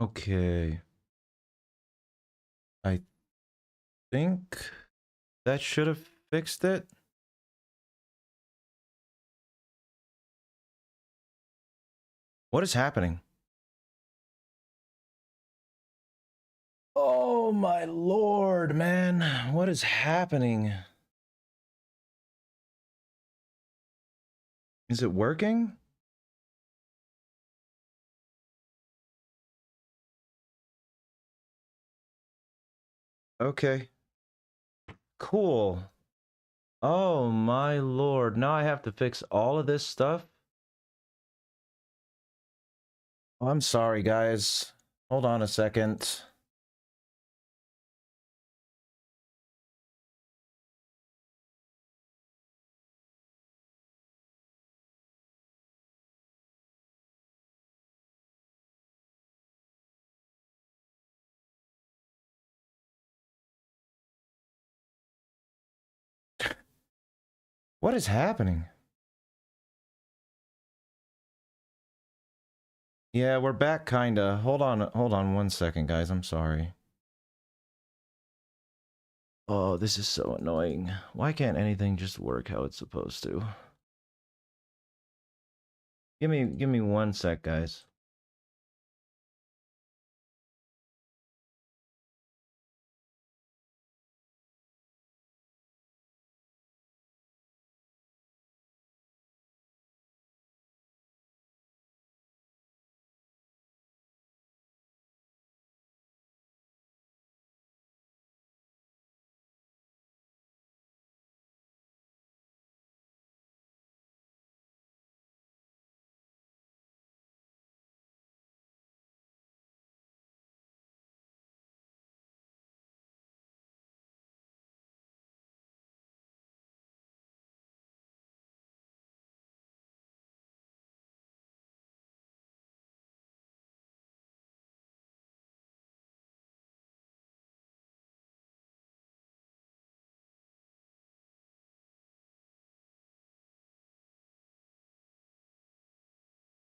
Okay. I think that should have fixed it. What is happening? Oh my lord, man. What is happening? Is it working? Okay. Cool. Oh my lord. Now I have to fix all of this stuff? Oh, I'm sorry, guys. Hold on a second. What is happening? Yeah, we're back kinda. Hold on 1 second, guys. I'm sorry. Oh, this is so annoying. Why can't anything just work how it's supposed to? Give me 1 sec, guys.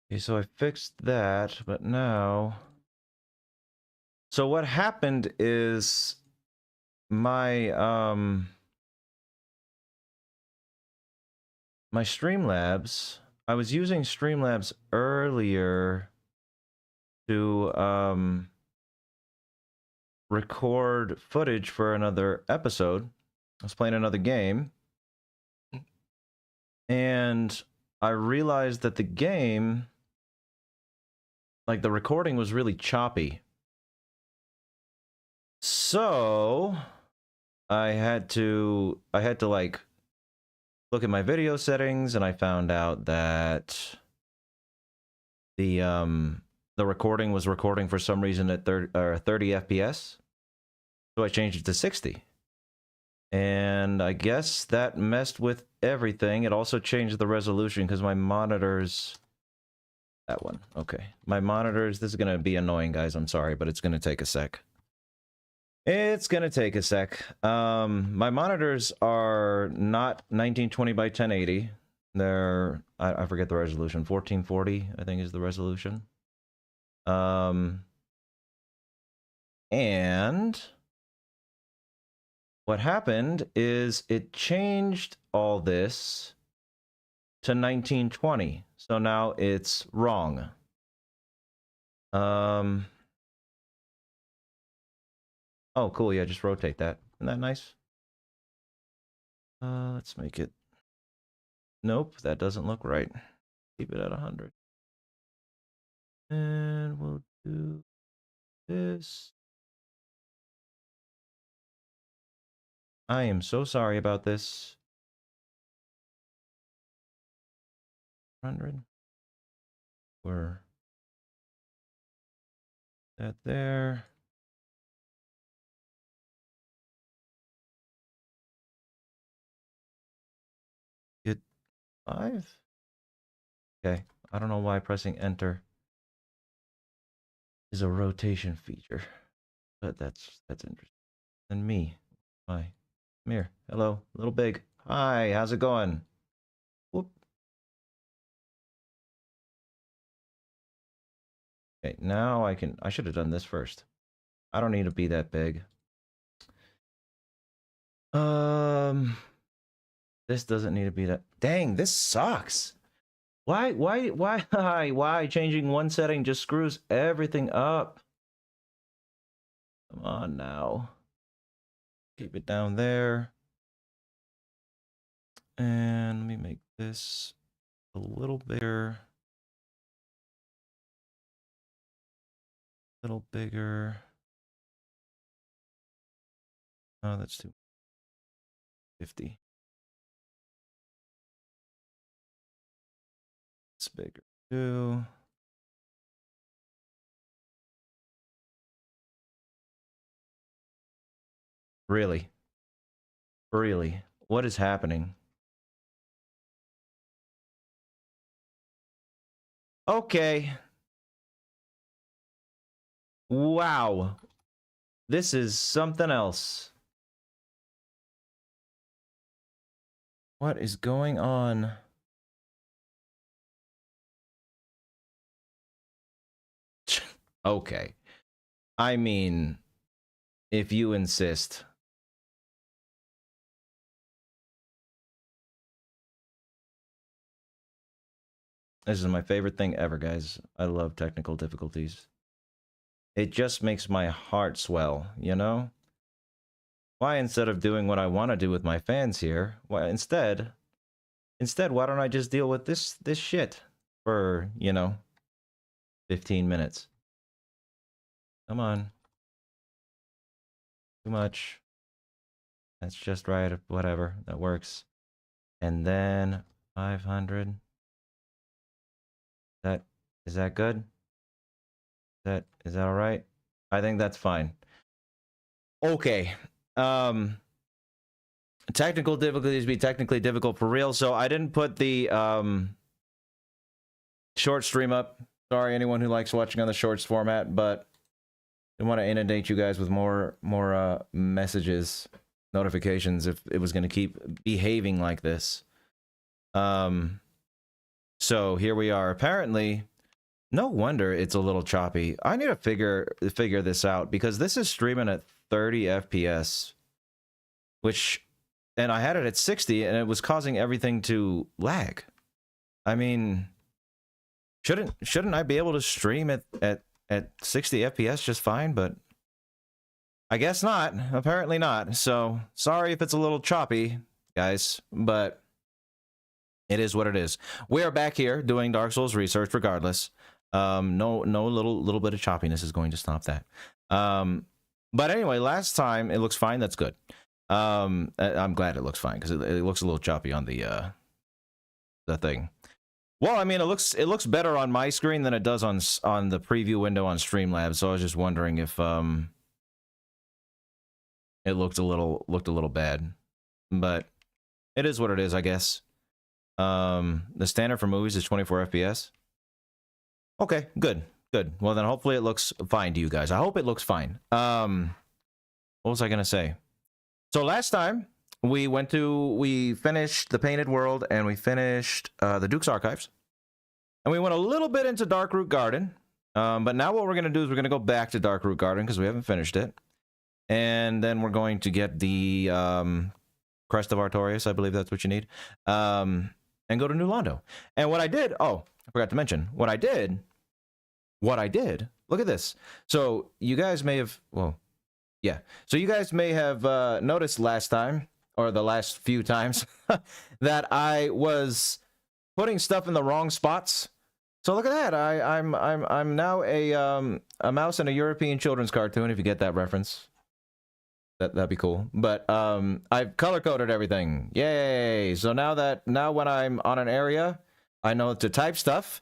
Okay, so I fixed that, but now... So what happened is my my Streamlabs, I was using Streamlabs earlier to record footage for another episode. I was playing another game, and I realized that the game, like the recording, was really choppy. So I had to like look at my video settings, and I found out that the recording was recording for some reason at 30 FPS. So I changed it to 60. And I guess that messed with everything. It also changed the resolution because my monitors... That one. Okay. My monitors... This is going to be annoying, guys. I'm sorry, but it's going to take a sec. It's going to take a sec. My monitors are not 1920 by 1080. They're... I forget the resolution. 1440, I think, is the resolution. And... what happened is it changed all this to 1920. So now it's wrong. Oh, cool. Yeah, just rotate that. Isn't that nice? Let's make it... Nope, that doesn't look right. Keep it at 100. And we'll do this. I am so sorry about this. 100. We're... that there. Get 5? Okay. I don't know why pressing enter is a rotation feature, but that's interesting. And me. Hi. Come here. Hello. Little big. Hi, how's it going? Whoop. Okay, now I should have done this first. I don't need to be that big. This doesn't need to be that. Dang, this sucks. Why changing one setting just screws everything up? Come on now. Keep it down there. And let me make this a little bigger. A little bigger. Oh, that's too 50. It's bigger too. Really? Really? What is happening? Okay. Wow. This is something else. What is going on? Okay. I mean, if you insist. This is my favorite thing ever, guys. I love technical difficulties. It just makes my heart swell, you know? Why, instead of doing what I want to do with my fans here, why instead, why don't I just deal with this shit for, you know, 15 minutes? Come on. Too much. That's just right. Whatever. That works. And then 500. Is that good? Is that all right? I think that's fine. Okay. Technical difficulties be technically difficult for real. So I didn't put the short stream up. Sorry, anyone who likes watching on the shorts format, but I want to inundate you guys with more messages, notifications if it was going to keep behaving like this. So here we are. Apparently, no wonder it's a little choppy. I need to figure this out because this is streaming at 30 FPS, and I had it at 60 and it was causing everything to lag. I mean, shouldn't I be able to stream at 60 FPS just fine? But I guess not. Apparently not. So sorry if it's a little choppy, guys, but it is what it is. We are back here doing Dark Souls research regardless. No little bit of choppiness is going to stop that. But anyway, last time it looks fine. That's good. I'm glad it looks fine because it looks a little choppy on the thing. Well, I mean, it looks better on my screen than it does on the preview window on Streamlabs. So I was just wondering if it looked a little bad, but it is what it is, I guess. The standard for movies is 24 FPS. Okay, good. Well, then hopefully it looks fine to you guys. I hope it looks fine. What was I gonna say? So last time we finished the Painted World and we finished the Duke's Archives, and we went a little bit into Darkroot Garden. But now what we're gonna do is we're gonna go back to Darkroot Garden because we haven't finished it, and then we're going to get the Crest of Artorias. I believe that's what you need. And go to New Londo. And what I did, I forgot to mention, what I did, look at this. So you guys may have, so you guys may have noticed last time, or the last few times, that I was putting stuff in the wrong spots. So look at that. I'm now a mouse in a European children's cartoon, if you get that reference. That'd be cool. But I've color coded everything. Yay! So now when I'm on an area, I know to type stuff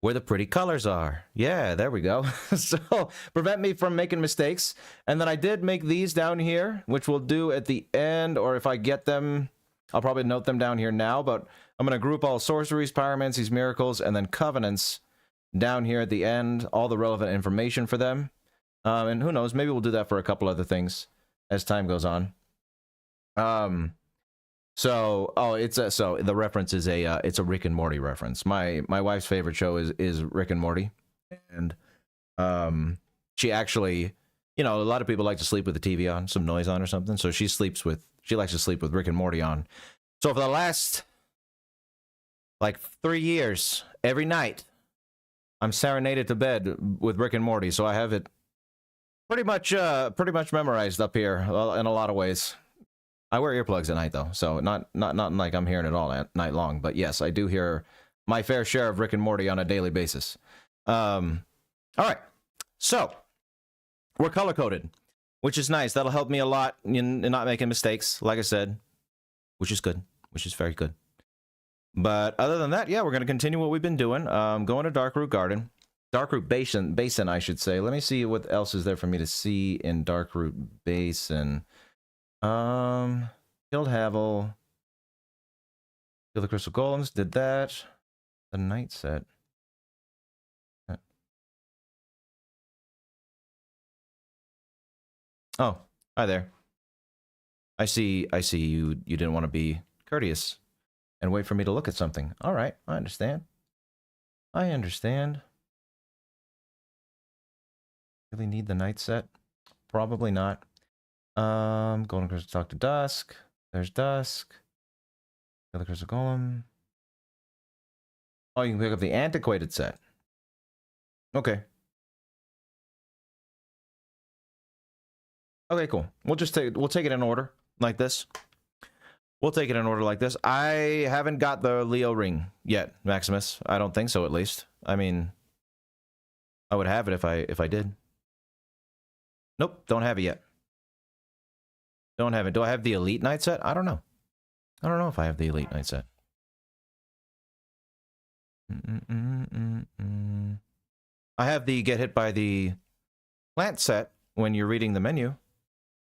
where the pretty colors are. Yeah, there we go. So prevent me from making mistakes. And then I did make these down here, which we'll do at the end, or if I get them, I'll probably note them down here now. But I'm going to group all sorceries, pyromancies, miracles, and then covenants down here at the end, all the relevant information for them. And who knows, maybe we'll do that for a couple other things as time goes on. So the reference is it's a Rick and Morty reference. My wife's favorite show is Rick and Morty, and She actually, you know, a lot of people like to sleep with the TV on, some noise on or something. So she likes to sleep with Rick and Morty on. So for the last like 3 years, every night, I'm serenaded to bed with Rick and Morty. So I have it pretty much memorized up here in a lot of ways. I wear earplugs at night though, so not like I'm hearing it all at night long. But yes, I do hear my fair share of Rick and Morty on a daily basis. All right, so we're color coded, which is nice. That'll help me a lot in not making mistakes. Like I said, which is good, which is very good. But other than that, yeah, we're gonna continue what we've been doing. Going to Darkroot Garden. Darkroot Basin, I should say. Let me see what else is there for me to see in Darkroot Basin. Killed Havel. Killed the Crystal Golems, did that. The night set. Oh, hi there. I see you didn't want to be courteous and wait for me to look at something. All right, I understand. I understand. Really need the night set? Probably not. Golden Crystal, talk to Dusk. There's Dusk. Kill the Crystal Golem. Oh, you can pick up the Antiquated set. Okay. Okay, cool. We'll take it in order like this. We'll take it in order like this. I haven't got the Leo ring yet, Maximus. I don't think so, at least. I mean, I would have it if I did. Nope, don't have it yet. Don't have it. Do I have the Elite Night set? I don't know. I don't know if I have the Elite Night set. I have the Get Hit by the Plant set when you're reading the menu.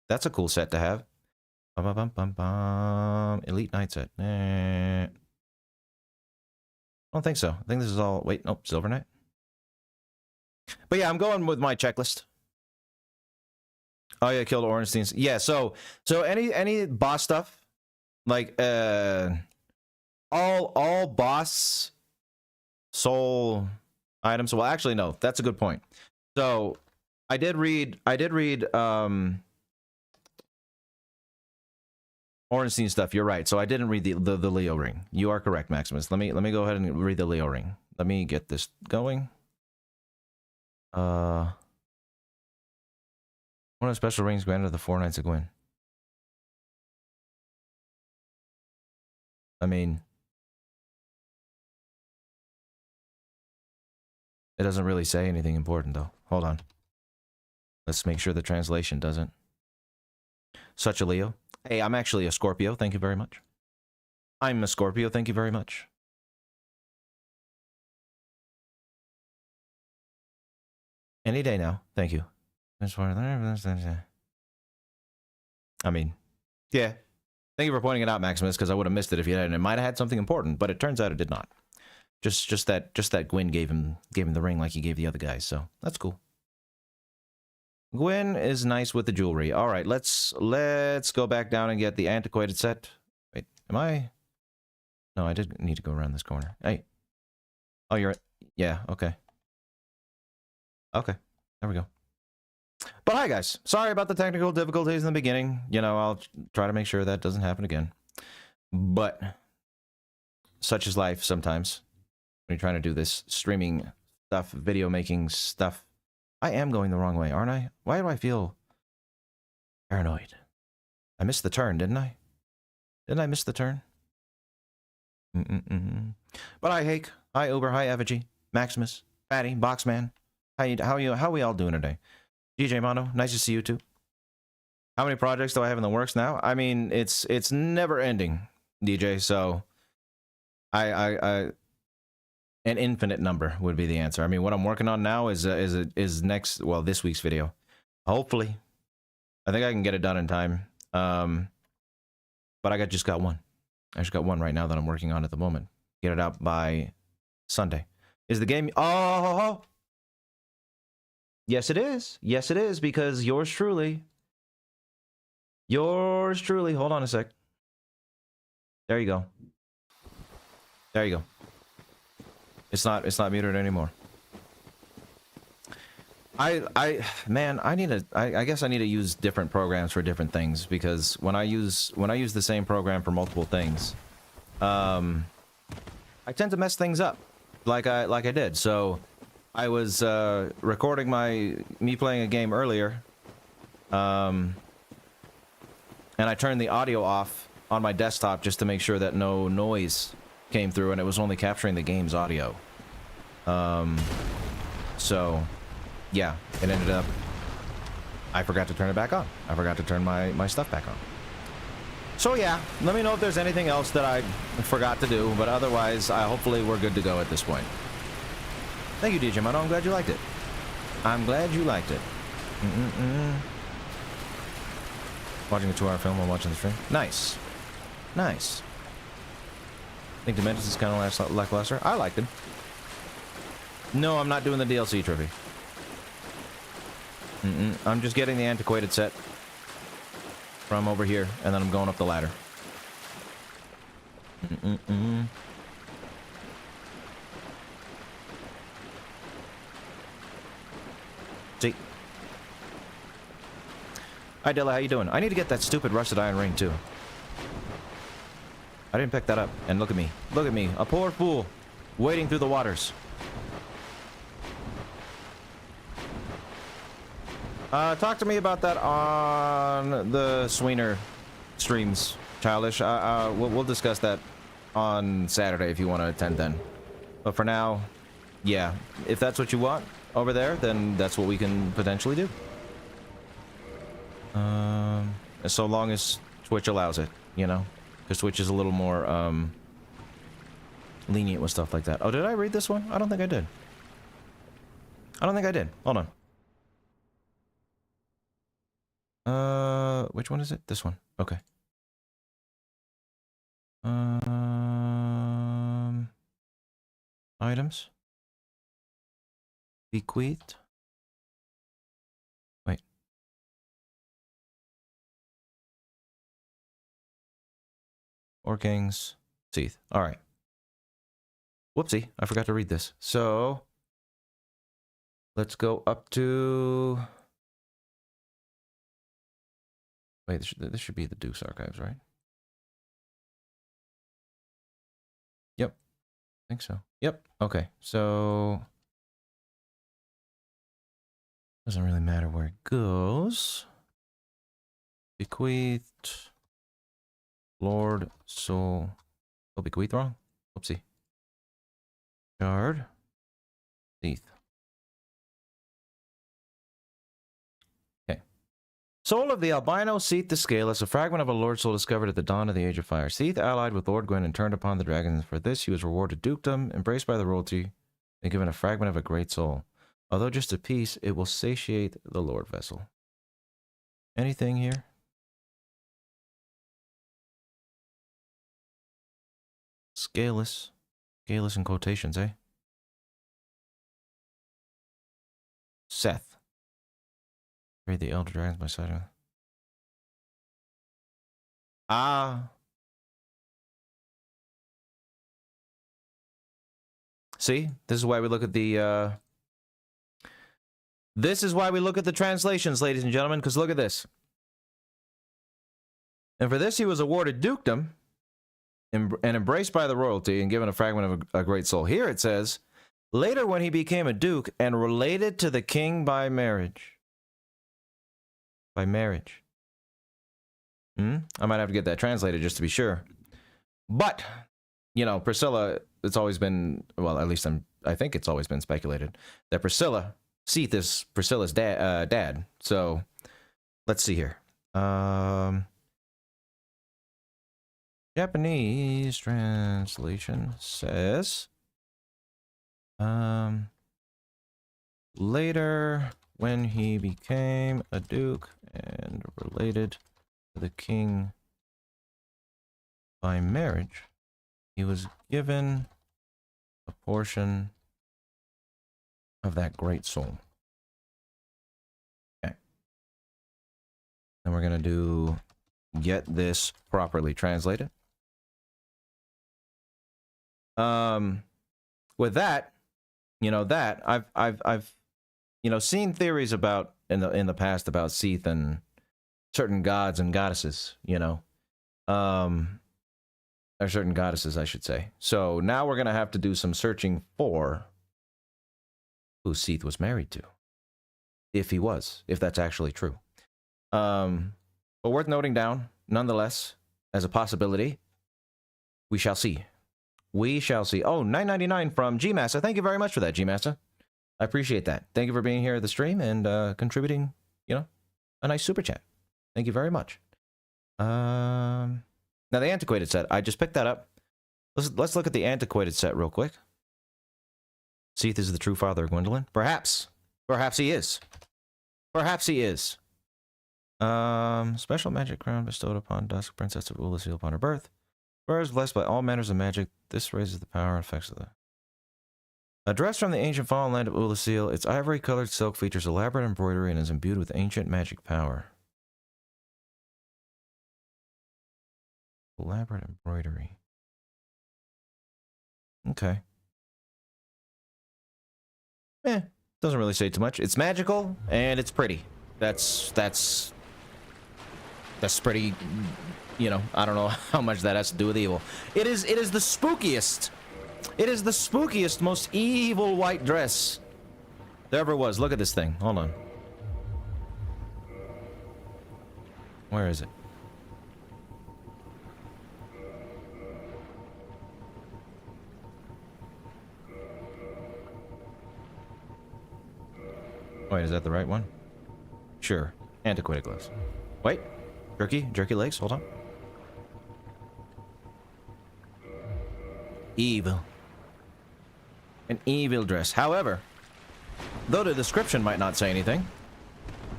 That's a cool set to have. Elite Night set. I don't think so. I think this is all... Wait, nope, Silver Knight. But yeah, I'm going with my checklist. Oh yeah, killed Ornstein's. Yeah, so any boss stuff, like all boss soul items. Well, actually no, that's a good point. So I did read Ornstein stuff. You're right. So I didn't read the Leo ring. You are correct, Maximus. Let me go ahead and read the Leo ring. Let me get this going. One of the special rings granted to the 4 Knights of Gwyn. I mean, it doesn't really say anything important, though. Hold on. Let's make sure the translation doesn't. Such a Leo. Hey, I'm actually a Scorpio. Thank you very much. I'm a Scorpio. Thank you very much. Any day now. Thank you. I mean, yeah. Thank you for pointing it out, Maximus, because I would have missed it if you hadn't. It might have had something important, but it turns out it did not. Just that Gwyn gave him the ring like he gave the other guys, so that's cool. Gwyn is nice with the jewelry. All right, let's go back down and get the Antiquated set. Wait, am I? No, I did need to go around this corner. Hey. Oh, you're... Yeah, okay. Okay, there we go. But hi, guys. Sorry about the technical difficulties in the beginning. You know, I'll try to make sure that doesn't happen again. But such is life sometimes. When you're trying to do this streaming stuff, video making stuff. I am going the wrong way, aren't I? Why do I feel paranoid? I missed the turn, didn't I? Didn't I miss the turn? But hi, Hake. Hi, Uber. Hi, Effigy. Maximus. Patty. Boxman. How we all doing today? DJ Mono, nice to see you too. How many projects do I have in the works now? I mean, it's never ending, DJ. So, an infinite number would be the answer. I mean, what I'm working on now is next, well, this week's video. Hopefully, I think I can get it done in time. But I just got one. I just got one right now that I'm working on at the moment. Get it out by Sunday. Is the game? Oh. Yes, it is. Yes, it is, because yours truly. Hold on a sec. There you go. There you go. It's not muted anymore. Man, I guess I need to use different programs for different things, because when I use the same program for multiple things, I tend to mess things up, like I did. So I was recording me playing a game earlier, and I turned the audio off on my desktop just to make sure that no noise came through, and it was only capturing the game's audio. So yeah, it ended up, I forgot to turn it back on. I forgot to turn my stuff back on. So yeah, let me know if there's anything else that I forgot to do, but otherwise, hopefully we're good to go at this point. Thank you, DJ Mano. I'm glad you liked it. I'm glad you liked it. Watching a 2-hour film while watching the stream. Nice. Nice. I think Dementus is kind of lackluster. I liked him. No, I'm not doing the DLC trophy. I'm just getting the Antiquated set from over here, and then I'm going up the ladder. See? Hi, Dilla, how you doing? I need to get that stupid rusted iron ring, too. I didn't pick that up, and look at me. Look at me, a poor fool, wading through the waters. Talk to me about that on the Sweener streams, Childish. We'll discuss that on Saturday if you want to attend then. But for now, yeah, if that's what you want over there, then that's what we can potentially do. So long as Twitch allows it, you know? Because Twitch is a little more, lenient with stuff like that. Oh, did I read this one? I don't think I did. I don't think I did. Hold on. Which one is it? This one. Okay. Items. Bequeathed. Wait. Or Kings. Seath. Alright. Whoopsie. I forgot to read this. So, let's go up to... Wait, this should be the Duke's Archives, right? Yep. I think so. Yep. Okay. So... Doesn't really matter where it goes. Bequeathed. Lord, Soul. Oh, bequeathed wrong? Oopsie. Shard. Seath. Soul of the albino Seath the Scaleless, a fragment of a Lord soul discovered at the dawn of the Age of Fire. Seath allied with Lord Gwyn and turned upon the dragons. For this, he was rewarded dukedom, embraced by the royalty, and given a fragment of a great soul. Although just a piece, it will satiate the Lord vessel. Anything here? Scaleless. Scaleless in quotations, eh? Seth. Read the Elder Dragons by side of... Ah. See? This is why we look at the, This is why we look at the translations, ladies and gentlemen, because look at this. And for this he was awarded dukedom, and embraced by the royalty, and given a fragment of a great soul. Here it says, later when he became a duke, and related to the king by marriage. By marriage. I might have to get that translated just to be sure. But, you know, Priscilla, it's always been, well, at least I think it's always been speculated that Priscilla, Seath is Priscilla's dad. So, let's see here. Japanese translation says, later when he became a duke and related to the king by marriage, he was given a portion of that great soul. Okay. Then we're going to get this properly translated. With that, you know, that I've you know, seen theories about in the past about Seath and certain gods and goddesses, you know. Or certain goddesses, I should say. So now we're gonna have to do some searching for who Seath was married to. If he was, if that's actually true. But worth noting down, nonetheless, as a possibility. We shall see. We shall see. Oh, $9.99 from G-Massa. Thank you very much for that, G-Massa. I appreciate that. Thank you for being here at the stream and contributing, you know, a nice super chat. Thank you very much. Now, the Antiquated set. I just picked that up. Let's look at the Antiquated set real quick. Seath is the true father of Gwendolyn? Perhaps. Perhaps he is. Perhaps he is. Special magic crown bestowed upon Dusk, Princess of Oolacile upon her birth. Whereas blessed by all manners of magic, this raises the power and effects of the... A dress from the ancient fallen land of Oolacile, its ivory-colored silk features elaborate embroidery and is imbued with ancient magic power. Elaborate embroidery. Okay. Doesn't really say too much. It's magical, and it's pretty. That's pretty... You know, I don't know how much that has to do with evil. It is the spookiest. It is the spookiest, most evil white dress there ever was. Look at this thing. Hold on. Where is it? Wait, is that the right one? Sure. Antiquated gloves. Wait. Jerky legs. Hold on. Evil. An evil dress. However, though the description might not say anything,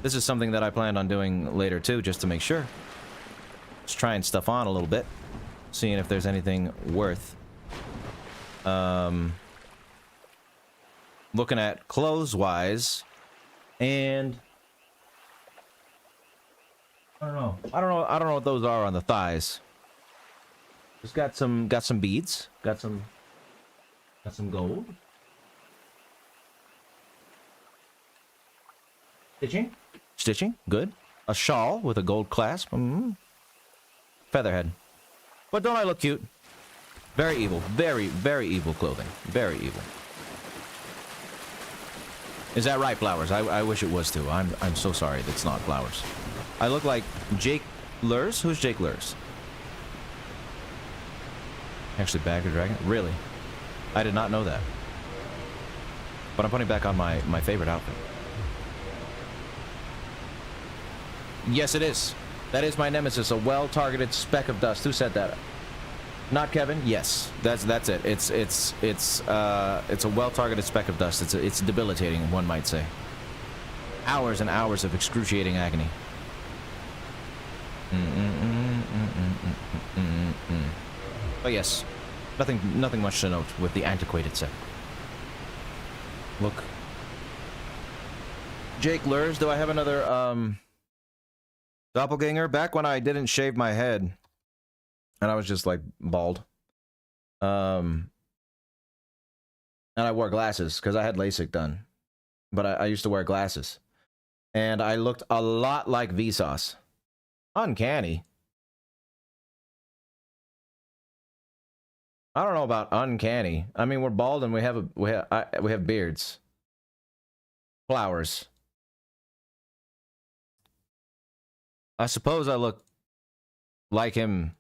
this is something that I planned on doing later too, just to make sure. Just trying stuff on a little bit, seeing if there's anything worth looking at clothes-wise, and I don't know what those are on the thighs. Just got some beads, got some gold. Stitching, good. A shawl with a gold clasp. Featherhead. But don't I look cute? Very evil, very, very evil clothing. Very evil. Is that right, Flowers? I wish it was too. I'm so sorry that's not Flowers. I look like Jake Lurs? Who's Jake Lurs? Actually, Bagger Dragon? Really? I did not know that. But I'm putting back on my favorite outfit. Yes, it is. That is my nemesis, a well-targeted speck of dust. Who said that? Not Kevin? Yes. That's it. It's a well-targeted speck of dust. It's debilitating, one might say. Hours and hours of excruciating agony. But yes, nothing much to note with the Antiquated set. Look. Jake Lurs, do I have another doppelganger? Back when I didn't shave my head and I was just like bald. And I wore glasses because I had LASIK done. But I used to wear glasses. And I looked a lot like Vsauce. Uncanny. I don't know about uncanny. I mean, we're bald and we have beards. Flowers. I suppose I look like him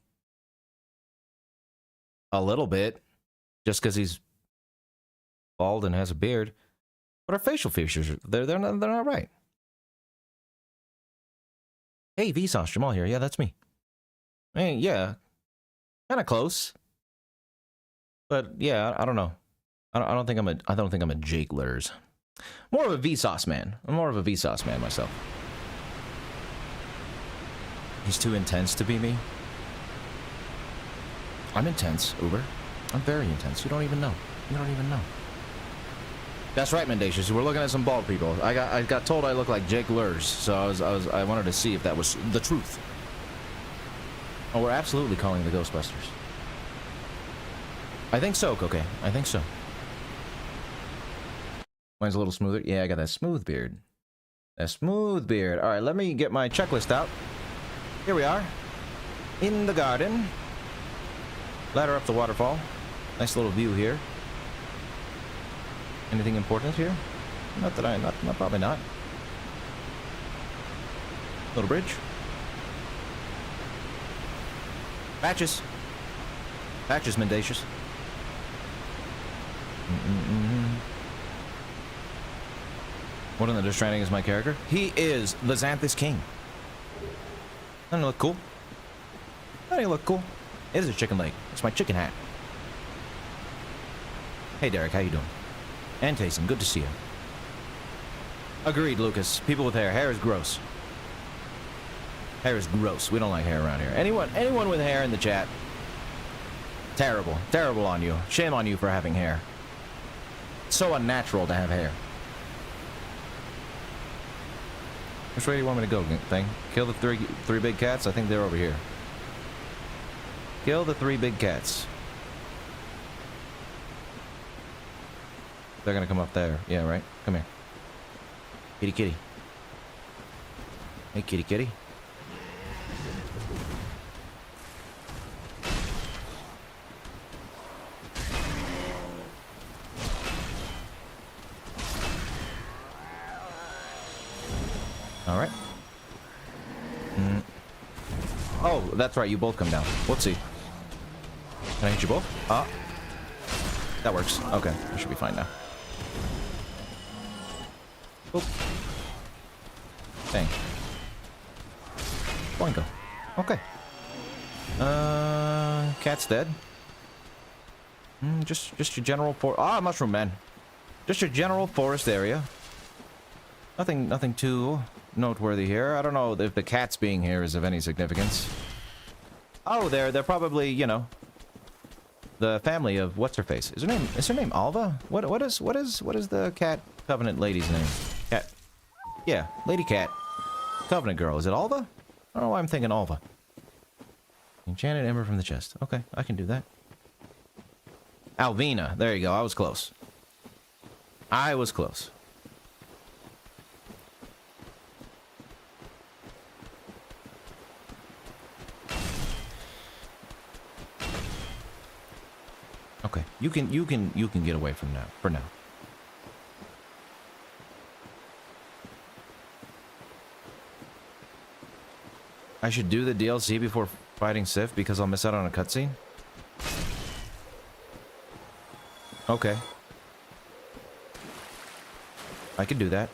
a little bit, just because he's bald and has a beard. But our facial features, they're not right. Hey, Vsauce, Jamal here. Yeah, that's me. I mean, yeah, kind of close. But yeah, I don't know. I don't think I'm a Jake Lurs. More of a Vsauce man. I'm more of a Vsauce man myself. He's too intense to be me. I'm intense, Uber. I'm very intense. You don't even know. You don't even know. That's right, Mendacious. We're looking at some bald people. I got told I look like Jake Lurs, so I wanted to see if that was the truth. Oh, we're absolutely calling the Ghostbusters. I think so, Cocaine. I think so. Mine's a little smoother. Yeah, I got that smooth beard. A smooth beard. All right, let me get my checklist out. Here we are. In the garden. Ladder up the waterfall. Nice little view here. Anything important here? Not that not probably not. Little bridge. Patches. Patches, mendacious. What in the Death Stranding is my character? He is the Xanthus King. Doesn't he look cool? Doesn't he look cool? It is a chicken leg. It's my chicken hat. Hey, Derek, how you doing? And Tayson, good to see you. Agreed, Lucas. People with hair. Hair is gross. Hair is gross. We don't like hair around here. Anyone with hair in the chat. Terrible. Terrible on you. Shame on you for having hair. It's so unnatural to have hair. Which way do you want me to go, thing? Kill the three big cats? I think they're over here. Kill the 3 big cats. They're gonna come up there. Yeah, right? Come here. Kitty kitty. Hey, kitty kitty. Alright. Oh, that's right, you both come down. Whoopsie. Can I hit you both? Ah. That works. Okay, I should be fine now. Oop. Dang. Boingo. Okay. Cat's dead. Just your general mushroom man. Just your general forest area. Nothing too noteworthy here. I don't know if the cats being here is of any significance. Oh, they're probably, you know, the family of what's her face. Is her name Alva? What is the cat covenant lady's name? Cat. Yeah, Lady Cat. Covenant girl. Is it Alva? I don't know why I'm thinking Alva. Enchanted ember from the chest. Okay, I can do that. Alvina. There you go. I was close. I was close. Okay, you can get away from now for now. I should do the DLC before fighting Sif because I'll miss out on a cutscene. Okay. I can do that.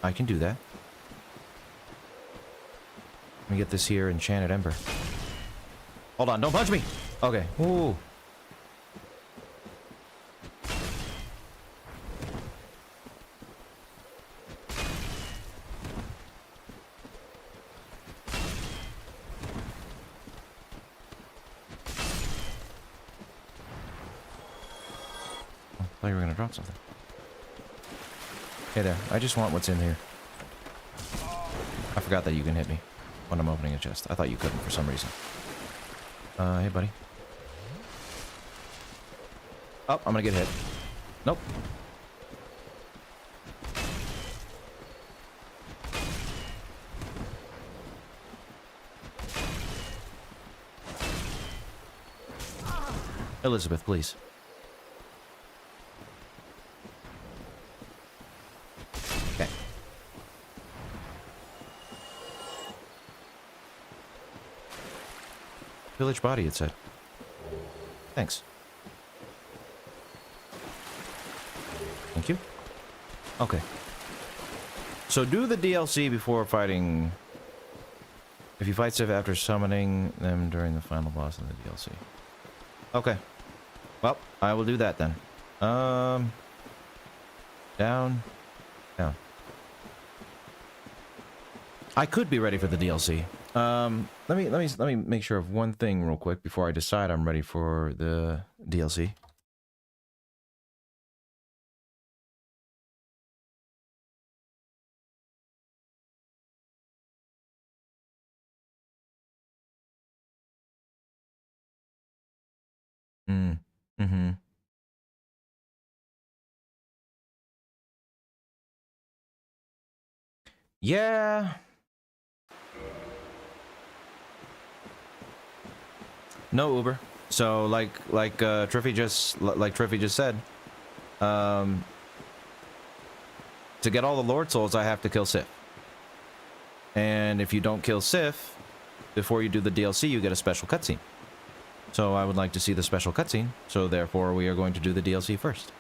I can do that. Let me get this here enchanted ember. Hold on, don't punch me! Okay. Ooh. I thought you were gonna drop something. Hey there, I just want what's in here. I forgot that you can hit me when I'm opening a chest. I thought you couldn't for some reason. Hey buddy. Oh, I'm gonna get hit. Nope. Elizabeth, please. Okay. Village body, it said. Thanks. Thank you. Okay. So do the DLC before fighting... If you fight Sif after summoning them during the final boss of the DLC. Okay. Well, I will do that then. Down. Down. I could be ready for the DLC. Let me make sure of one thing real quick before I decide I'm ready for the DLC. Mm. Mm-hmm. Yeah. No Uber. So like Triffy just said, to get all the Lord Souls, I have to kill Sif. And if you don't kill Sif before you do the DLC, you get a special cutscene. So I would like to see the special cutscene. So therefore, we are going to do the DLC first.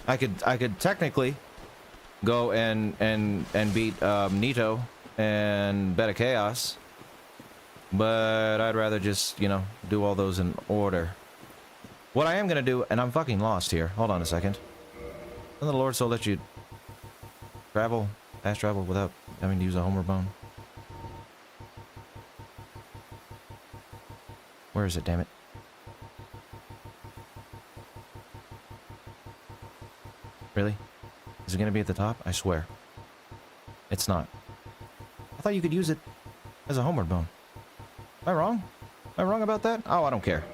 I could technically go and beat Nito and Beta Chaos, but I'd rather just, you know, do all those in order. What I am gonna do, and I'm fucking lost here. Hold on a second. Doesn't the Lord Soul let you travel, fast travel, without having to use a homeward bone? Where is it, damn it? Really? Is it gonna be at the top? I swear. It's not. I thought you could use it as a homeward bone. Am I wrong? Am I wrong about that? Oh, I don't care.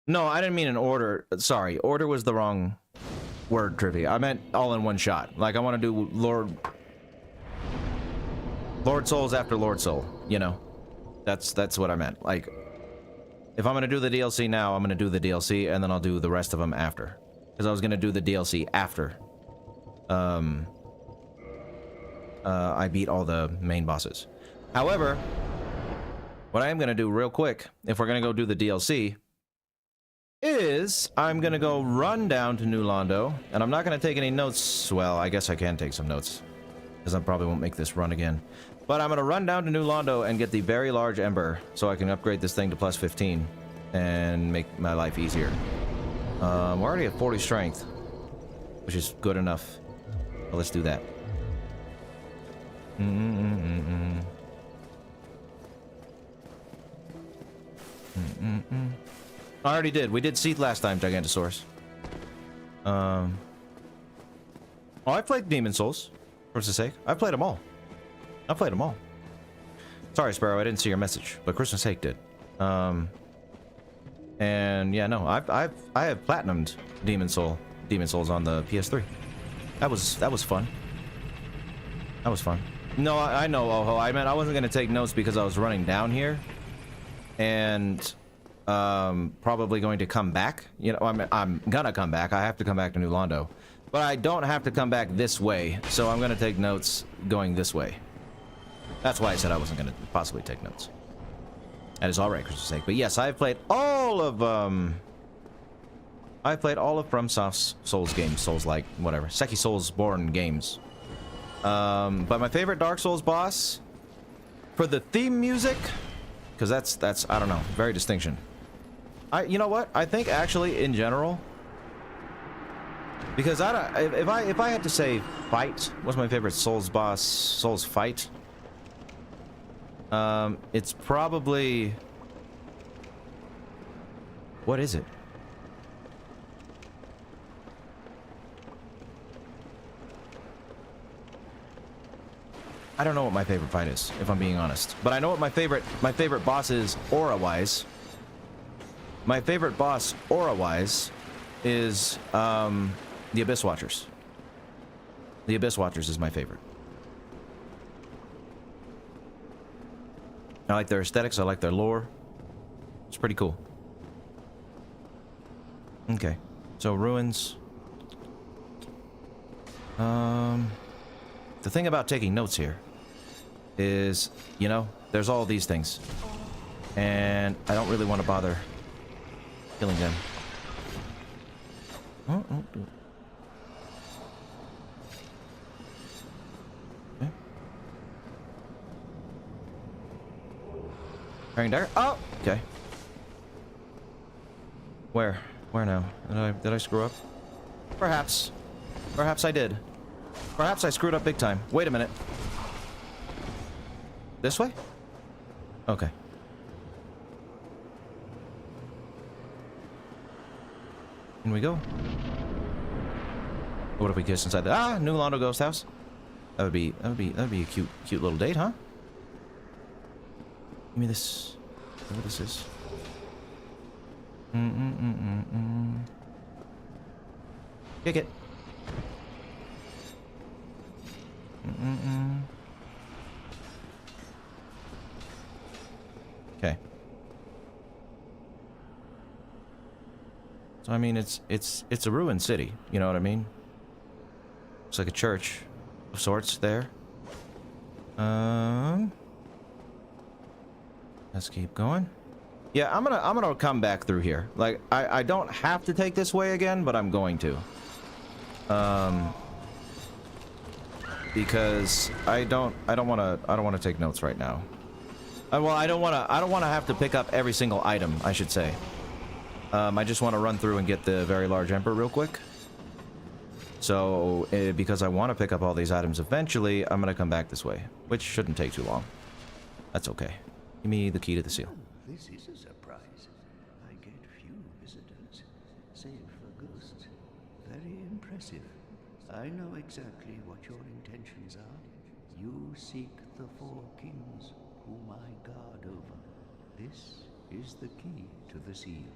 No, I didn't mean an order. Sorry, order was the wrong word, Trivia. I meant all in one shot. Like, I want to do Lord Souls after Lord Soul, you know? That's what I meant. Like, if I'm going to do the DLC now, I'm going to do the DLC, and then I'll do the rest of them after. Because I was going to do the DLC after I beat all the main bosses. However, what I am going to do real quick, if we're going to go do the DLC, is I'm going to go run down to New Londo, and I'm not going to take any notes. Well, I guess I can take some notes, because I probably won't make this run again. But I'm going to run down to New Londo and get the very large Ember, so I can upgrade this thing to plus 15 and make my life easier. We're already at 40 strength, which is good enough. Well, let's do that. I already did. We did Seath last time, Gigantosaurus. Oh, I played Demon Souls, for Christmas sake. I played them all. I played them all. Sorry, Sparrow, I didn't see your message, but Christmas sake did. And yeah, no, I have platinumed Demon Souls on the PS3. That was fun. That was fun. No, I know, Oho. I meant I wasn't gonna take notes because I was running down here, and probably going to come back. You know, I'm gonna come back. I have to come back to New Londo, but I don't have to come back this way. So I'm gonna take notes going this way. That's why I said I wasn't gonna possibly take notes. That is all right, Christmas sake. But yes, I've played all of FromSoft's Souls games, Souls-like, whatever, Seki Soulsborne games. But my favorite Dark Souls boss for the theme music, because that's I don't know, very distinction. You know what? I think actually in general, because if I had to say fight, what's my favorite Souls boss, Souls fight? It's probably, what is it? I don't know what my favorite fight is, if I'm being honest. But I know what my favorite boss is aura-wise. My favorite boss aura-wise is the Abyss Watchers. The Abyss Watchers is my favorite. I like their aesthetics, I like their lore. It's pretty cool. Okay. So ruins. The thing about taking notes here is, you know, there's all these things, and I don't really want to bother killing them. Okay. Carrying dagger. Oh, okay. Where now? Did I screw up? Perhaps I did. Perhaps I screwed up big time. Wait a minute. This way? Okay. In we go. What if we kiss inside the New Londo ghost house? That'd be a cute little date, huh? Give me this. I don't know what this is. Kick it. Okay. So I mean, it's a ruined city. You know what I mean? It's like a church of sorts there. Let's keep going. Yeah, I'm gonna come back through here. Like I don't have to take this way again, but I'm going to. Because I don't want to take notes right now. Well, I don't want to have to pick up every single item, I should say. I just want to run through and get the very large emperor real quick. So, because I want to pick up all these items eventually, I'm going to come back this way, which shouldn't take too long. That's okay. Give me the key to the seal. This is a surprise. I get few visitors, save for ghosts. Very impressive. I know exactly what your intentions are. You seek the four kings, whom I guard over. This is the key to the seal.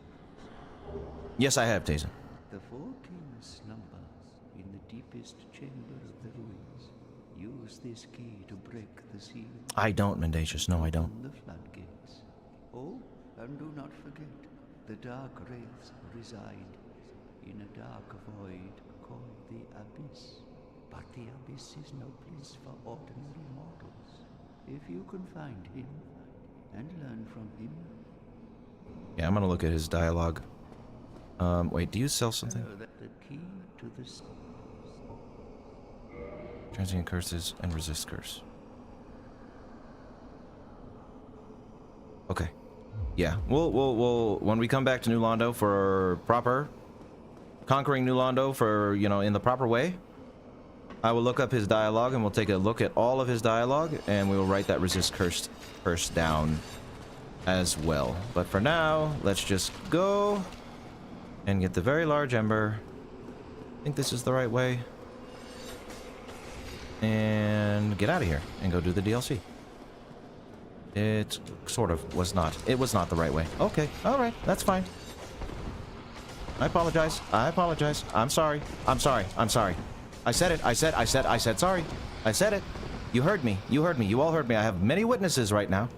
Yes, I have, Tazen. The four kings slumber in the deepest chamber of the ruins. Use this key to break the seal. I don't, Mendacious. No, I don't. Open the floodgates. Oh, and do not forget, the dark wraiths reside in a dark void called the Abyss. But the Abyss is no place for ordinary mortals. If you can find him and learn from him. Yeah, I'm gonna look at his dialogue. Wait, do you sell something? The key to the Transient curses and resist curse. Okay. Yeah, we'll when we come back to New Londo for proper conquering New Londo for, you know, in the proper way, I will look up his dialogue and we'll take a look at all of his dialogue and we will write that resist curse down as well. But for now, let's just go and get the very large ember. I think this is the right way. And get out of here and go do the DLC. It sort of was not. It was not the right way. Okay, alright, that's fine. I apologize. I apologize. I'm sorry. I'm sorry. I'm sorry. I said it. I said sorry. I said it. You heard me. You heard me. You all heard me. I have many witnesses right now.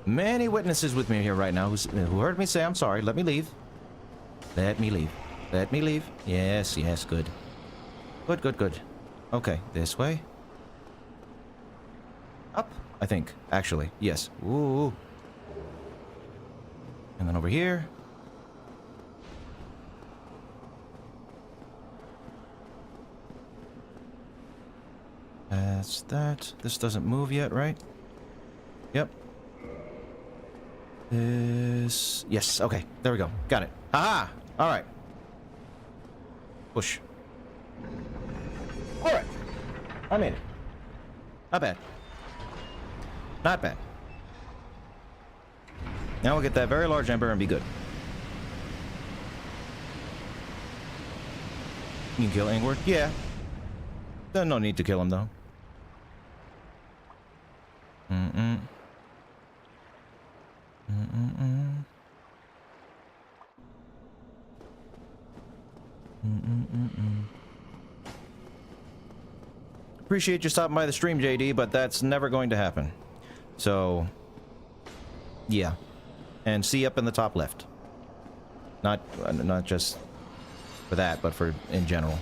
Many witnesses with me here right now who heard me say I'm sorry. Let me leave. Let me leave. Let me leave. Yes, yes, good. Good, good, good. Okay, this way. Up, I think, actually. Yes. Ooh. And then over here. That's that. This doesn't move yet, right? Yep. This... Yes, okay. There we go. Got it. Aha! Alright. Push. Alright. I made it. Not bad. Not bad. Now we'll get that very large ember and be good. You can kill Ingward? Yeah. There's no need to kill him, though. Mm-mm. Mm-mm-mm. Mm-mm-mm-mm. Appreciate you stopping by the stream, JD, but that's never going to happen. So, yeah. And see up in the top left. Not just for that, but for in general.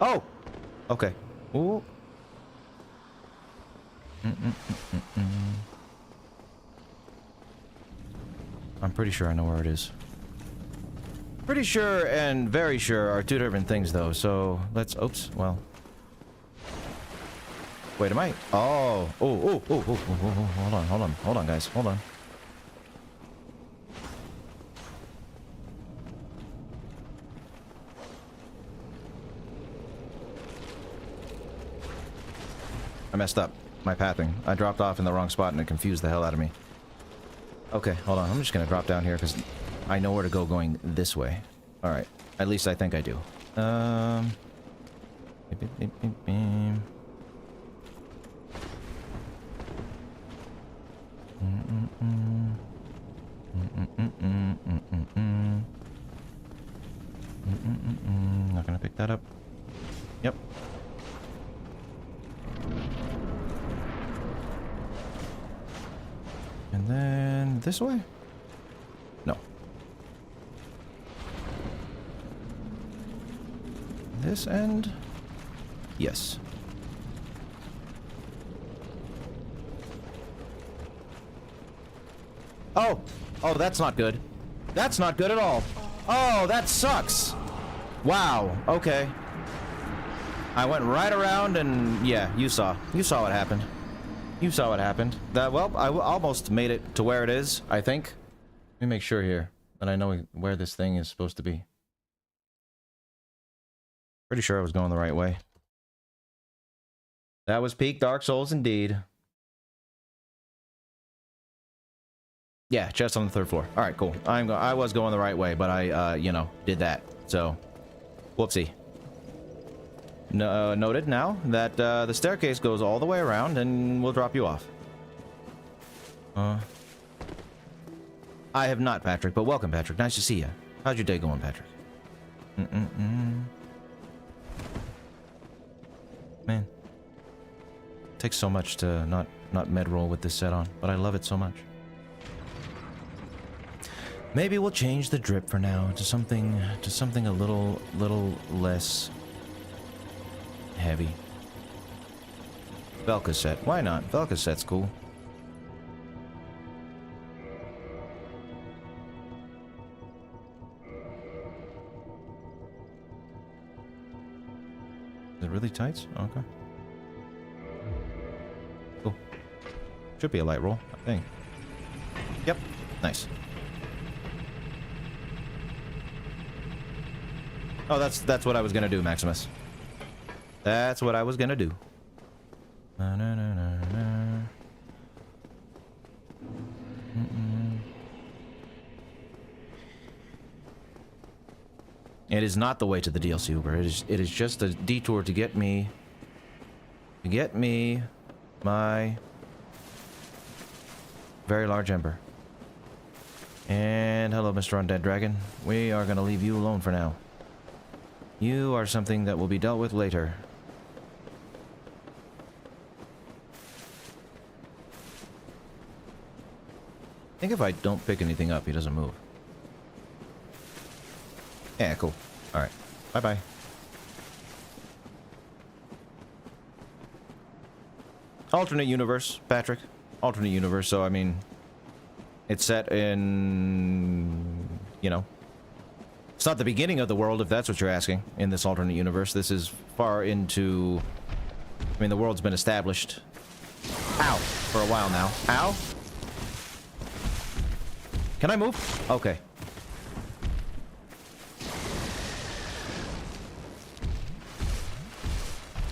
Oh! Okay. Ooh. I'm pretty sure I know where it is. Pretty sure and very sure are two different things, though, so let's... Oops, well... Wait, am I... Oh! Oh, hold on, guys, hold on. I messed up my pathing. I dropped off in the wrong spot and it confused the hell out of me. Okay, hold on. I'm just gonna drop down here because I know where to go going this way. Alright. At least I think I do. Beep, beep, beep, beep, beep. Not gonna pick that up. Yep. And then this way? No. This end? Yes. Oh! Oh, that's not good. That's not good at all. Oh, that sucks! Wow, okay. I went right around and... yeah, you saw. You saw what happened. You saw what happened. That, well, I almost made it to where it is, I think. Let me make sure here that I know where this thing is supposed to be. Pretty sure I was going the right way. That was peak Dark Souls indeed. Yeah, chest on the 3rd floor. All right, cool. I was going the right way, but I, you know, did that. So, whoopsie. Noted now that the staircase goes all the way around, and we'll drop you off. I have not, Patrick, but welcome, Patrick. Nice to see you. How's your day going, Patrick? Man, it takes so much to not med roll with this set on, but I love it so much. Maybe we'll change the drip for now to something a little less heavy. Velka set. Why not? Velka set's cool. Is it really tight? Okay. Cool. Should be a light roll, I think. Yep. Nice. Oh, that's what I was gonna do, Maximus. That's what I was gonna do. Na, na, na, na, na. It is not the way to the DLC Uber. It is just a detour to get me my very large ember. And hello, Mr. Undead Dragon. We are gonna leave you alone for now. You are something that will be dealt with later. I think if I don't pick anything up, he doesn't move. Yeah, cool. Alright. Bye-bye. Alternate universe, Patrick. Alternate universe, so I mean... it's set in... you know... it's not the beginning of the world, if that's what you're asking, in this alternate universe. This is far into... I mean, the world's been established... ow! For a while now. Ow! Can I move? Okay.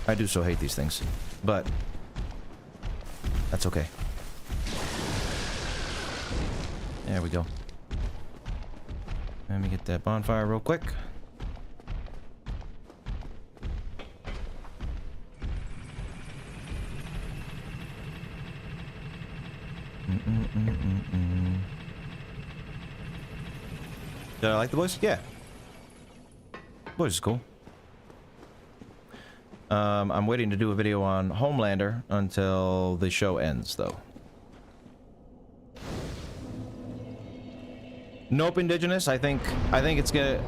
I do so hate these things. But... that's okay. There we go. Let me get that bonfire real quick. Did I like the voice? Yeah. Voice is cool. I'm waiting to do a video on Homelander until the show ends, though. Nope, Indigenous. I think it's gonna...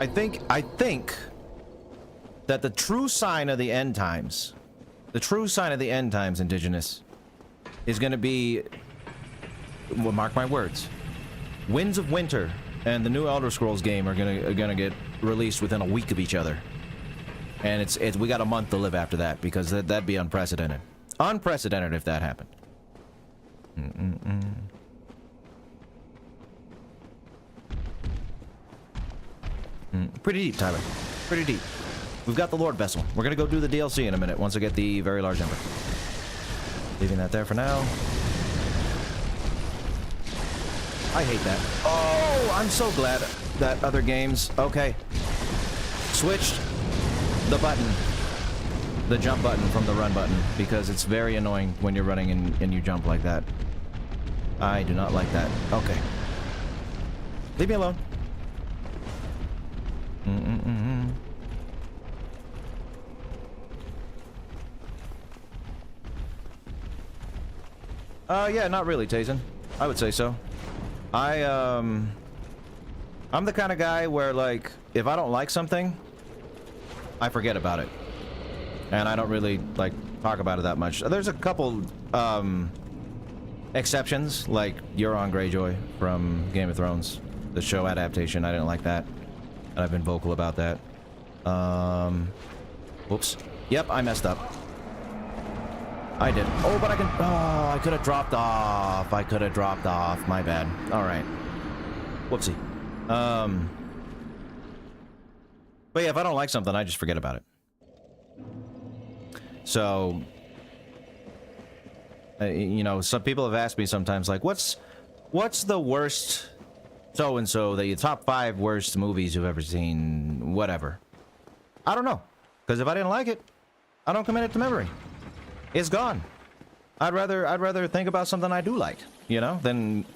I think that the true sign of the end times, Indigenous, is gonna be... well, mark my words. Winds of Winter and the new Elder Scrolls game are gonna get released within a week of each other. And it's we got a month to live after that, because that'd be unprecedented. Unprecedented if that happened. Pretty deep, Tyler. Pretty deep. We've got the Lord Vessel. We're gonna go do the DLC in a minute once I get the very large ember. Leaving that there for now. I hate that. Oh, I'm so glad that other games... okay. Switched the button. the jump button from the run button, because it's very annoying when you're running and you jump like that. I do not like that. Okay. Leave me alone. Yeah, not really, Tazen. I would say so. I'm the kind of guy where, like, if I don't like something, I forget about it. And I don't really, like, talk about it that much. There's a couple, exceptions, like Euron Greyjoy from Game of Thrones, the show adaptation. I didn't like that, and I've been vocal about that. Whoops. Yep, I messed up. I did. Oh, but I can... Oh, I could have dropped off. I could have dropped off. My bad. All right. Whoopsie. But yeah, if I don't like something, I just forget about it. So... you know, some people have asked me sometimes, like, what's the worst so-and-so, the top 5 worst movies you've ever seen, whatever. I don't know. Because if I didn't like it, I don't commit it to memory. It's gone. I'd rather think about something I do like, you know, than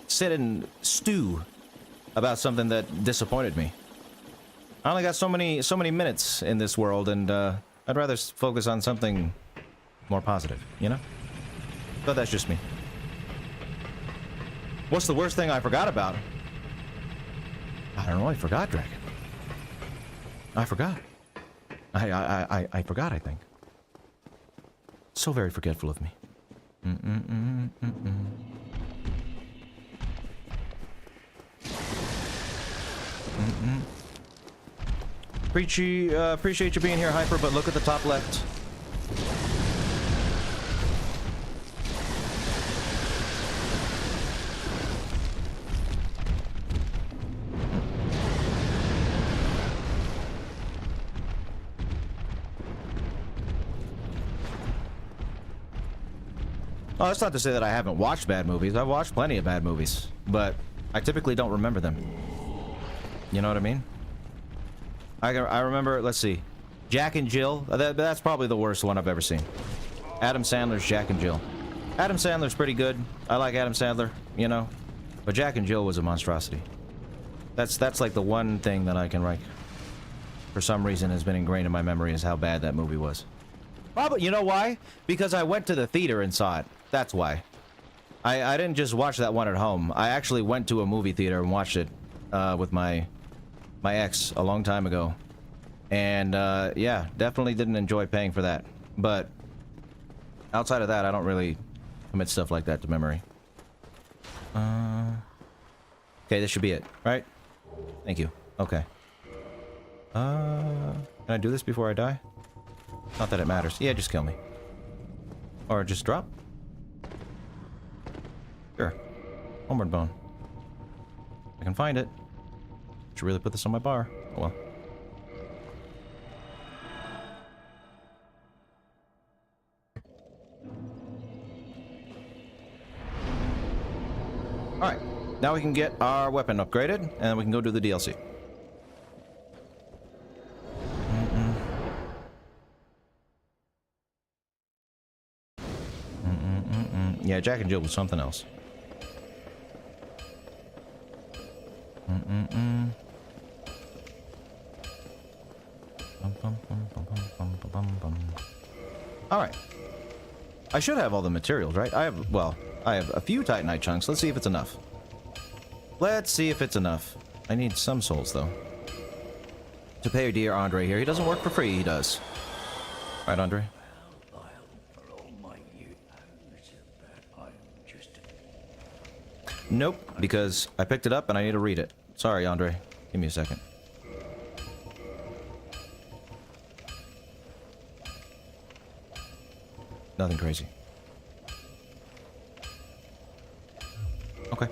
sit and stew about something that disappointed me. I only got so many minutes in this world, and I'd rather focus on something more positive, you know? But that's just me. What's the worst thing I forgot about? I don't know. I forgot, Dragon. I forgot. I forgot, I think. So very forgetful of me. Appreciate you being here, Hyper, but look at the top left. Oh, that's not to say that I haven't watched bad movies. I've watched plenty of bad movies, but I typically don't remember them. You know what I mean? I remember, let's see, Jack and Jill. That's probably the worst one I've ever seen. Adam Sandler's Jack and Jill. Adam Sandler's pretty good. I like Adam Sandler, you know, but Jack and Jill was a monstrosity. That's like the one thing that I can, like, for some reason has been ingrained in my memory, is how bad that movie was. Probably, you know why? Because I went to the theater and saw it. That's why. I didn't just watch that one at home. I actually went to a movie theater and watched it with my ex a long time ago. And yeah, definitely didn't enjoy paying for that. But outside of that, I don't really commit stuff like that to memory. Okay, this should be it, right? Thank you. Okay. Can I do this before I die? Not that it matters. Yeah, just kill me. Or just drop. Sure. Homeward bone. I can find it. Should really put this on my bar. Oh well. Alright. Now we can get our weapon upgraded, and we can go do the DLC. Yeah, Jack and Jill was something else. Alright. I should have all the materials, right? I have a few Titanite chunks. Let's see if it's enough. Let's see if it's enough. I need some souls, though. To pay dear Andre here. He doesn't work for free, he does. Right, Andre? Nope, because I picked it up and I need to read it. Sorry, Andre. Give me a second. Nothing crazy. Okay.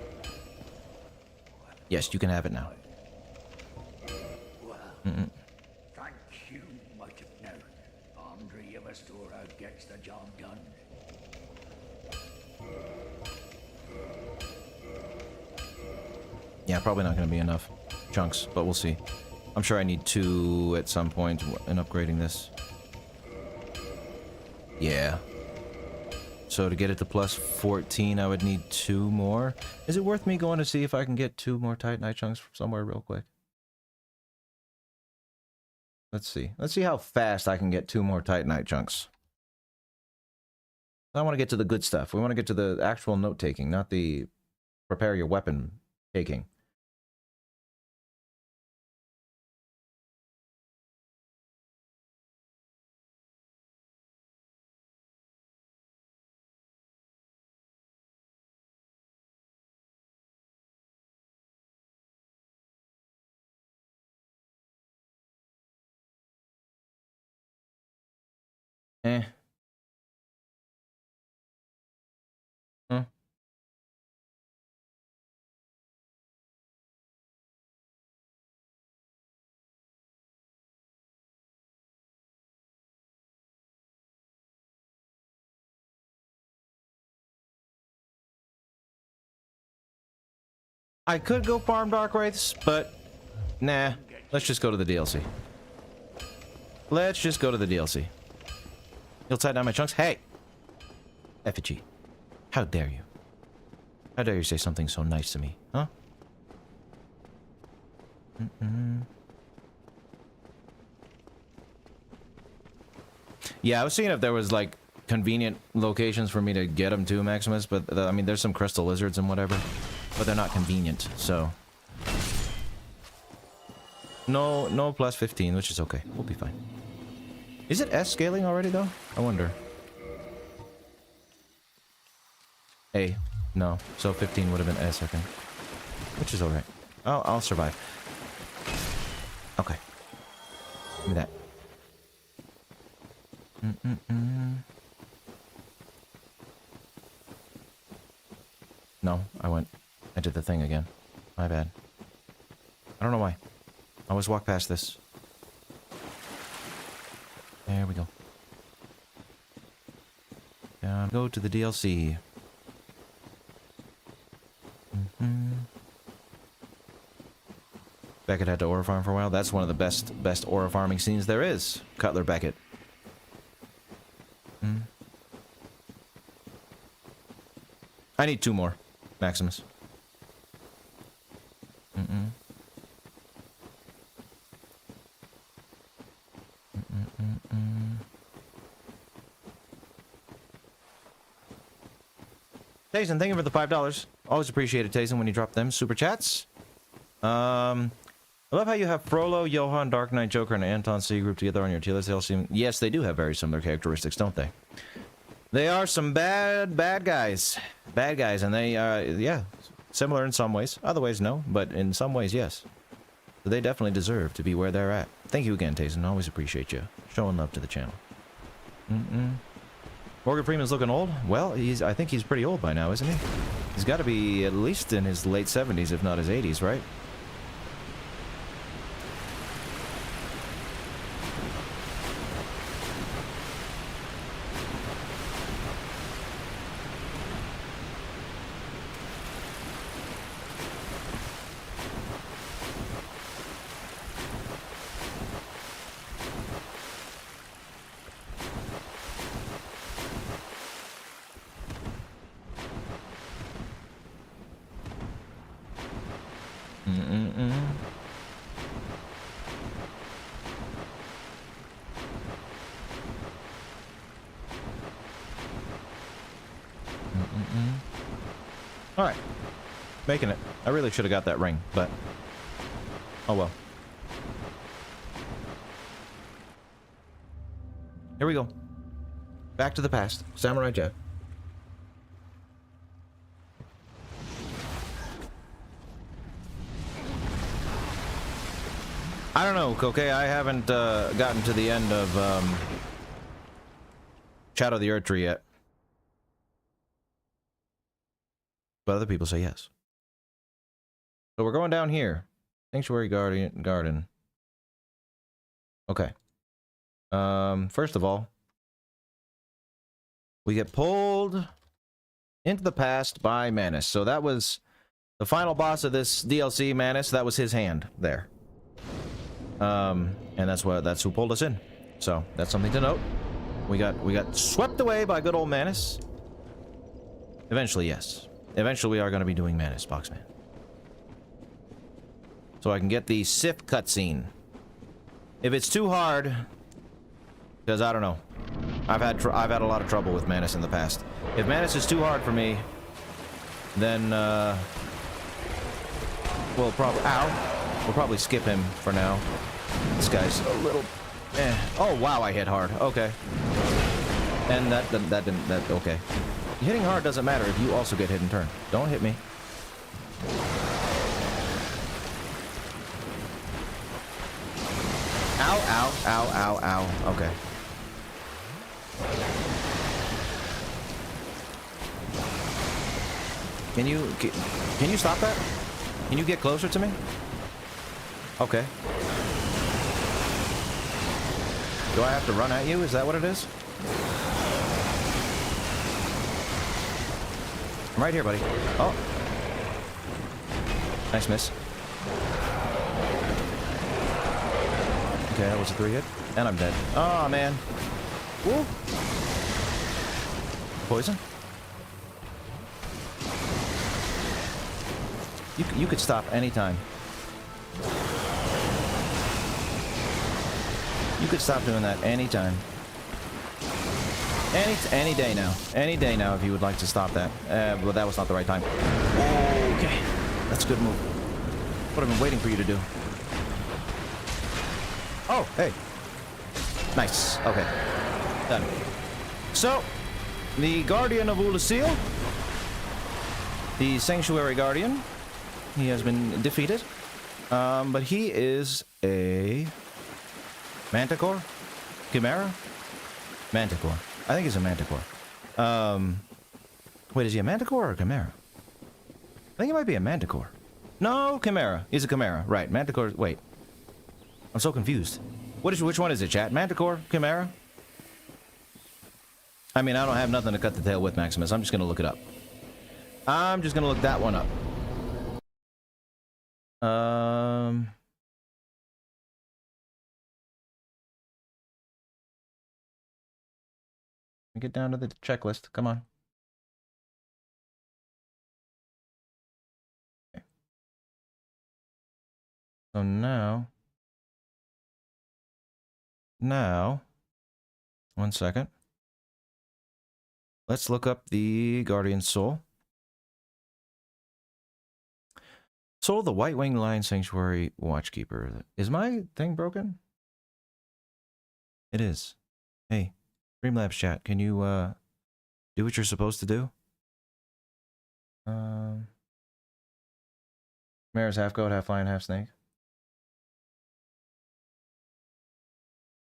Yes, you can have it now. Thank you, might have known. Andre Yavastora gets the job done. Yeah, probably not going to be enough chunks, but we'll see. I'm sure I need 2 at some point in upgrading this. Yeah. So to get it to plus 14, I would need 2 more. Is it worth me going to see if I can get 2 more Titanite chunks from somewhere real quick? Let's see. Let's see how fast I can get 2 more Titanite chunks. I want to get to the good stuff. We want to get to the actual note-taking, not the prepare your weapon taking. Eh. Huh. I could go farm Dark Wraiths, but nah. Let's just go to the DLC. Let's just go to the DLC. You'll tie down my chunks? Hey! Effigy. How dare you? How dare you say something so nice to me, huh? Yeah, I was seeing if there was, like, convenient locations for me to get them to, Maximus, but, I mean, there's some crystal lizards and whatever, but they're not convenient, so... No plus 15, which is okay. We'll be fine. Is it S scaling already, though? I wonder. A. No. So 15 would have been S, I think. Which is alright. I'll survive. Okay. Give me that. No, I did the thing again. My bad. I don't know why. I always walk past this. There we go. Go to the DLC. Beckett had to aura farm for a while. That's one of the best aura farming scenes there is. Cutler Beckett. I need 2 more, Maximus. Tayson, thank you for the $5. Always appreciate it, Tayson, when you drop them super chats. I love how you have Frollo, Johan, Dark Knight, Joker, and Anton C grouped together on your tier list. They all seem... Yes, they do have very similar characteristics, don't they? They are some bad guys. Bad guys, and they, yeah, similar in some ways. Other ways, no, but in some ways, yes. So they definitely deserve to be where they're at. Thank you again, Tayson. Always appreciate you showing love to the channel. Morgan Freeman's looking old? Well, I think he's pretty old by now, isn't he? He's got to be at least in his late 70s, if not his 80s, right? Alright. Making it. I really should have got that ring, but... oh well. Here we go. Back to the past. Samurai Jack. I don't know, Koke. I haven't gotten to the end of Shadow of the Earth Tree yet. But other people say yes. So we're going down here. Sanctuary Garden. Okay. First of all, we get pulled into the past by Manus. So that was the final boss of this DLC, Manus. That was his hand there. And that's who pulled us in. So that's something to note. We got swept away by good old Manus. Eventually, yes. Eventually, we are going to be doing Manus, Boxman. So I can get the Sith cutscene. If it's too hard, because I don't know, I've had a lot of trouble with Manus in the past. If Manus is too hard for me, then we'll probably skip him for now. This guy's a little. Oh wow, I hit hard. Okay. And that okay. Hitting hard doesn't matter if you also get hit in turn. Don't hit me. Ow, ow, ow, ow, ow. Okay. Can you stop that? Can you get closer to me? Okay. Do I have to run at you? Is that what it is? I'm right here, buddy. Oh. Nice miss. Okay, that was a 3-hit. And I'm dead. Oh, man. Woo. Poison? You could stop anytime. You could stop doing that anytime. Any day now. Any day now if you would like to stop that. Well, that was not the right time. Okay. That's a good move. What I've been waiting for you to do. Oh, hey. Nice. Okay. Done. So, the Guardian of Oolacile. The Sanctuary Guardian. He has been defeated. But he is a Manticore? Chimera? Manticore. I think he's a Manticore. Wait, is he a Manticore or a Chimera? I think he might be a Manticore. No, Chimera. He's a Chimera. Right, Manticore. Wait. I'm so confused. Which one is it, chat? Manticore? Chimera? I mean, I don't have nothing to cut the tail with, Maximus. I'm just going to look it up. I'm just going to look that one up. Get down to the checklist. Come on. Okay. So now, 1 second. Let's look up the Guardian Soul. Soul of the White Winged Lion Sanctuary Watchkeeper. Is my thing broken? It is. Hey, Streamlabs chat, can you do what you're supposed to do? Mare's half goat, half lion, half snake.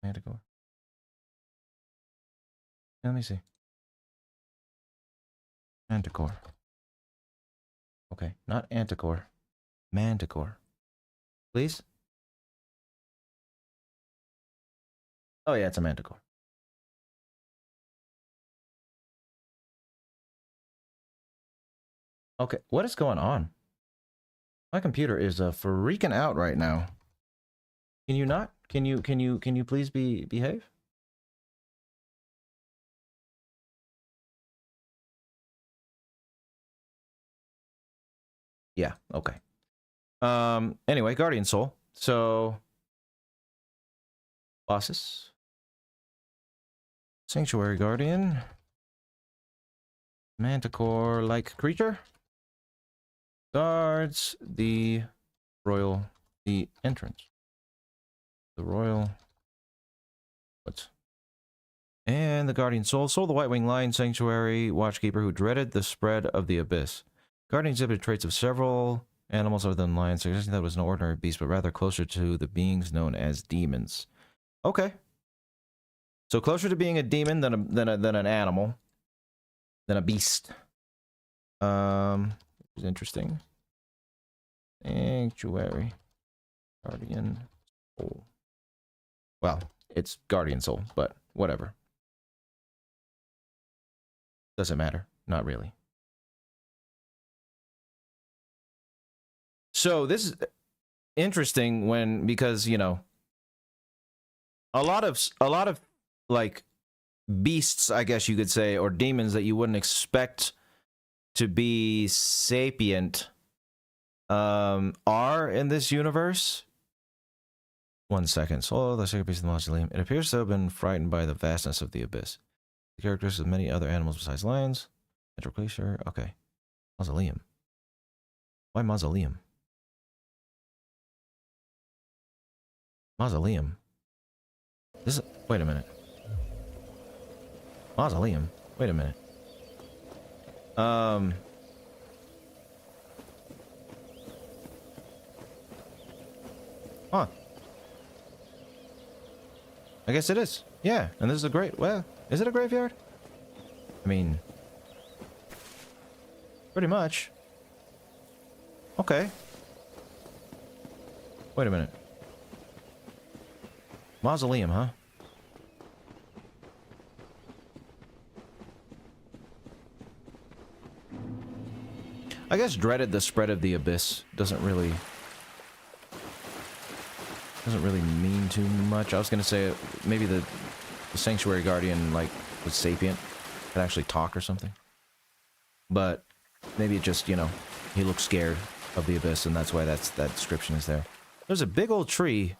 Manticore. Let me see. Manticore. Okay, not Anticore. Manticore. Please? Oh yeah, it's a Manticore. Okay, what is going on? My computer is freaking out right now. Can you not? Can you please behave? Yeah, okay. Anyway, Guardian Soul. So bosses. Sanctuary Guardian. Manticore-like creature. Guards the entrance. The royal. What? And the Guardian Soul. Soul the White Winged Lion Sanctuary Watchkeeper who dreaded the spread of the abyss. Guardian exhibited traits of several animals other than lions, suggesting that it was no ordinary beast, but rather closer to the beings known as demons. Okay. So closer to being a demon than an animal. Than a beast. It's interesting. Sanctuary. Guardian Soul. Well, it's Guardian Soul, but whatever. Doesn't matter. Not really. So this is interesting because, you know, a lot of like beasts, I guess you could say, or demons that you wouldn't expect to be sapient are in this universe. 1 second. Solo, the second piece of the mausoleum. It appears to have been frightened by the vastness of the abyss. The characters of many other animals besides lions. Metro glacier. Okay. Mausoleum. Why mausoleum? Mausoleum. This is, wait a minute. Mausoleum. Wait a minute. Huh. I guess it is. Yeah, and this is a great... Well, is it a graveyard? I mean... Pretty much. Okay. Wait a minute. Mausoleum, huh? I guess dreaded the spread of the abyss doesn't really mean too much. I was gonna say maybe the sanctuary guardian like was sapient, could actually talk or something. But maybe it just, you know, he looked scared of the abyss, and that's why that description is there. There's a big old tree.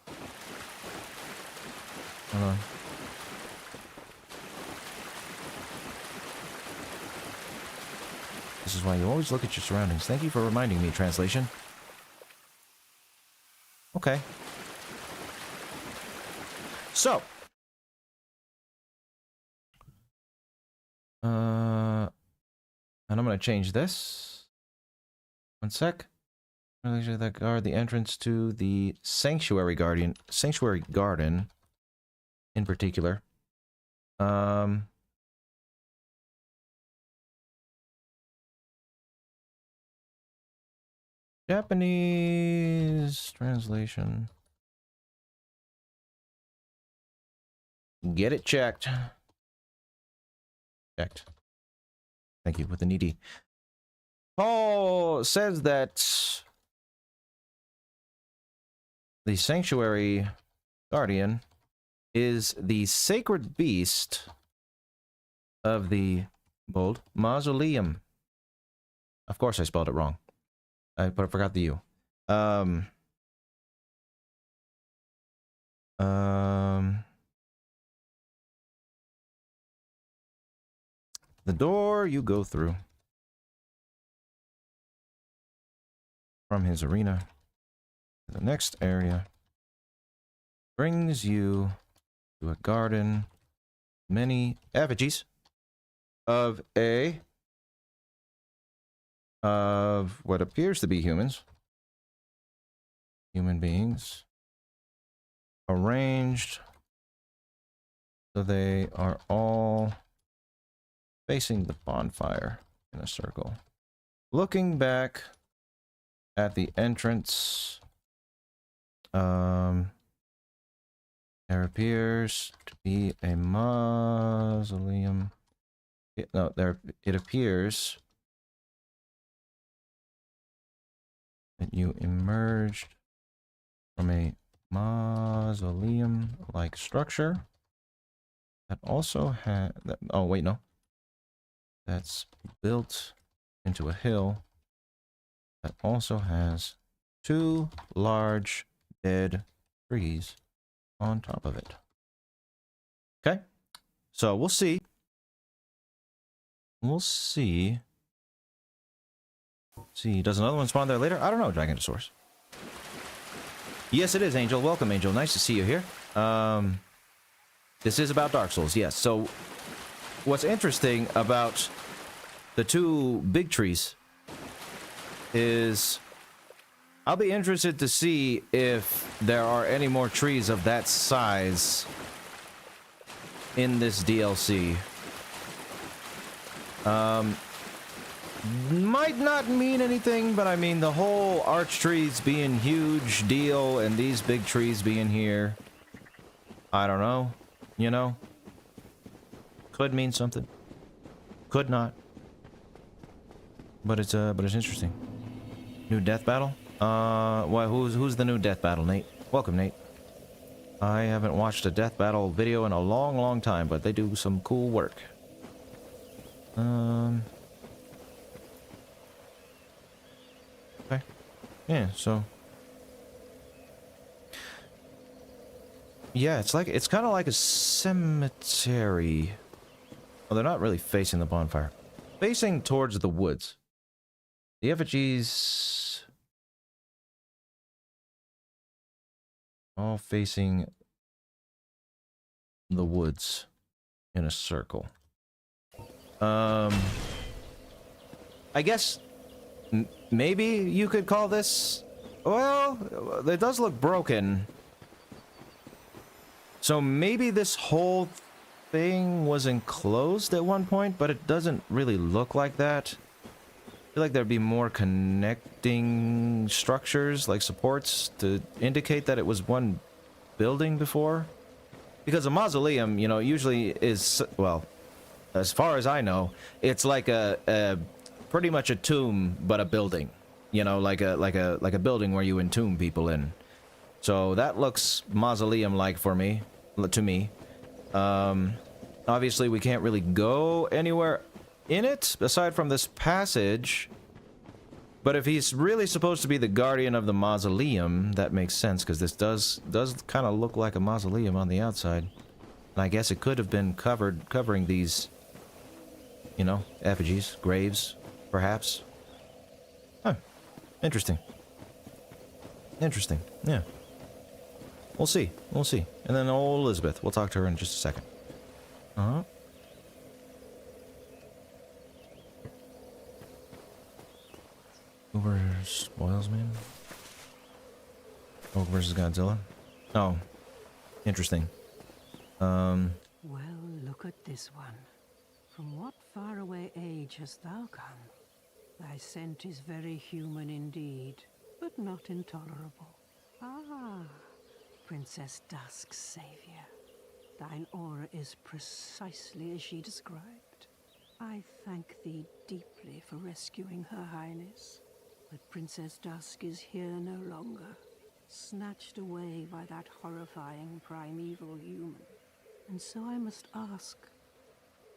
Hold on. This is why you always look at your surroundings. Thank you for reminding me, translation. Okay. So. And I'm going to change this. 1 sec. That guard the entrance to the sanctuary garden in particular. Japanese translation. Get it checked. Checked. Thank you, with an ED. Paul says that the sanctuary guardian is the sacred beast of the bold mausoleum. Of course I spelled it wrong. But I forgot the U. The door you go through from his arena to the next area brings you to a garden, many effigies of what appears to be humans, human beings, arranged so they are all facing the bonfire in a circle. Looking back at the entrance, there appears to be a mausoleum. It appears that you emerged from a mausoleum-like structure that also had... oh, wait, no. That's built into a hill that also has 2 large dead trees on top of it. Okay, so we'll see. We'll see. See, does another one spawn there later? I don't know, Dragontosaurus. Yes, it is, Angel. Welcome, Angel. Nice to see you here. This is about Dark Souls, yes. So, what's interesting about the 2 big trees is I'll be interested to see if there are any more trees of that size in this DLC. Might not mean anything, but I mean the whole arch trees being huge deal and these big trees being here. I don't know, you know? Could mean something. Could not. But it's interesting. New death battle? Well, who's the new death battle, Nate? Welcome, Nate. I haven't watched a death battle video in a long, long time, but they do some cool work. Okay. Yeah, so... Yeah, it's kind of like a cemetery. Well, they're not really facing the bonfire. Facing towards the woods. The effigies... all facing the woods in a circle. I guess maybe you could call this... well, it does look broken. So maybe this whole thing was enclosed at one point, but it doesn't really look like that. I feel like there'd be more connecting structures, like supports, to indicate that it was one building before. Because a mausoleum, you know, usually is, well, as far as I know, it's like a pretty much a tomb, but a building. You know, like a building where you entomb people in. So that looks mausoleum-like for me, to me. Obviously, we can't really go anywhere in it, aside from this passage. But if he's really supposed to be the guardian of the mausoleum, that makes sense, because this does kind of look like a mausoleum on the outside. And I guess it could have been covering these, you know, effigies, graves, perhaps. Huh. Interesting. Interesting, yeah. We'll see. We'll see. And then old Elizabeth. We'll talk to her in just a second. Uh-huh. Who versus Oilsman? Hulk versus Godzilla? Oh. Interesting. Well, look at this one. From what faraway age hast thou come? Thy scent is very human indeed, but not intolerable. Ah, Princess Dusk's savior. Thine aura is precisely as she described. I thank thee deeply for rescuing Her Highness. But Princess Dusk is here no longer, snatched away by that horrifying primeval human. And so I must ask,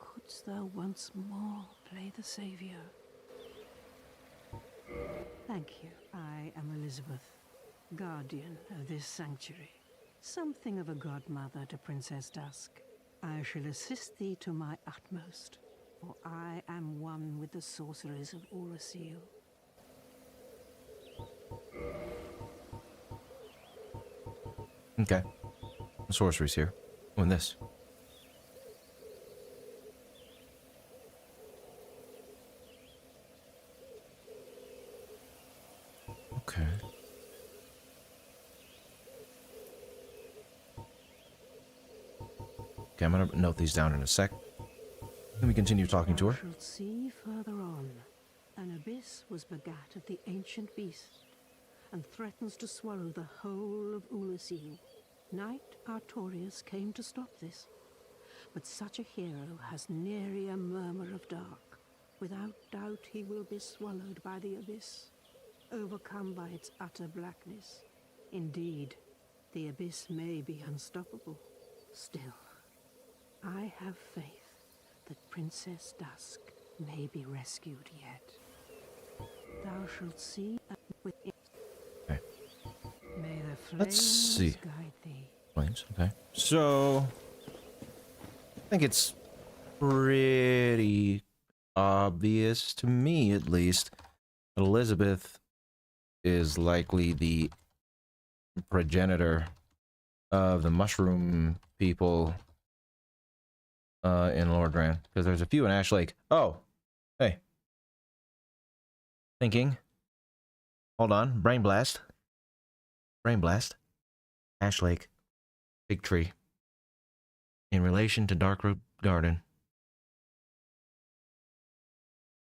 couldst thou once more play the savior? Thank you. I am Elizabeth, guardian of this sanctuary. Something of a godmother to Princess Dusk. I shall assist thee to my utmost, for I am one with the sorcerers of Oolacile. Okay. The sorcery's here. Oh, and this. Okay. Okay, I'm gonna note these down in a sec. Let me continue talking to her. Thou shalt see further on, an abyss was begat of the ancient beast, and threatens to swallow the whole of Oolacile. Knight Artorias came to stop this, but such a hero has nary a murmur of dark. Without doubt he will be swallowed by the abyss, overcome by its utter blackness. Indeed, the abyss may be unstoppable. Still, I have faith that Princess Dusk may be rescued yet. Thou shalt see with it. Okay. May the flames Let's see. guide thee. Flames, okay. So, I think it's pretty obvious to me, at least, that Elizabeth is likely the progenitor of the mushroom people in Lordran, because there's a few in Ash Lake. Oh, hey. Thinking. Hold on. Brain blast. Brain blast. Ash Lake. Big tree. In relation to Darkroot Garden.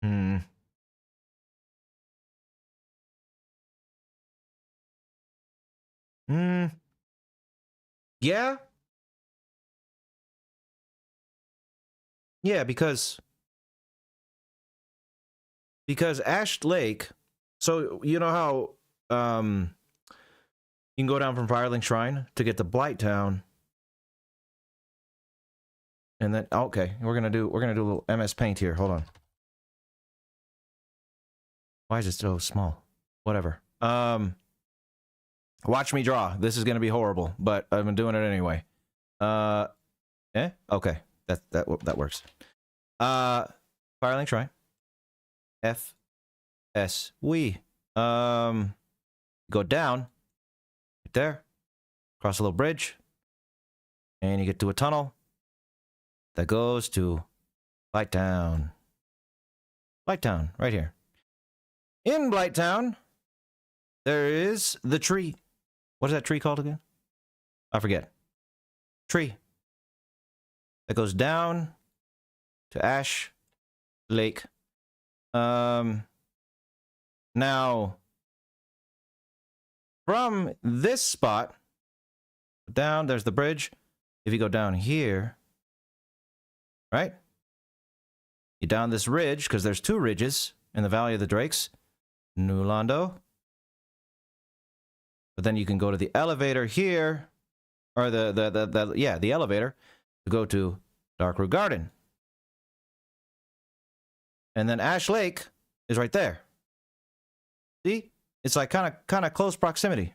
Hmm. Hmm. Yeah. Yeah, because Ash Lake, so you know how You can go down from Firelink Shrine to get to Blighttown. And then okay, we're gonna do a little MS Paint here. Hold on. Why is it so small? Whatever. Watch me draw. This is gonna be horrible, but I've been doing it anyway. Okay. That works. Firelink Shrine. FS. We. Go down. Right there. Cross a little bridge. And you get to a tunnel that goes to Blighttown. Blighttown, right here. In Blighttown, there is the tree. What is that tree called again? I forget. Tree. That goes down to Ash Lake. Now, from this spot, down, there's the bridge. If you go down here, right? You down this ridge, because there's two ridges in the Valley of the Drakes. New Londo. But then you can go to the elevator here, or the elevator to go to Darkroot Garden. And then Ash Lake is right there. See? It's like kind of close proximity.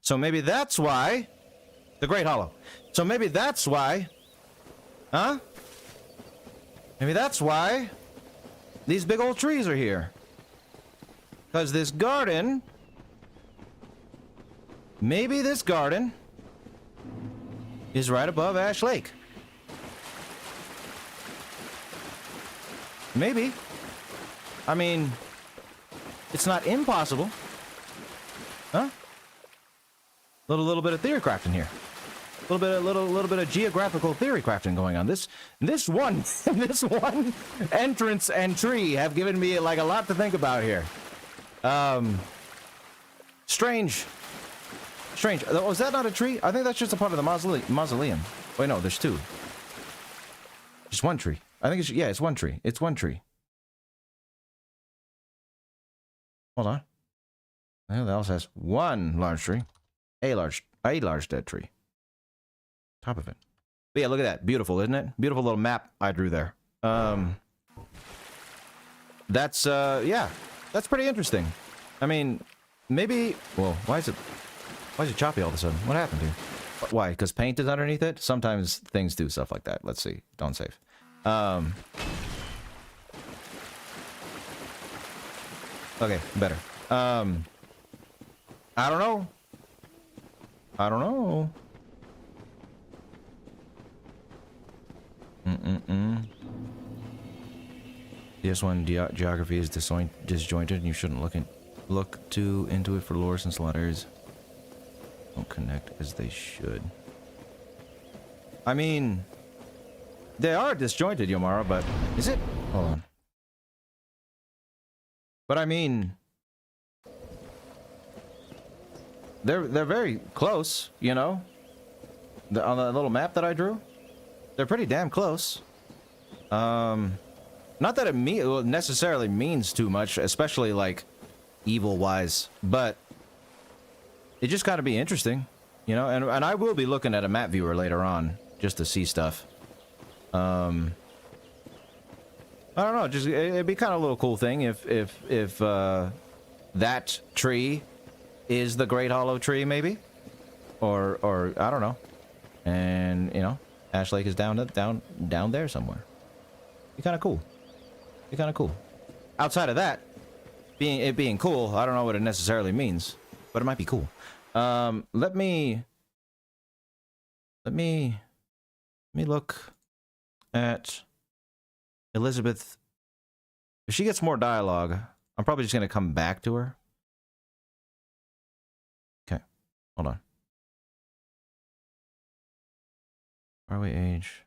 So maybe that's why the Great Hollow. So maybe that's why, huh? Maybe that's why these big old trees are here. Because this garden, maybe this garden is right above Ash Lake. Maybe. I mean, it's not impossible. Huh? Little bit of theory crafting here. Little bit of geographical theory crafting going on. This one entrance and tree have given me like a lot to think about here. Strange. Oh, is that not a tree? I think that's just a part of the mausoleum. Wait, no, there's two. Just one tree. I think it's one tree. It's one tree. Hold on. That else has one large tree. A large dead tree. Top of it. But yeah, look at that. Beautiful, isn't it? Beautiful little map I drew there. That's pretty interesting. I mean, maybe, well, why is it choppy all of a sudden? What happened here? Why? Because paint is underneath it? Sometimes things do stuff like that. Let's see. Don't save. Okay, better. I don't know. DS1 geography is disjointed, and you shouldn't look too into it for lore, since a lot of areas don't connect as they should. I mean, they are disjointed, Yomara, but is it? Hold on. But I mean, they're very close, you know. On the little map that I drew, they're pretty damn close. Not that it necessarily means too much, especially like evil-wise, but it just gotta be interesting, you know. And I will be looking at a map viewer later on just to see stuff. I don't know. Just it'd be kind of a little cool thing if that tree is the Great Hollow tree, maybe, or I don't know. And you know, Ash Lake is down there somewhere. Be kind of cool. Be kind of cool. Outside of that, being cool, I don't know what it necessarily means, but it might be cool. Let me look at Elizabeth. If she gets more dialogue, I'm probably just gonna come back to her. Okay, hold on. Faraway age.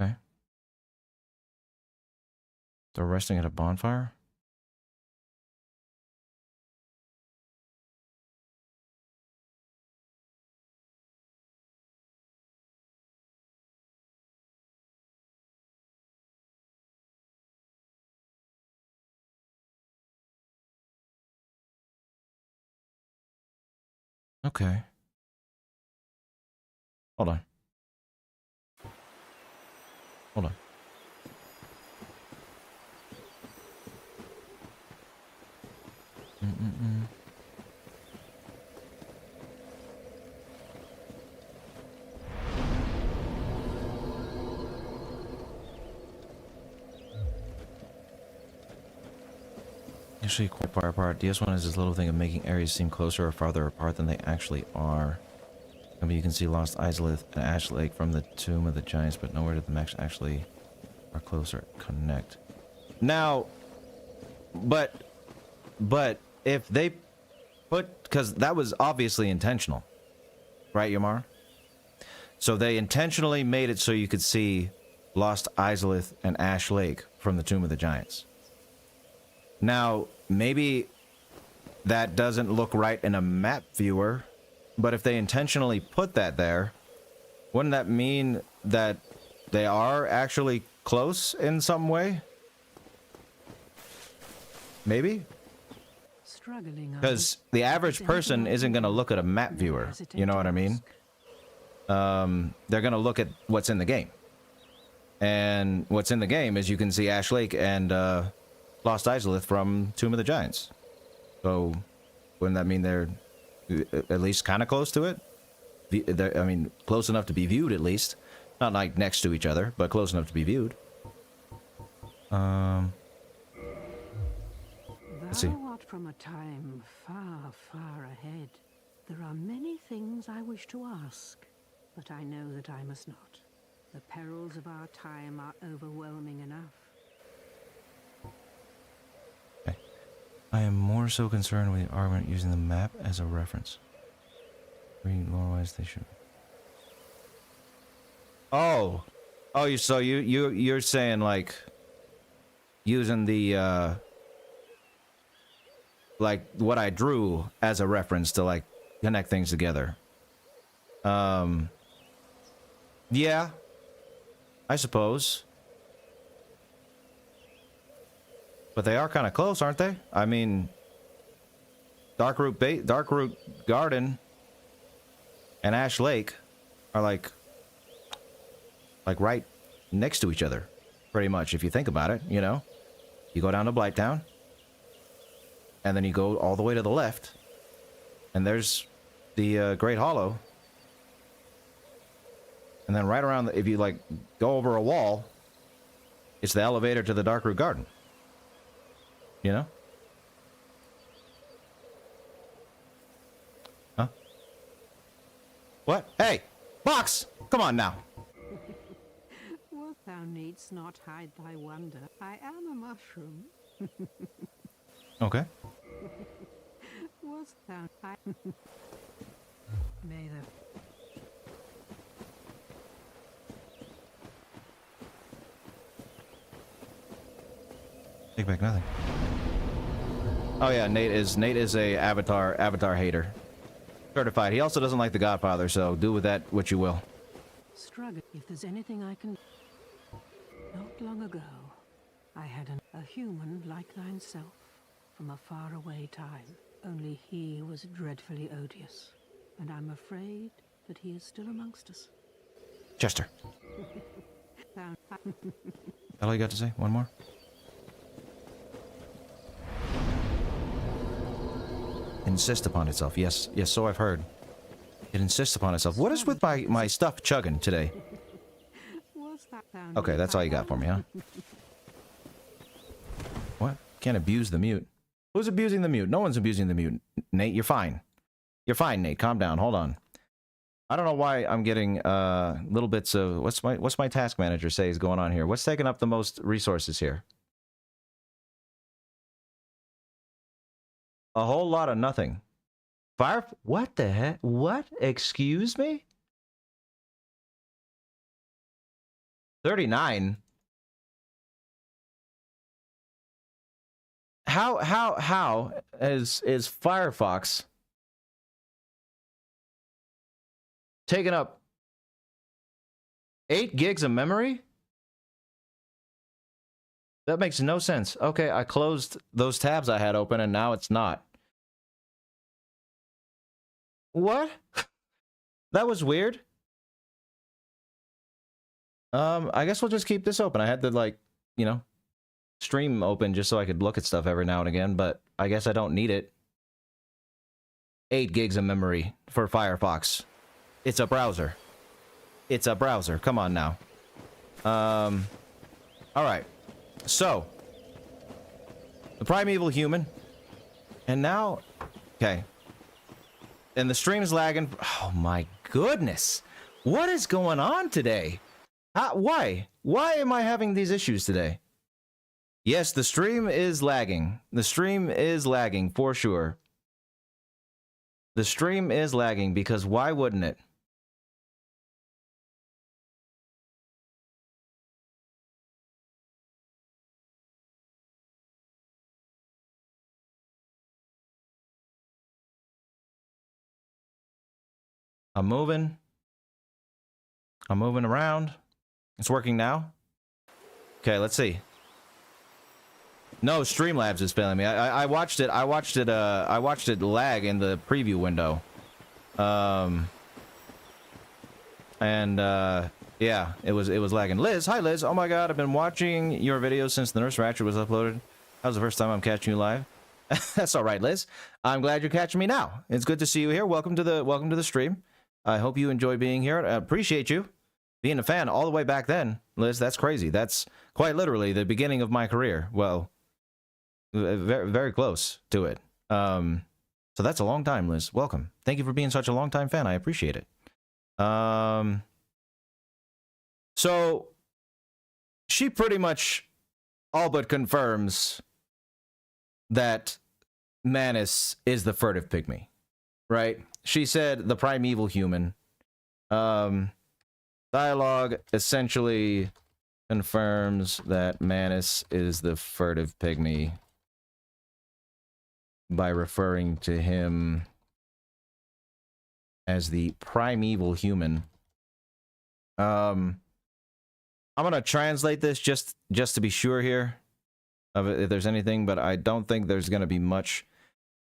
Okay. They're resting at a bonfire? Okay. Hold on. Hold on. Mm-mm-mm. Usually quite far apart. DS1 is this little thing of making areas seem closer or farther apart than they actually are. I mean, you can see Lost Isolith and Ash Lake from the Tomb of the Giants, but nowhere did them actually are closer connect. Now, but if they put, because that was obviously intentional, right, Yamar? So they intentionally made it so you could see Lost Isolith and Ash Lake from the Tomb of the Giants. Now, maybe that doesn't look right in a map viewer, but if they intentionally put that there, wouldn't that mean that they are actually close in some way? Maybe? Because the average person isn't going to look at a map viewer. You know what I mean? They're going to look at what's in the game. And what's in the game is you can see Ash Lake and Lost Isolith from Tomb of the Giants. So, wouldn't that mean they're at least kind of close to it? I mean, close enough to be viewed at least. Not like next to each other, but close enough to be viewed. Let's see. Thou art from a time far, far ahead. There are many things I wish to ask, but I know that I must not. The perils of our time are overwhelming enough. Okay. I am more so concerned with the argument using the map as a reference. Read lore-wise, they should. Oh, so you're saying like using the like what I drew as a reference to like connect things together. Yeah, I suppose. But they are kind of close, aren't they? I mean, Darkroot Garden and Ash Lake are like right next to each other, pretty much, if you think about it, you know? You go down to Blighttown, and then you go all the way to the left, and there's the Great Hollow. And then right around, if you like go over a wall, it's the elevator to the Darkroot Garden. You know? Huh? What? Hey! Box! Come on now! What thou needst not hide thy wonder. I am a mushroom. Okay. Was thou May the Take back nothing. Oh yeah, Nate is a Avatar hater. Certified. He also doesn't like The Godfather, so do with that what you will. struggle. If there's anything I can. Not long ago, I had a human like thyself from a faraway time. Only he was dreadfully odious, and I'm afraid that he is still amongst us. Chester. Found- That all you got to say? One more? Insist upon itself. Yes, so I've heard. It insists upon itself. What is with my stuff chugging today? Was that found Okay, that's all you got for me, huh? What? Can't abuse the mute. Who's abusing the mute? No one's abusing the mute. Nate, you're fine. You're fine, Nate. Calm down. Hold on. I don't know why I'm getting little bits of what's my task manager say is going on here. What's taking up the most resources here? A whole lot of nothing. Fire? What the heck? What? Excuse me? 39? how is Firefox taking up 8 gigs of memory? That makes no sense. Okay, I closed those tabs I had open and now it's not. What? That was weird. I guess we'll just keep this open. I had to, like, you know, stream open just so I could look at stuff every now and again, but I guess I don't need it. 8 gigs of memory for Firefox. It's a browser. It's a browser. Come on now. All right. So, the primeval human, and now, okay. And the stream's lagging. Oh my goodness. What is going on today? Why? Why am I having these issues today? Yes, the stream is lagging. The stream is lagging for sure. The stream is lagging because why wouldn't it? I'm moving around. It's working now. Okay, let's see. No, Streamlabs is failing me. I watched it. I watched it lag in the preview window. Yeah, it was lagging. Liz, hi Liz. Oh my god, I've been watching your videos since the Nurse Ratchet was uploaded. That was the first time I'm catching you live. That's all right, Liz. I'm glad you're catching me now. It's good to see you here. Welcome to the stream. I hope you enjoy being here. I appreciate you being a fan all the way back then, Liz. That's crazy. That's quite literally the beginning of my career. Well, very, very close to it. So that's a long time, Liz. Welcome. Thank you for being such a long time fan. I appreciate it. So she pretty much all but confirms that Manus is the furtive pygmy, right? She said the primeval human. Dialogue essentially confirms that Manus is the furtive pygmy by referring to him as the primeval human. I'm gonna translate this just to be sure here of if there's anything, but I don't think there's gonna be much.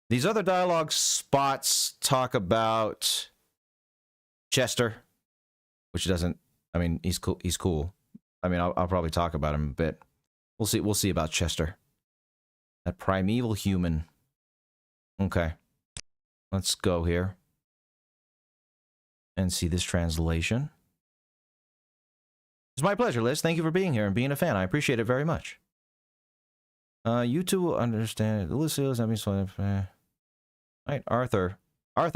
These other dialogue spots talk about Chester, which doesn't. I mean, he's cool. He's cool. I mean, I'll probably talk about him a bit. We'll see. We'll see about Chester. That primeval human. Okay, let's go here and see this translation. It's my pleasure, Liz. Thank you for being here and being a fan. I appreciate it very much. You two will understand. Oolacile is not being swallowed. Right, Arthur, huh?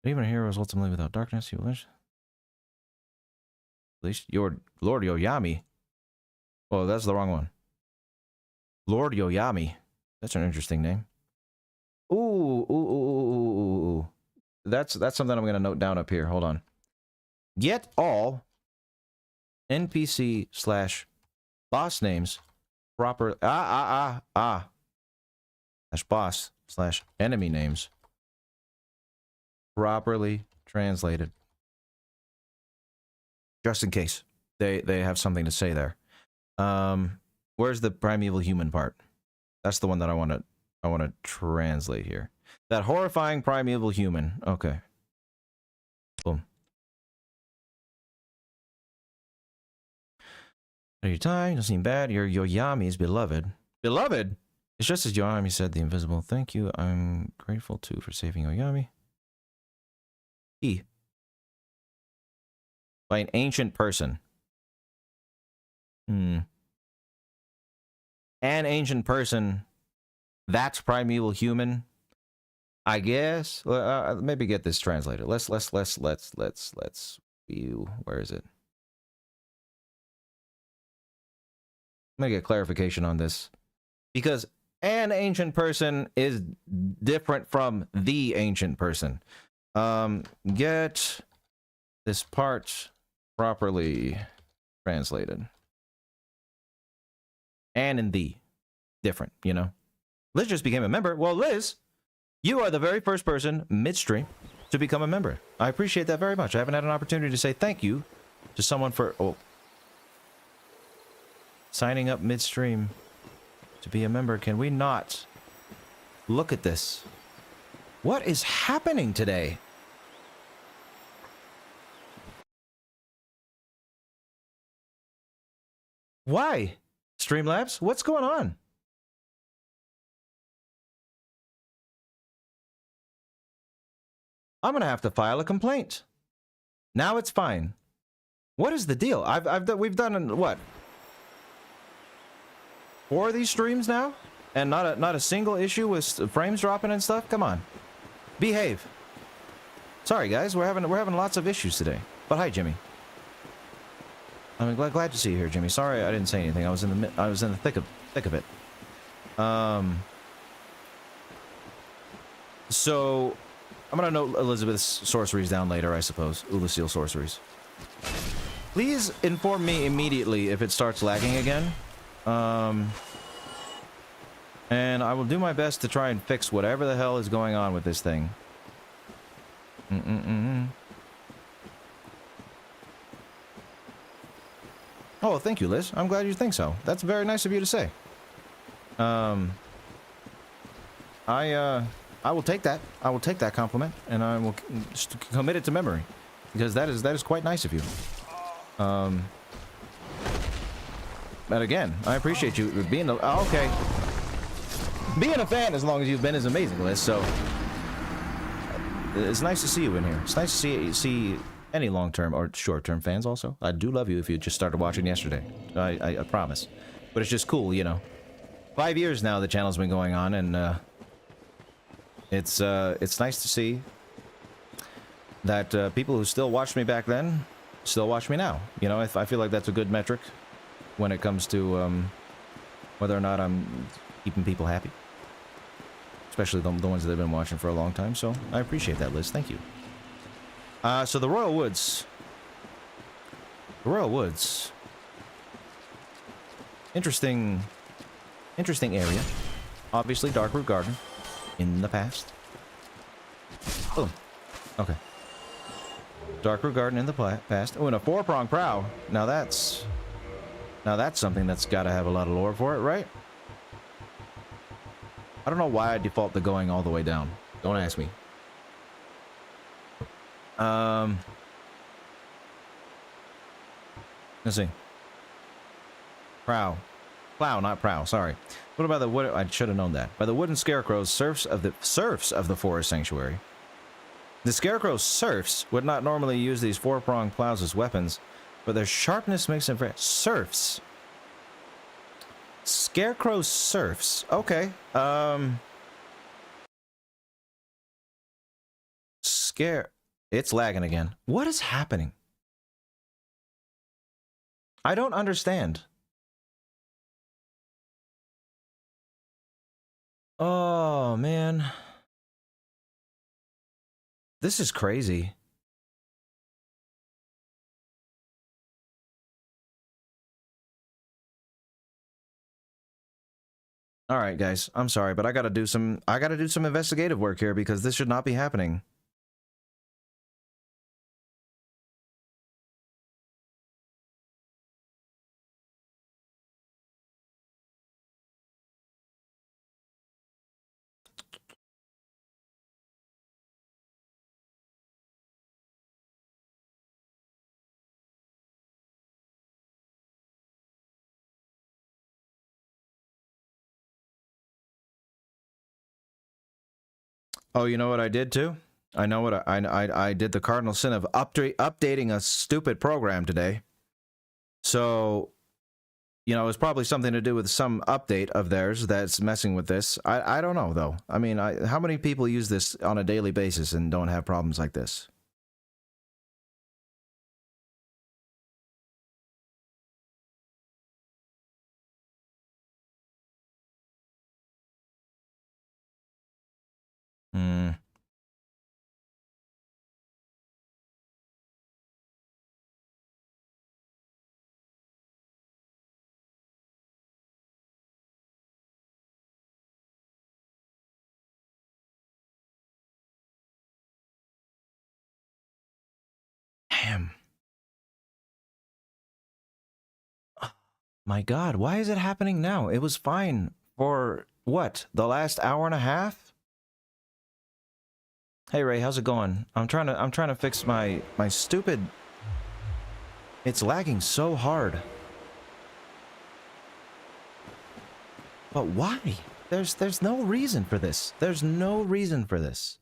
But even a hero is ultimately without darkness. You wish. At least your Lord Yoyami. Oh, that's the wrong one. Lord Yoyami. That's an interesting name. Ooh. That's something I'm gonna note down up here. Hold on. Get all NPC / boss names proper. That's boss / enemy names properly translated. Just in case they have something to say there. Where's the primeval human part? That's the one that I want to translate here. That horrifying primeval human. Okay. Boom. Your time doesn't seem bad. Your Yoyami's beloved. Beloved? It's just as Yoyami said, the invisible. Thank you. I'm grateful too for saving Yoyami. By an ancient person. An ancient person. That's primeval human. I guess. Maybe get this translated. Let's view. Where is it? I'm gonna get clarification on this because an ancient person is different from the ancient person. Get this part properly translated. And in the different, you know. Liz just became a member. Well, Liz, you are the very first person midstream to become a member. I appreciate that very much. I haven't had an opportunity to say thank you to someone for signing up midstream to be a member. Can we not look at this? What is happening today? Why? Streamlabs, what's going on? I'm gonna have to file a complaint. Now it's fine. What is the deal? We've done what? 4 of these streams now, and not a single issue with frames dropping and stuff. Come on, behave. Sorry guys, we're having lots of issues today. But hi, Jimmy. I'm glad to see you here, Jimmy. Sorry I didn't say anything. I was in the thick of it. So I'm gonna note Elizabeth's sorceries down later, I suppose. Oolacile sorceries. Please inform me immediately if it starts lagging again. And I will do my best to try and fix whatever the hell is going on with this thing. Oh, thank you, Liz. I'm glad you think so. That's very nice of you to say. I will take that. I will take that compliment, and I will commit it to memory, because that is quite nice of you. But again, I appreciate you being okay. Being a fan as long as you've been is amazing, Liz. So it's nice to see you in here. It's nice to see any long-term or short-term fans also. I do love you if you just started watching yesterday. I promise. But it's just cool, you know. 5 years now the channel's been going on, and it's nice to see that people who still watched me back then still watch me now. You know, I feel like that's a good metric when it comes to whether or not I'm keeping people happy. Especially the ones that have been watching for a long time, so I appreciate that, Liz. Thank you. So the Royal Woods. The Royal Woods. Interesting area. Obviously, Darkroot Garden. In the past. Oh. Okay. Darkroot Garden in the past. Oh, and a 4-prong prow. Now that's something that's got to have a lot of lore for it, right? I don't know why I default to going all the way down. Don't ask me. Let's see. Prow. Plow, not prow, sorry. What about the wood? I should have known that. By the wooden scarecrows, serfs of the forest sanctuary. The scarecrow serfs would not normally use these 4-pronged plows as weapons, but their sharpness makes them serfs. Scarecrow serfs. Okay. It's lagging again. What is happening? I don't understand. Oh, man. This is crazy. All right, guys. I'm sorry, but I got to do some investigative work here because this should not be happening. Oh, you know what I did too? I know what I did the cardinal sin of updating a stupid program today. So, you know, it's probably something to do with some update of theirs that's messing with this. I don't know though. I mean, how many people use this on a daily basis and don't have problems like this? Hmm. Damn. My God, why is it happening now? It was fine for what? The last hour and a half? Hey Ray, how's it going? I'm trying to fix my stupid. It's lagging so hard. But why? There's no reason for this. There's no reason for this.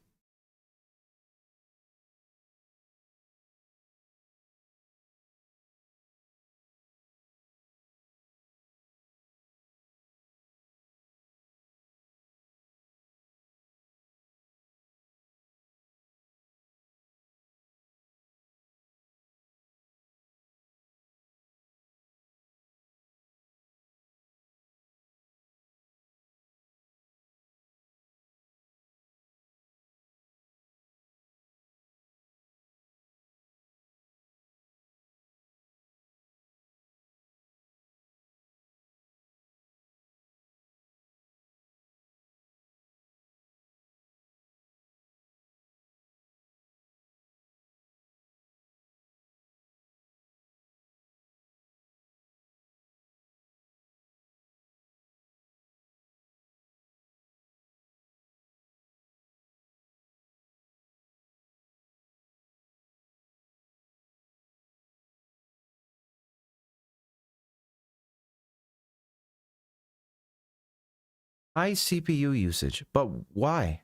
High CPU usage, but why?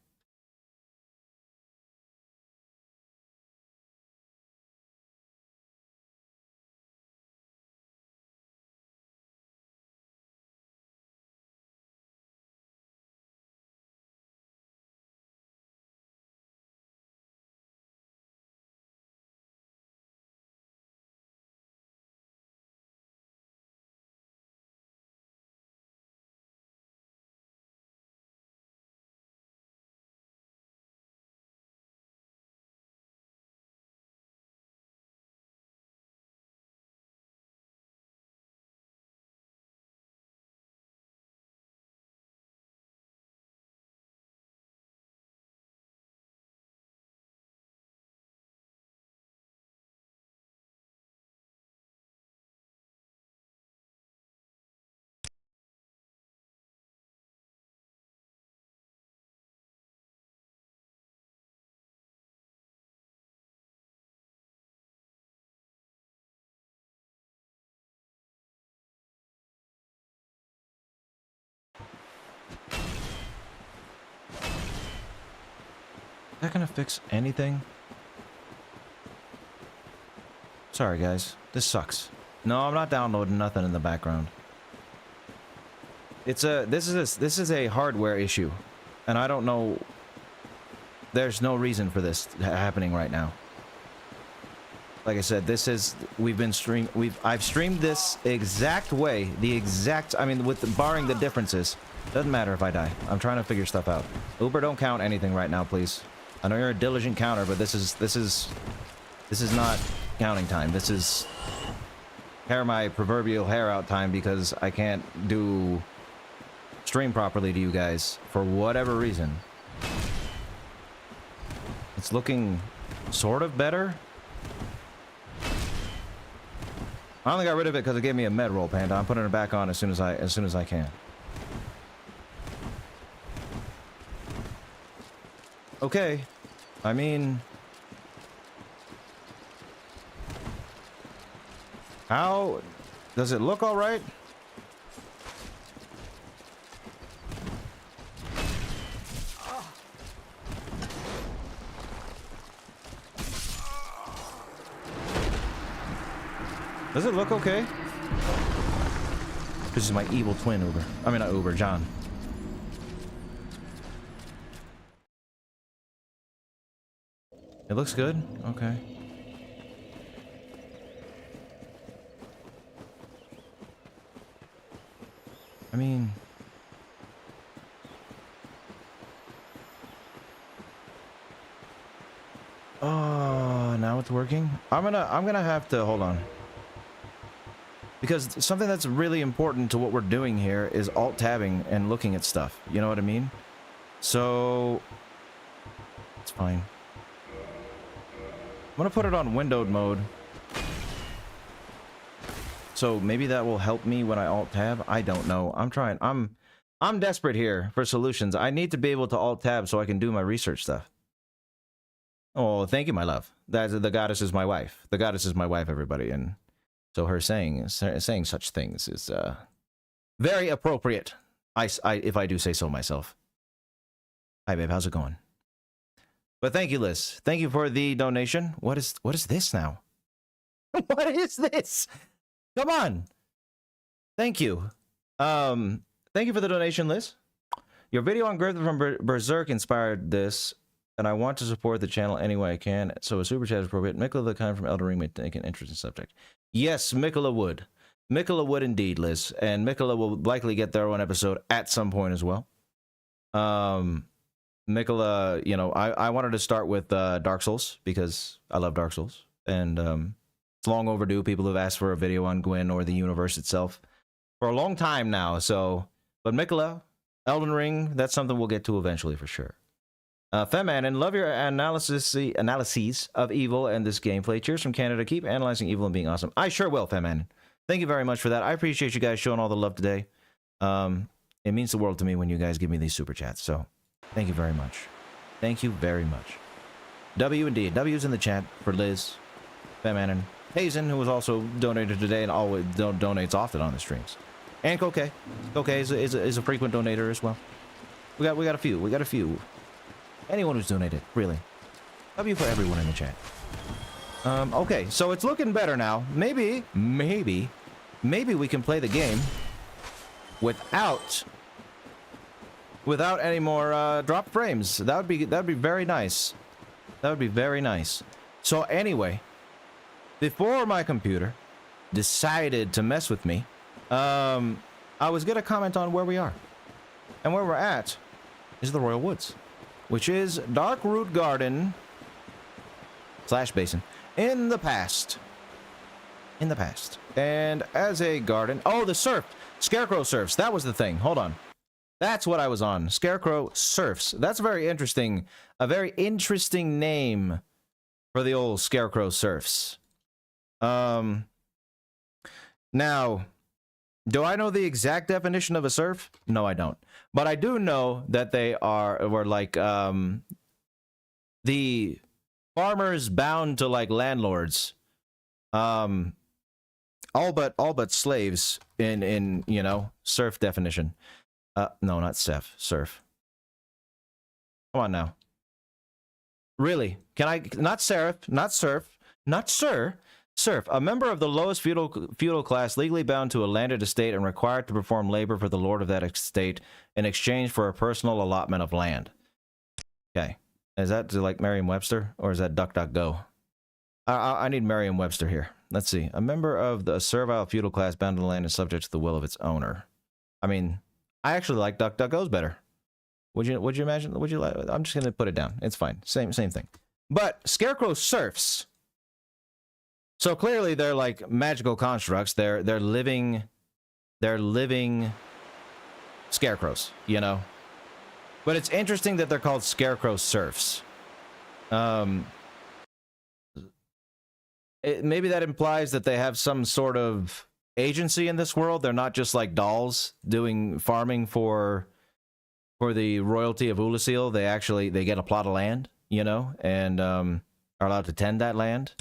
Is that gonna fix anything? Sorry guys, this sucks. No, I'm not downloading nothing in the background. This is a hardware issue, and I don't know. There's no reason for this happening right now. Like I said, I've streamed this exact way, I mean, with barring the differences. Doesn't matter if I die. I'm trying to figure stuff out. Uber, don't count anything right now, please. I know you're a diligent counter, but this is not counting time. This is tear my proverbial hair out time because I can't do stream properly to you guys for whatever reason. It's looking sort of better. I only got rid of it because it gave me a med roll, Panda. I'm putting it back on as soon as I can. Okay. I mean, how does it look all right? Does it look okay? This is my evil twin, Uber. I mean, not Uber, John. It looks good? Okay. I mean... Oh, now it's working? I'm gonna have to... Hold on. Because something that's really important to what we're doing here is alt-tabbing and looking at stuff. You know what I mean? So... It's fine. gonna put it on windowed mode. So maybe that will help me when I alt tab. I don't know. I'm trying. I'm desperate here for solutions. I need to be able to alt tab so I can do my research stuff. Oh, thank you, my love. That's the goddess is my wife. The goddess is my wife, everybody, and so her saying such things is very appropriate. If I do say so myself. Hi, babe. How's it going? But thank you, Liz. Thank you for the donation. What is this now? What is this? Come on. Thank you. Thank you for the donation, Liz. Your video on Griffith from Berserk inspired this, and I want to support the channel any way I can, so a super chat is appropriate. Mikola the kind from Elden Ring may take an interesting subject. Yes, Mikola would. Mikola would indeed, Liz, and Mikola will likely get their own episode at some point as well. Mikola, you know, I wanted to start with Dark Souls because I love Dark Souls, and it's long overdue. People have asked for a video on Gwyn or the universe itself for a long time now. So, but Mikola, Elden Ring, that's something we'll get to eventually for sure. Femman, and love your analyses of evil and this gameplay. Cheers from Canada. Keep analyzing evil and being awesome. I sure will, Femman. Thank you very much for that. I appreciate you guys showing all the love today. It means the world to me when you guys give me these super chats. So, thank you very much. Thank you very much. W indeed. W's in the chat for Liz, Femman, and Hazen, who was also donated today and always donates often on the streams. And Koke. Koke is a frequent donator as well. We got a few. We got a few. Anyone who's donated, really. W for everyone in the chat. Okay, so it's looking better now. Maybe we can play the game without any more drop frames. That'd be very nice. That would be very nice. So anyway, before my computer decided to mess with me, I was gonna comment on where we are. And where we're at is the Royal Woods, which is Darkroot Garden / Basin in the past. In the past. And as a garden, oh, the surf, Scarecrow Surfs. That was the thing. Hold on. That's what I was on. Scarecrow Surfs. That's a very interesting name for the old Scarecrow Surfs. Now, do I know the exact definition of a serf? No, I don't. But I do know that they were like the farmers bound to like landlords. All but slaves in you know, serf definition. No, not serf. Come on now. Really? Can I not serf, not serf, not sir? Serf, a member of the lowest feudal class legally bound to a landed estate and required to perform labor for the lord of that estate in exchange for a personal allotment of land. Okay. Is that like Merriam-Webster or is that DuckDuckGo? I need Merriam-Webster here. Let's see. A member of the servile feudal class bound to the land is subject to the will of its owner. I mean, I actually like DuckDuckGo's better. Would you imagine? Would you like? I'm just gonna put it down. It's fine. Same thing. But Scarecrow Serfs. So clearly they're like magical constructs. They're living scarecrows, you know. But it's interesting that they're called Scarecrow Serfs. Maybe that implies that they have some sort of agency in this world. They're not just like dolls doing farming for the royalty of Oolacile. They get a plot of land, you know, and are allowed to tend that land.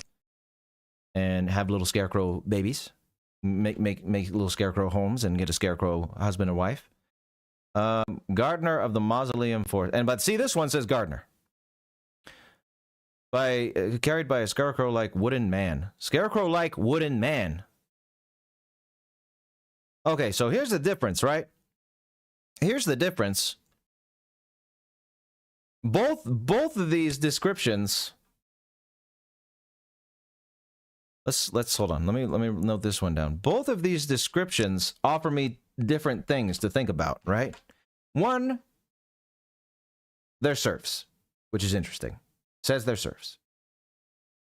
And have little scarecrow babies, make little scarecrow homes, and get a scarecrow husband and wife. Gardener of the Mausoleum Forest, but see, this one says gardener. Carried by a scarecrow-like wooden man. Scarecrow-like wooden man. Okay, so here's the difference, right? Here's the difference. Both of these descriptions. Let's hold on. Let me note this one down. Both of these descriptions offer me different things to think about, right? One, they're serfs, which is interesting. Says they're serfs.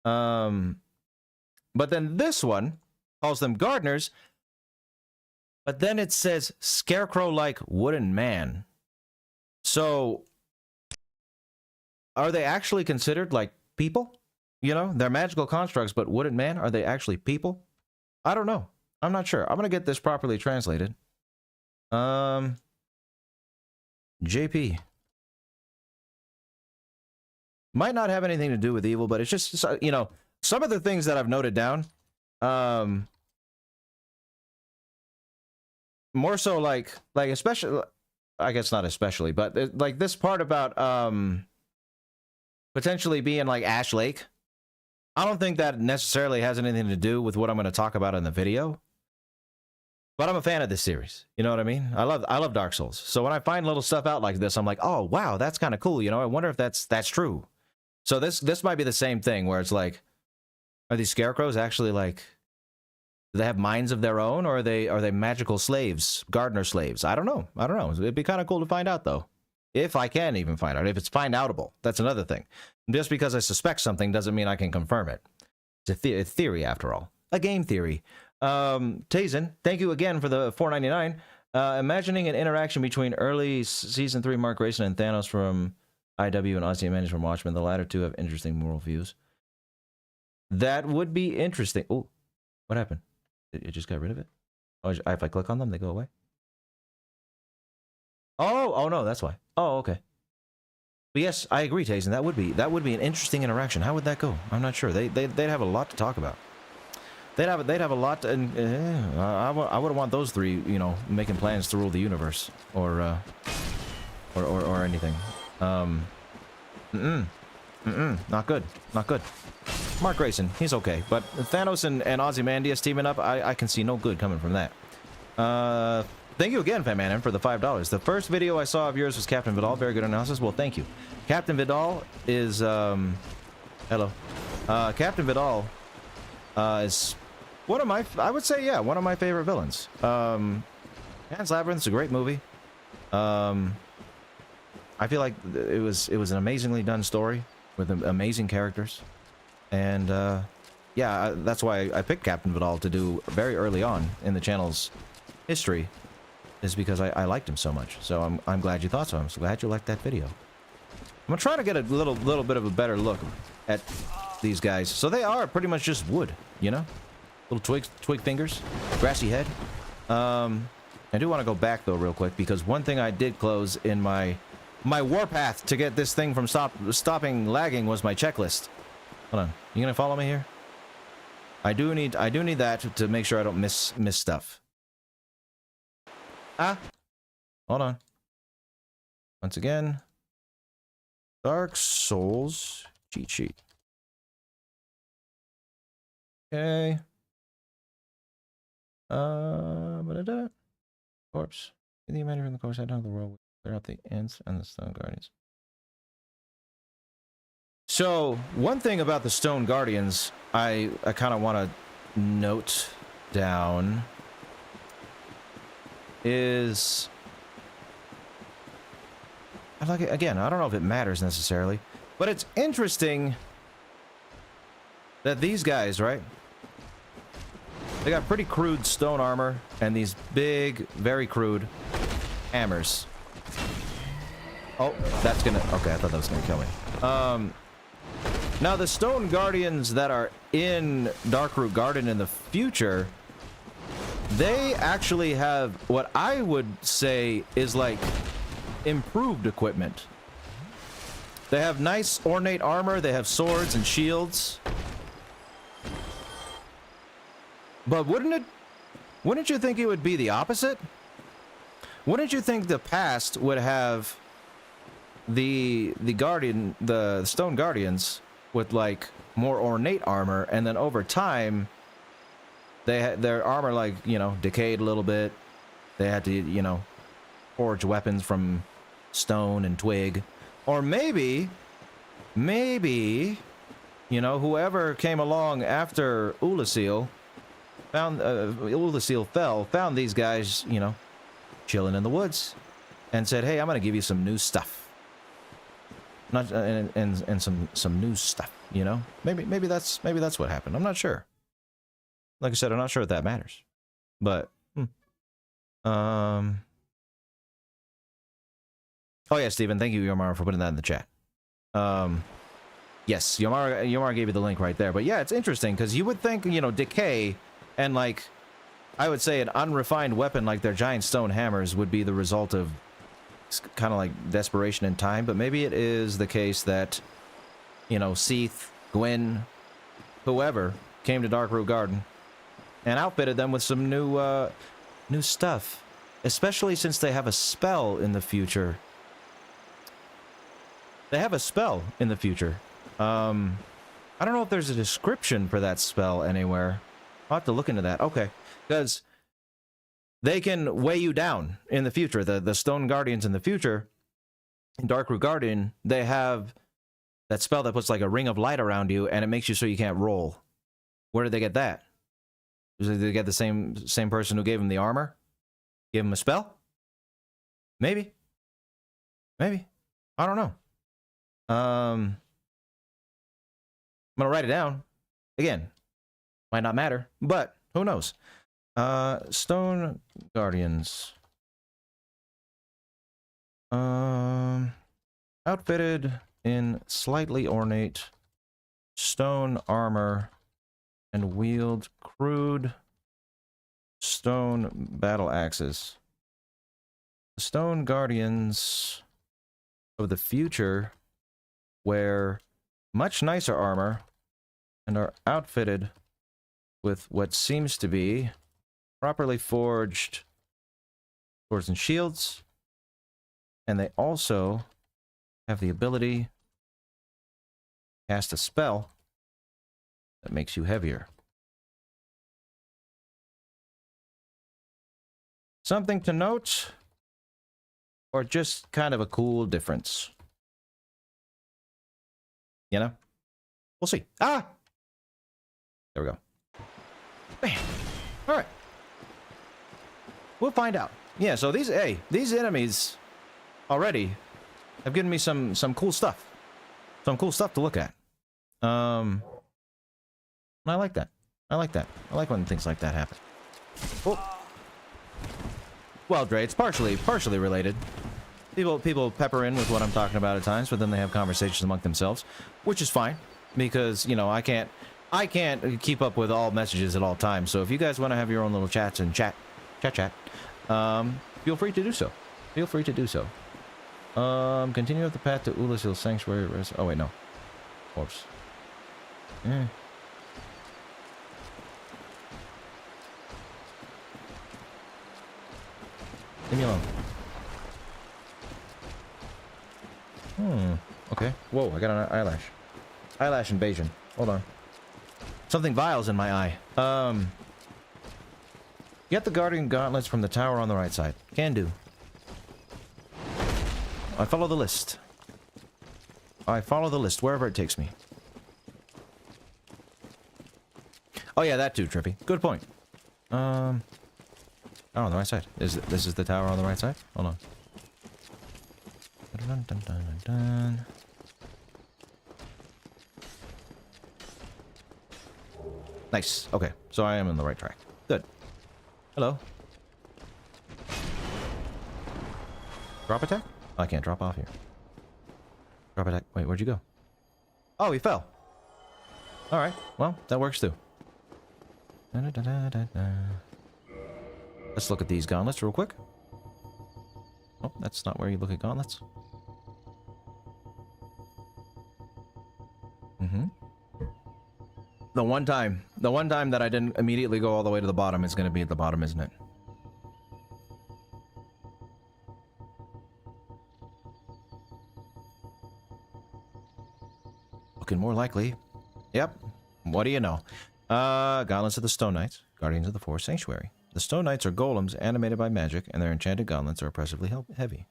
But then this one calls them gardeners, but then it says scarecrow-like wooden man. So are they actually considered like people? You know, they're magical constructs, but wooden man, are they actually people? I don't know. I'm not sure. I'm gonna get this properly translated. JP. Might not have anything to do with evil, but it's just, you know, some of the things that I've noted down. More so like especially, I guess not especially, but like this part about potentially being like Ash Lake. I don't think that necessarily has anything to do with what I'm going to talk about in the video. But I'm a fan of this series. You know what I mean? I love Dark Souls. So when I find little stuff out like this, I'm like, oh wow, that's kind of cool. You know, I wonder if that's true. So this might be the same thing where it's like, are these scarecrows actually like, do they have minds of their own, or are they magical slaves, gardener slaves? I don't know. It'd be kind of cool to find out though, if I can even find out. If it's find outable, that's another thing. Just because I suspect something doesn't mean I can confirm it. It's a theory after all, a game theory. Tazen, thank you again for the $4.99. Imagining an interaction between early season 3 Mark Grayson and Thanos from IW and Ozymandias from Watchmen. The latter two have interesting moral views. That would be interesting. Oh, what happened? It just got rid of it? Oh, if I click on them, they go away? Oh no, that's why. Oh, okay. But yes, I agree, Tazen. That would be an interesting interaction. How would that go? I'm not sure. They'd have a lot to talk about. They'd have a lot to, and I wouldn't want those three, you know, making plans to rule the universe or anything. Not good. Mark Grayson, he's okay, but Thanos and Ozymandias teaming up, I can see no good coming from that. Thank you again, Fatman, for the $5. The first video I saw of yours was Captain Vidal. Very good analysis. Well, thank you. Captain Vidal is hello. Captain Vidal is one of my, I would say, yeah, one of my favorite villains. Pan's Labyrinth's a great movie. I feel like it was an amazingly done story with amazing characters, and yeah, that's why I picked Captain Vidal to do very early on in the channel's history, is because I liked him so much. So I'm glad you thought so. I'm so glad you liked that video. I'm gonna try to get a little bit of a better look at these guys. So they are pretty much just wood, you know, little twig fingers, grassy head. I do want to go back though real quick, because one thing I did close in my warpath to get this thing from stopping lagging was my checklist. Hold on, you gonna follow me here? I do need that to make sure I don't miss stuff. Ah, hold on. Once again, Dark Souls cheat sheet. Okay. Corpse. The commander from the corpse head down the world. Clear out the Ents and the Stone Guardians. So, one thing about the Stone Guardians I kind of want to note down is, like, again, I don't know if it matters necessarily, but it's interesting that these guys, right? They got pretty crude stone armor and these big, very crude hammers. Oh, that's gonna... Okay, I thought that was gonna kill me. Now, the Stone Guardians that are in Darkroot Garden in the future, they actually have what I would say is like improved equipment. They have nice ornate armor, they have swords and shields. But wouldn't you think it would be the opposite? Wouldn't you think the past would have the Stone Guardians with like more ornate armor, and then over time they had their armor, like, you know, decayed a little bit. They had to, you know, forge weapons from stone and twig. Or maybe, you know, whoever came along after Oolacile found these guys, you know, chilling in the woods, and said, "Hey, I'm gonna give you some new stuff." Not and some new stuff, you know. Maybe that's what happened. I'm not sure. Like I said, I'm not sure if that matters. But oh yeah, Steven, thank you, Yomar, for putting that in the chat. Yes, Yomar gave you the link right there. But yeah, it's interesting because you would think, you know, decay and like, I would say an unrefined weapon like their giant stone hammers would be the result of kind of like desperation in time. But maybe it is the case that, you know, Seath, Gwyn, whoever came to Darkroot Garden and outfitted them with some new stuff, especially since they have a spell in the future. They have a spell in the future. I don't know if there's a description for that spell anywhere. I'll have to look into that. Okay, because they can weigh you down in the future. The Stone Guardians in the future, in Darkroot Garden, they have that spell that puts like a ring of light around you, and it makes you so you can't roll. Where did they get that? Did they get the same person who gave him the armor? Gave him a spell? Maybe. Maybe. I don't know. I'm gonna write it down. Again, might not matter, but who knows? Stone Guardians. Outfitted in slightly ornate stone armor and wield crude stone battle axes. The Stone Guardians of the future wear much nicer armor and are outfitted with what seems to be properly forged swords and shields, and they also have the ability to cast a spell that makes you heavier. Something to note, or just kind of a cool difference? You know? We'll see. Ah! There we go. Bam! Alright. We'll find out. Yeah, so these enemies already have given me some cool stuff. Some cool stuff to look at. I like that. I like that. I like when things like that happen. Oh. Well, Dre, it's partially related. People pepper in with what I'm talking about at times, but then they have conversations among themselves, which is fine because, you know, I can't keep up with all messages at all times. So if you guys want to have your own little chats and chat, feel free to do so. Feel free to do so. Continue up the path to Oolacile Sanctuary. Oh wait, no. Corpse. Yeah. Leave me alone. Okay. Whoa, I got an eyelash. Eyelash invasion. Hold on. Something vile's in my eye. Get the guardian gauntlets from the tower on the right side. Can do. I follow the list. I follow the list wherever it takes me. Oh yeah, that too, Trippy. Good point. Oh, on the right side. This is the tower on the right side? Hold on. Dun, dun, dun, dun, dun. Nice. Okay, so I am in the right track. Good. Hello. Drop attack? Oh, I can't drop off here. Drop attack. Wait, where'd you go? Oh, he fell. Alright, well, that works too. Da, da, da, da, da. Let's look at these gauntlets real quick. Oh, that's not where you look at gauntlets. The one time that I didn't immediately go all the way to the bottom is going to be at the bottom, isn't it? Looking more likely. Yep. What do you know? Gauntlets of the Stone Knights, Guardians of the Forest Sanctuary. The Stone Knights are golems animated by magic, and their enchanted gauntlets are oppressively heavy.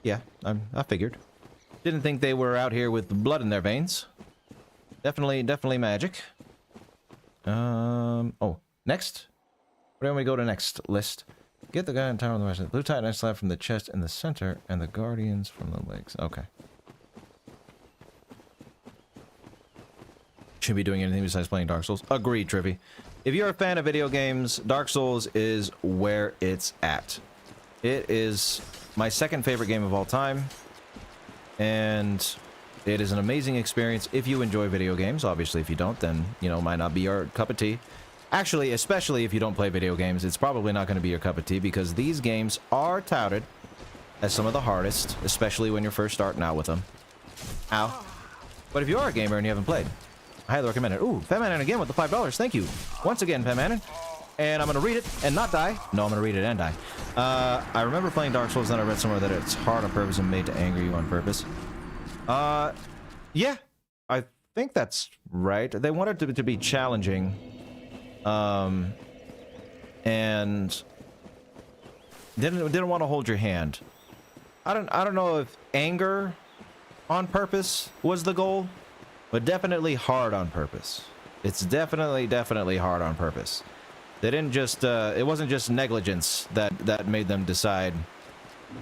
Yeah, I figured. Didn't think they were out here with blood in their veins. Definitely magic. Oh, next? Where do we go to next list? Get the guy in tower on the right side. Blue Titan slab from the chest in the center, and the Guardians from the legs. Okay. Should be doing anything besides playing Dark Souls. Agreed, Trippy. If you're a fan of video games, Dark Souls is where it's at. It is my second favorite game of all time. and it is an amazing experience if you enjoy video games. Obviously, if you don't, then, you know, it might not be your cup of tea. Actually, especially if you don't play video games, it's probably not going to be your cup of tea, because these games are touted as some of the hardest, especially when you're first starting out with them. Ow. But if you are a gamer and you haven't played, I highly recommend it. Ooh, Femanin again with the $5. Thank you. Once again, Femanin. And I'm going to read it and not die. No, I'm going to read it and die. I remember playing Dark Souls, then I read somewhere that it's hard on purpose and made to anger you on purpose. Yeah. I think that's right. They wanted it to be challenging. And didn't want to hold your hand. I don't know if anger on purpose was the goal, but definitely hard on purpose. It's definitely hard on purpose. They didn't just it wasn't just negligence that made them decide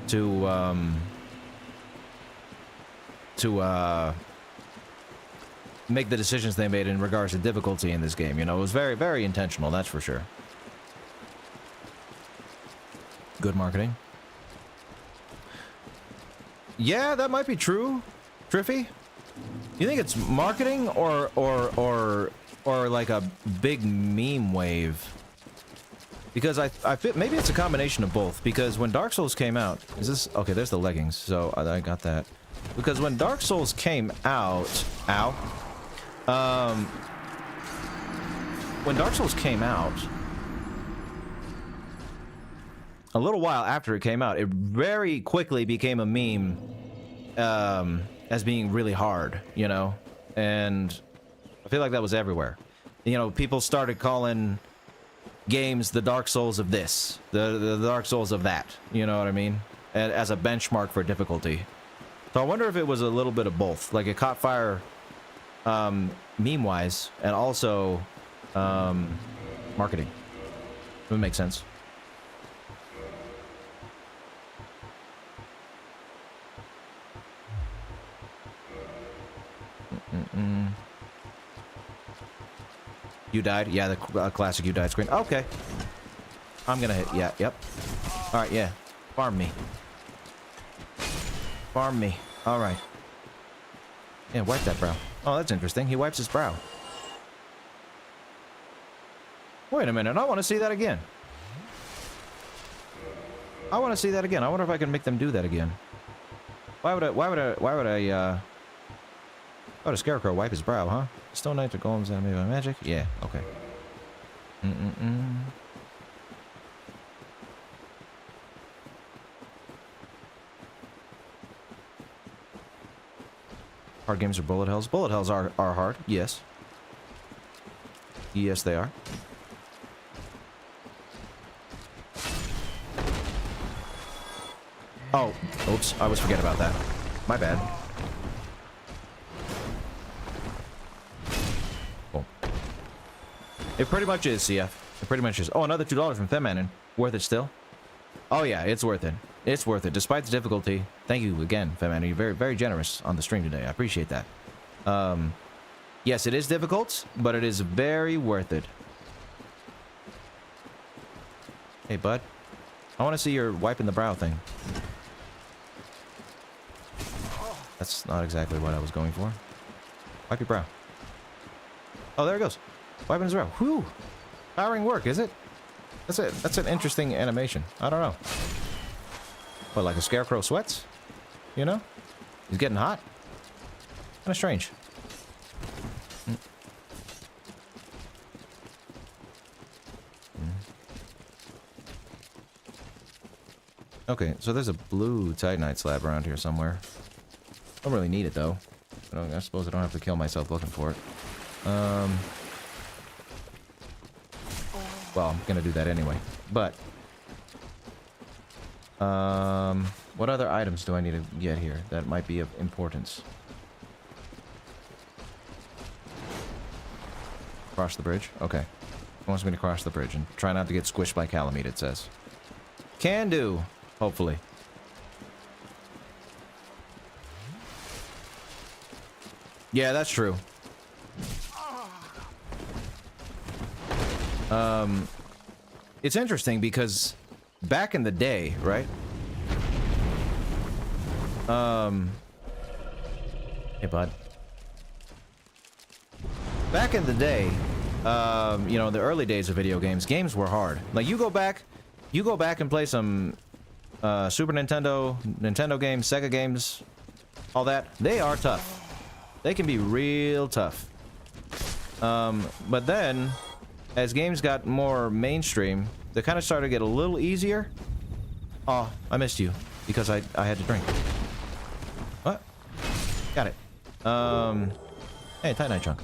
to make the decisions they made in regards to difficulty in this game. You know, it was very intentional, that's for sure. Good marketing. Yeah, that might be true, Triffy. You think it's marketing or like a big meme wave? Because I fit, maybe it's a combination of both. Because when Dark Souls came out, is this okay? There's the leggings, so I got that. Because when Dark Souls came out, ow. When Dark Souls came out, a little while after it came out, it very quickly became a meme as being really hard, you know? And I feel like that was everywhere. You know, people started calling games the Dark Souls of this, the Dark Souls of that, you know what I mean? As a benchmark for difficulty. So I wonder if it was a little bit of both. Like, it caught fire meme-wise, and also marketing. It would make sense. You died? Yeah, the classic you died screen. Okay. I'm gonna hit. Yeah, yep. Alright, yeah. Farm me. Farm me. Alright. Yeah, wipe that brow. Oh, that's interesting. He wipes his brow. Wait a minute. I want to see that again. I want to see that again. I wonder if I can make them do that again. Why would a Scarecrow wipe his brow, huh? Stone Knight to Golems animated by magic? Yeah, okay. Hard games are bullet hells. Bullet hells are hard, yes. Yes, they are. Oh, oops, I always forget about that. My bad. Cool. It pretty much is, CF. It pretty much is. Oh, another $2 from Femanin. Worth it still? Oh yeah, it's worth it. It's worth it, despite the difficulty. Thank you again, Femanin. You're very, very generous on the stream today. I appreciate that. Yes, it is difficult, but it is very worth it. Hey, bud. I want to see your wiping the brow thing. That's not exactly what I was going for. Wipe your brow. Oh, there it goes. Wiping his brow. Whew. Powering work, is it? That's an interesting animation. I don't know. What, like a scarecrow sweats? You know? He's getting hot. Kind of strange. Okay, so there's a blue Titanite slab around here somewhere. Don't really need it, though. I suppose I don't have to kill myself looking for it. Well, I'm gonna do that anyway. But what other items do I need to get here that might be of importance? Cross the bridge? Okay. It wants me to cross the bridge and try not to get squished by Calamit, it says. Can do, hopefully. Yeah, that's true. It's interesting because back in the day, right? Hey, bud. Back in the day, you know, the early days of video games, games were hard. Like, you go back and play some Super Nintendo, Nintendo games, Sega games, all that. They are tough. They can be real tough. But then, as games got more mainstream, they kind of started to get a little easier. Oh, I missed you because I had to drink. What? Got it. Hey, Titanite chunk.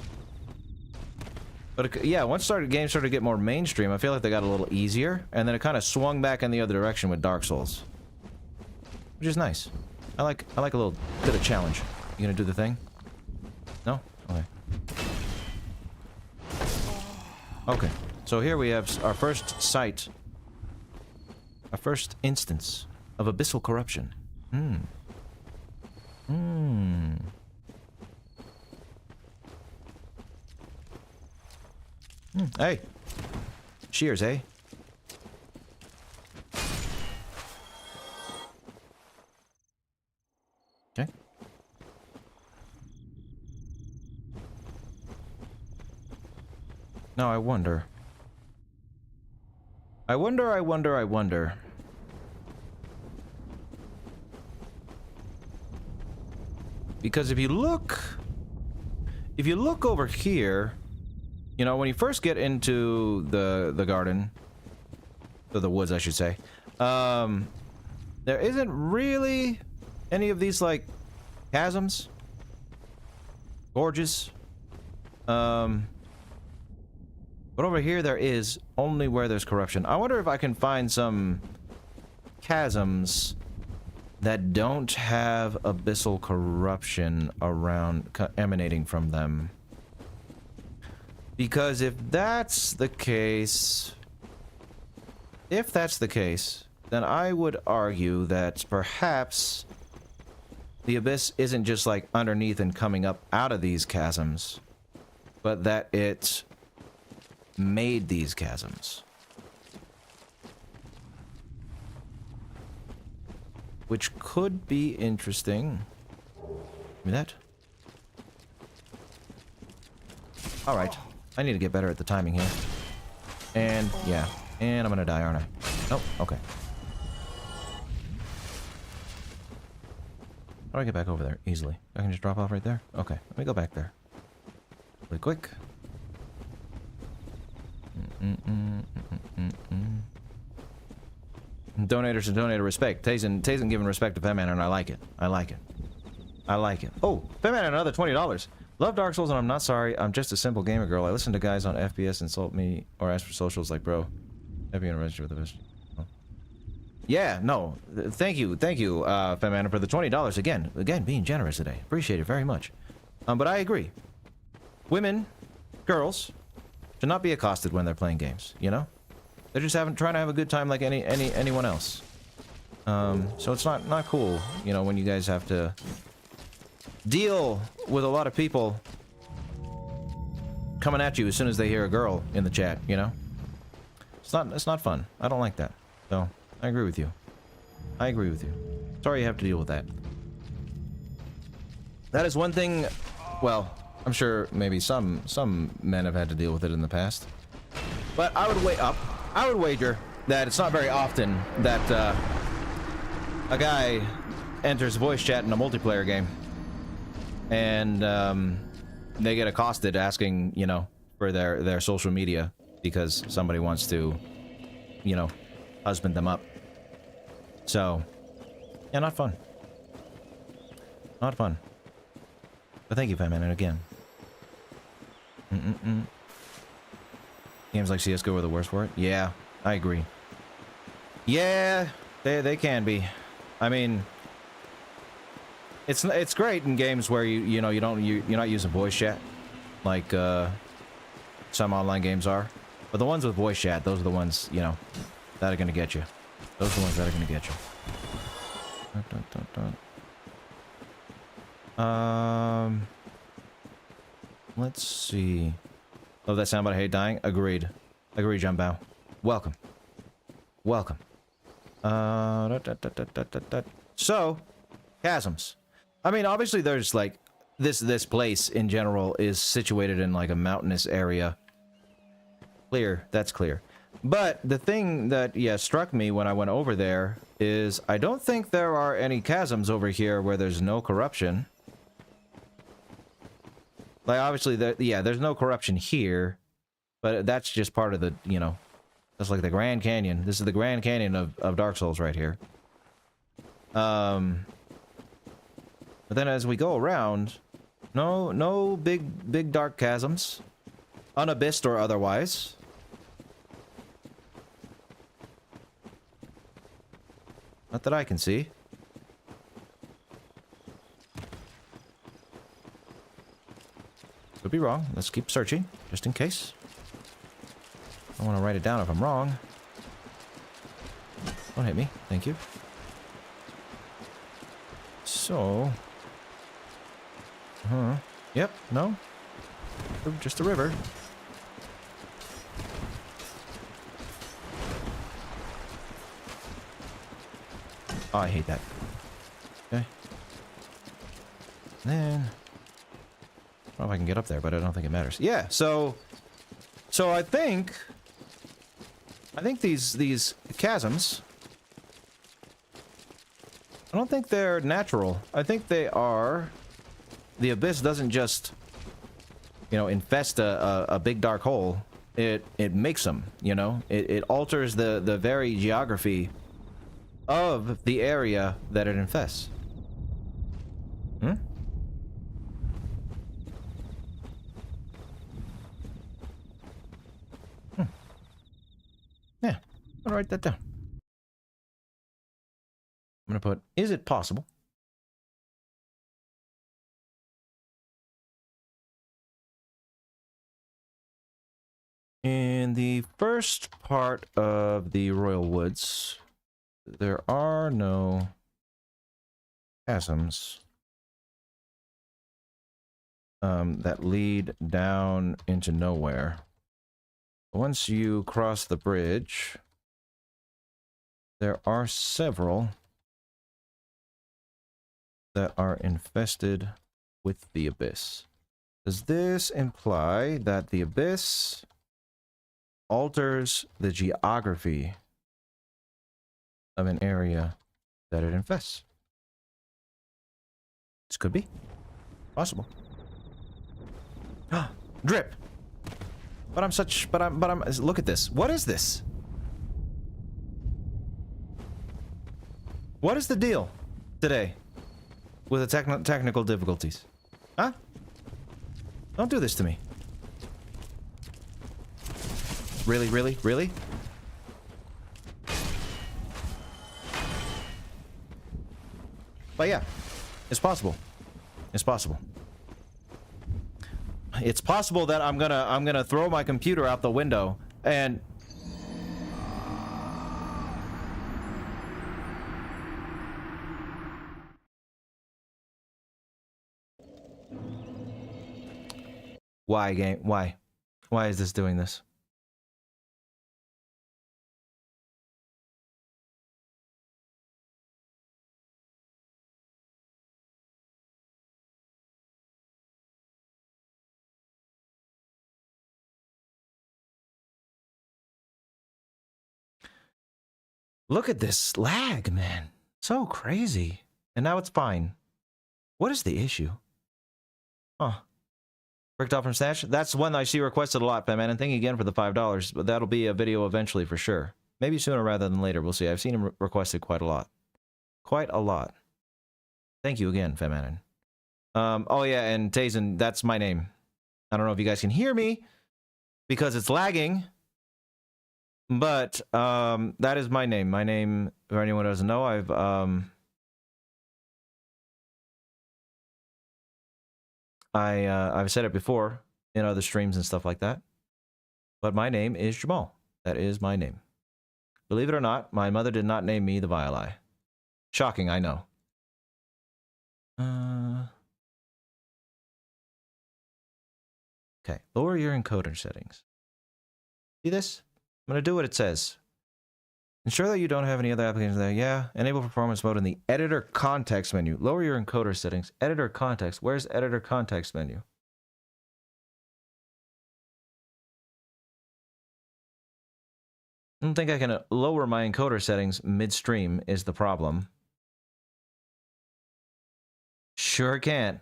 But yeah, once games started to get more mainstream, I feel like they got a little easier, and then it kind of swung back in the other direction with Dark Souls, which is nice. I like a little bit of challenge. You gonna do the thing? No? Okay. Okay. So here we have our first sight, our first instance of abyssal corruption. Hey! Cheers, eh? Okay. Now I wonder. I wonder. Because if you look over here, you know, when you first get into the garden, or the woods, I should say, there isn't really any of these, like, chasms, gorges, but over here there is, only where there's corruption. I wonder if I can find some chasms that don't have abyssal corruption around, emanating from them. Because if that's the case, then I would argue that perhaps the abyss isn't just like underneath and coming up out of these chasms, but that it made these chasms. Which could be interesting. Give me that. Alright. I need to get better at the timing here. And, yeah. And I'm gonna die, aren't I? Nope. Okay. How do I get back over there easily? I can just drop off right there? Okay. Let me go back there. Really quick. Donators and donator respect. Tazen giving respect to Femman, and I like it. I like it. Oh, Femman, another $20. Love Dark Souls, and I'm not sorry. I'm just a simple gamer girl. I listen to guys on FPS insult me or ask for socials like, bro, happy to register with the best. Oh. Yeah, no. Thank you, Femman, for the $20 again. Again, being generous today. Appreciate it very much. But I agree. Women, girls, should not be accosted when they're playing games, you know? They're just trying to have a good time like anyone else. So it's not cool, you know, when you guys have to deal with a lot of people coming at you as soon as they hear a girl in the chat, you know? It's not fun. I don't like that. So, I agree with you. Sorry you have to deal with that. That is one thing, well, I'm sure maybe some men have had to deal with it in the past. But I would wager that it's not very often that a guy enters voice chat in a multiplayer game and they get accosted asking, you know, for their social media because somebody wants to, you know, husband them up. So, yeah, not fun. Not fun. But thank you, Fatman, and again. Games like CSGO are the worst for it? Yeah, I agree. Yeah, they can be. I mean, it's great in games where you're not using voice chat like some online games are. But the ones with voice chat, those are the ones, you know, that are gonna get you. Those are the ones that are gonna get you. Let's see. Love that sound about I hate dying. Agreed. Agreed, Jumbo. Welcome. Welcome. So, chasms. I mean, obviously there's this place in general is situated in like a mountainous area. Clear, that's clear. But the thing that, yeah, struck me when I went over there is I don't think there are any chasms over here where there's no corruption. Like, obviously, yeah, there's no corruption here, but that's just part of the, you know, that's like the Grand Canyon. This is the Grand Canyon of Dark Souls right here. But then as we go around, no big dark chasms, unabyssed or otherwise. Not that I can see. Could be wrong. Let's keep searching, just in case. I want to write it down if I'm wrong. Don't hit me. Thank you. So... Yep, no. Just a river. Oh, I hate that. Okay. Then... I don't know if I can get up there, but I don't think it matters. Yeah, so I think these chasms, I don't think they're natural. I think they are... The abyss doesn't just, you know, infest a big dark hole. It makes them, you know? It alters the very geography of the area that it infests. Hmm? Yeah, I'll write that down. I'm gonna put, is it possible? In the first part of the Royal Woods, there are no chasms that lead down into nowhere. Once you cross the bridge, there are several that are infested with the abyss. Does this imply that the abyss alters the geography of an area that it infests? This could be possible. Drip. But I'm look at this. What is this? What is the deal today with the technical difficulties? Huh? Don't do this to me. Really, really, really? But yeah, it's possible. It's possible. It's possible that I'm gonna throw my computer out the window and why game? Why? Why is this doing this? Look at this lag, man. So crazy. And now it's fine. What is the issue? Huh. Bricked off from Stash? That's one I see requested a lot, man. And thank you again for the $5. But that'll be a video eventually for sure. Maybe sooner rather than later. We'll see. I've seen him requested quite a lot. Quite a lot. Thank you again, Femanin. Oh yeah, and Tazen, that's my name. I don't know if you guys can hear me because it's lagging. But that is my name. My name, for anyone who doesn't know, I've said it before in other streams and stuff like that. But my name is Jamal. That is my name. Believe it or not, my mother did not name me the Vile Eye. Shocking, I know. Okay, lower your encoder settings. See this? I'm gonna do what it says. Ensure that you don't have any other applications there. Yeah. Enable performance mode in the editor context menu. Lower your encoder settings. Editor context. Where's editor context menu? I don't think I can lower my encoder settings midstream is the problem. Sure can.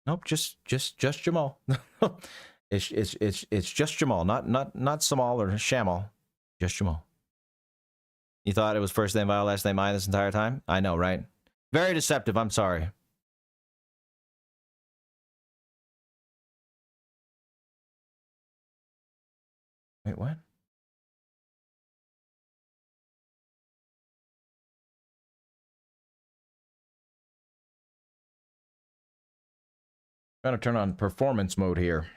Nope, just Jamal. it's just Jamal, not Samal or Shamal. Just Jamal. You thought it was first name Vile, last name I this entire time? I know, right? Very deceptive, I'm sorry. Wait, what? Trying to turn on performance mode here.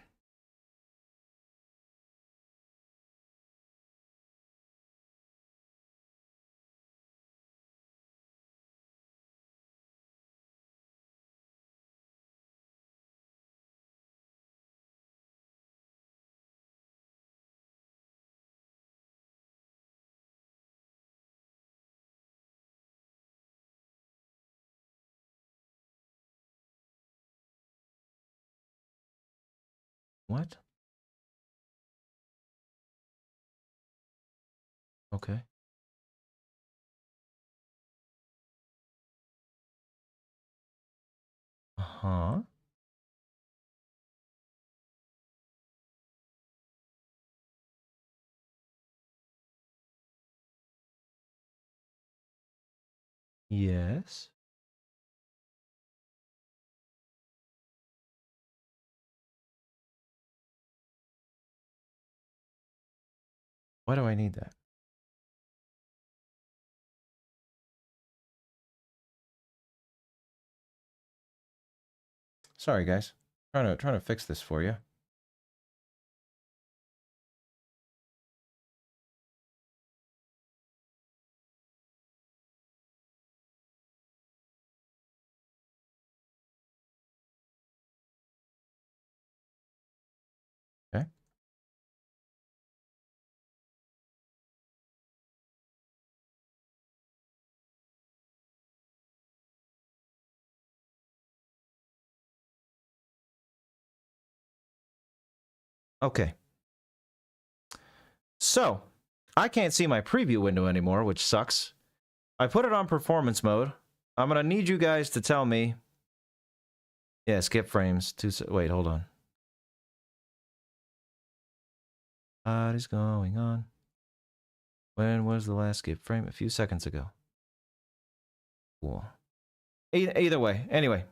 What? Okay. Uh-huh. Yes. Why do I need that? Sorry, guys. Trying to fix this for you. Okay. Okay. So, I can't see my preview window anymore, which sucks. I put it on performance mode. I'm gonna need you guys to tell me. Yeah, skip frames. Wait, hold on. What is going on? When was the last skip frame? A few seconds ago. Cool. Either way, anyway.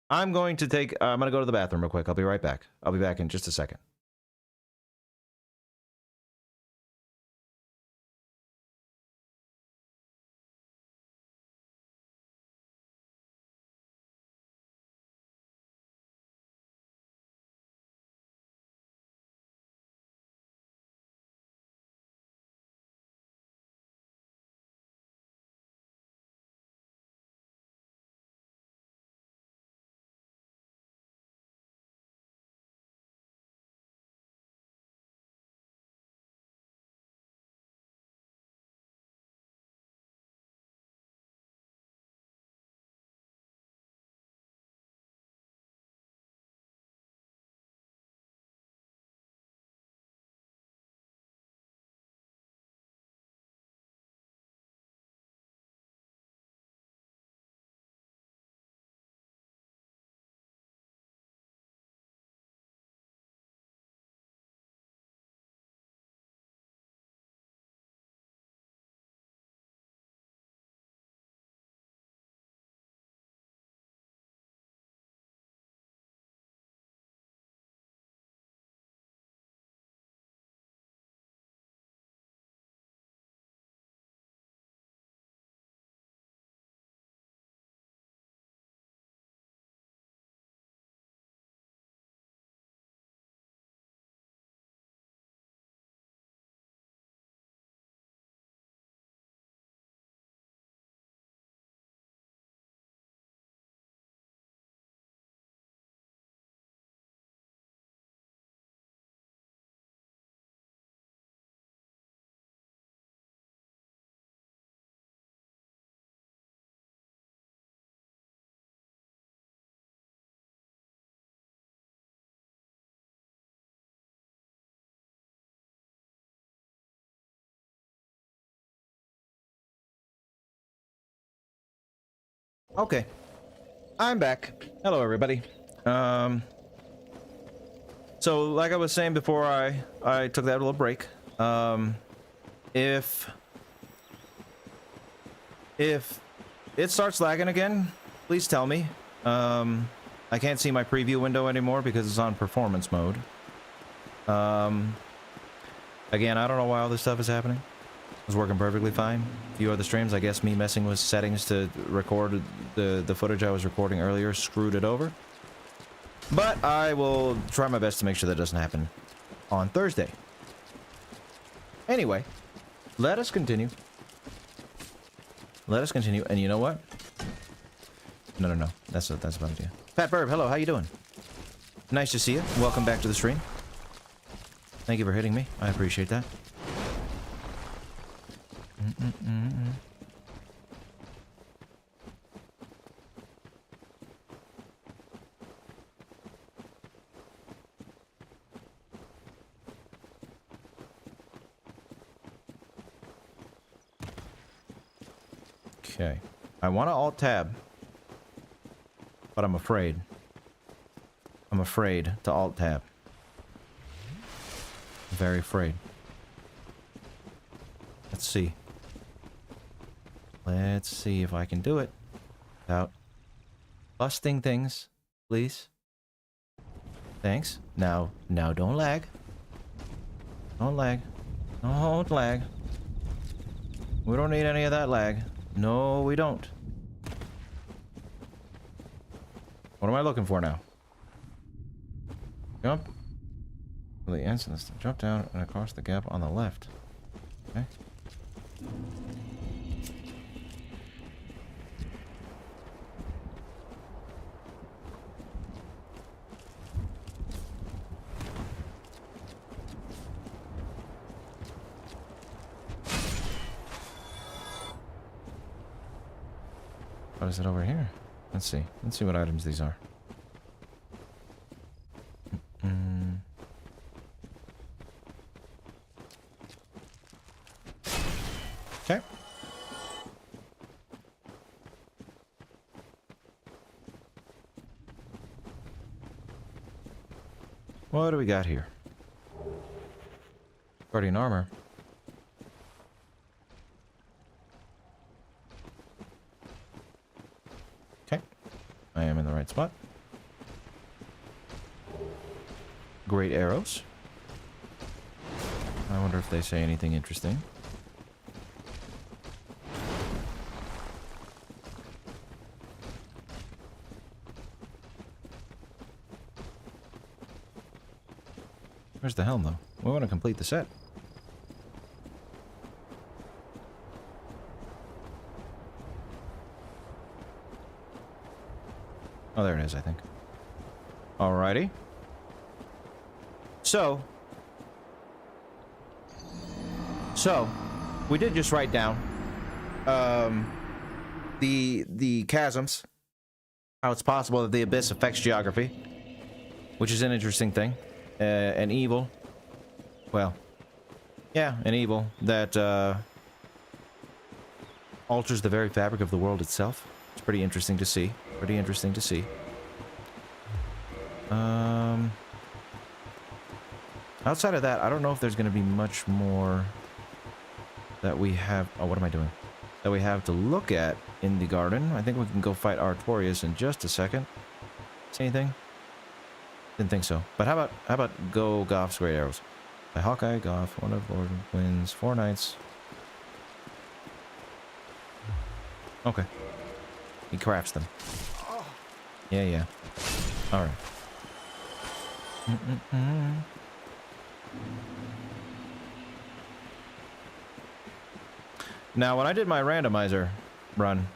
I'm going to I'm gonna go to the bathroom real quick. I'll be right back. I'll be back in just a second. Okay. I'm back. Hello, everybody. So, like I was saying before I took that little break, if it starts lagging again, please tell me. I can't see my preview window anymore because it's on performance mode. Again, I don't know why all this stuff is happening. It was working perfectly fine. A few other streams, I guess me messing with settings to record the footage I was recording earlier screwed it over. But I will try my best to make sure that doesn't happen on Thursday. Anyway, let us continue. Let us continue. And you know what? No. That's a bad idea. Fat Burb, hello. How you doing? Nice to see you. Welcome back to the stream. Thank you for hitting me. I appreciate that. Okay. I want to Alt-Tab. But I'm afraid. I'm afraid to Alt-Tab. Very afraid. Let's see. Let's see if I can do it without busting things, please. Thanks. Now don't lag. Don't lag. Don't lag. We don't need any of that lag. No, we don't. What am I looking for now? Jump. The instance. Jump down and across the gap on the left. Okay. What is it over here? Let's see. Let's see what items these are. Okay. What do we got here? Guardian armor. Okay. I am in the right spot. Great arrows. I wonder if they say anything interesting. Where's the helm, though? We want to complete the set. Oh, there it is, I think. Alrighty. So, we did just write down the chasms, how it's possible that the abyss affects geography, which is an interesting thing. An evil, well, yeah, an evil that alters the very fabric of the world itself. It's pretty interesting to see. Pretty interesting to see. Outside of that, I don't know if there's going to be much more that we have. Oh, what am I doing? That we have to look at in the garden. I think we can go fight Artorias in just a second. See anything? Didn't think so. But how about go Goff's great arrows? By Hawkeye, Goff, one of Lord wins 4 nights. Okay. He crafts them. Yeah. Alright. Now, when I did my randomizer run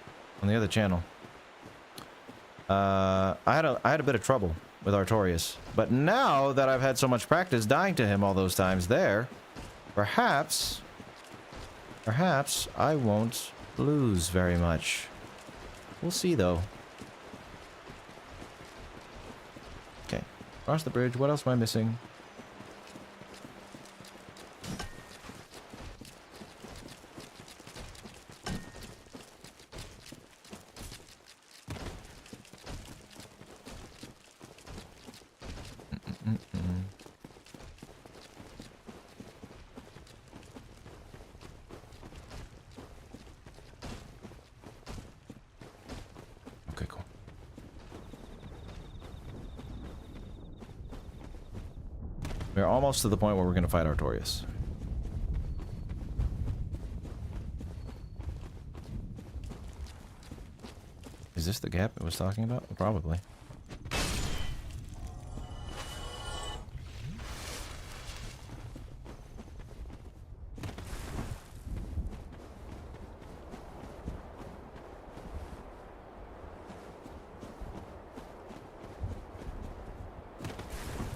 on the other channel, I had a bit of trouble with Artorias. But now that I've had so much practice dying to him all those times there, perhaps I won't lose very much. We'll see, though. Okay. Cross the bridge. What else am I missing? We're almost to the point where we're going to fight Artorias. Is this the gap it was talking about? Probably.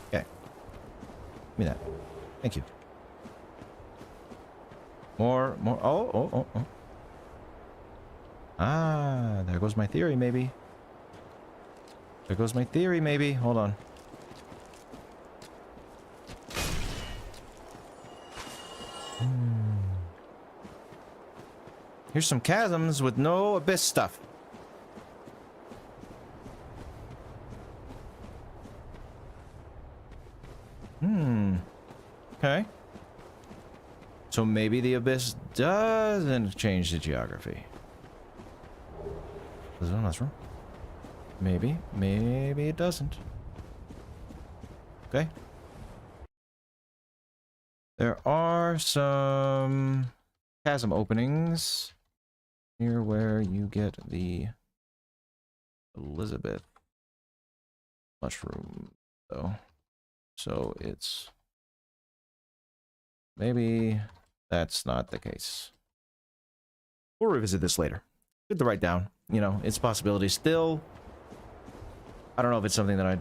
Okay. Give me that. Thank you. More. Oh. Ah, there goes my theory, maybe. There goes my theory, maybe. Hold on. Here's some chasms with no abyss stuff. Okay. So maybe the abyss doesn't change the geography. That's wrong. Maybe it doesn't. Okay. There are some chasm openings here where you get the Elizabeth mushroom, though. So it's maybe that's not the case. We'll revisit this later. Good to write down. You know, it's a possibility still. I don't know if it's something that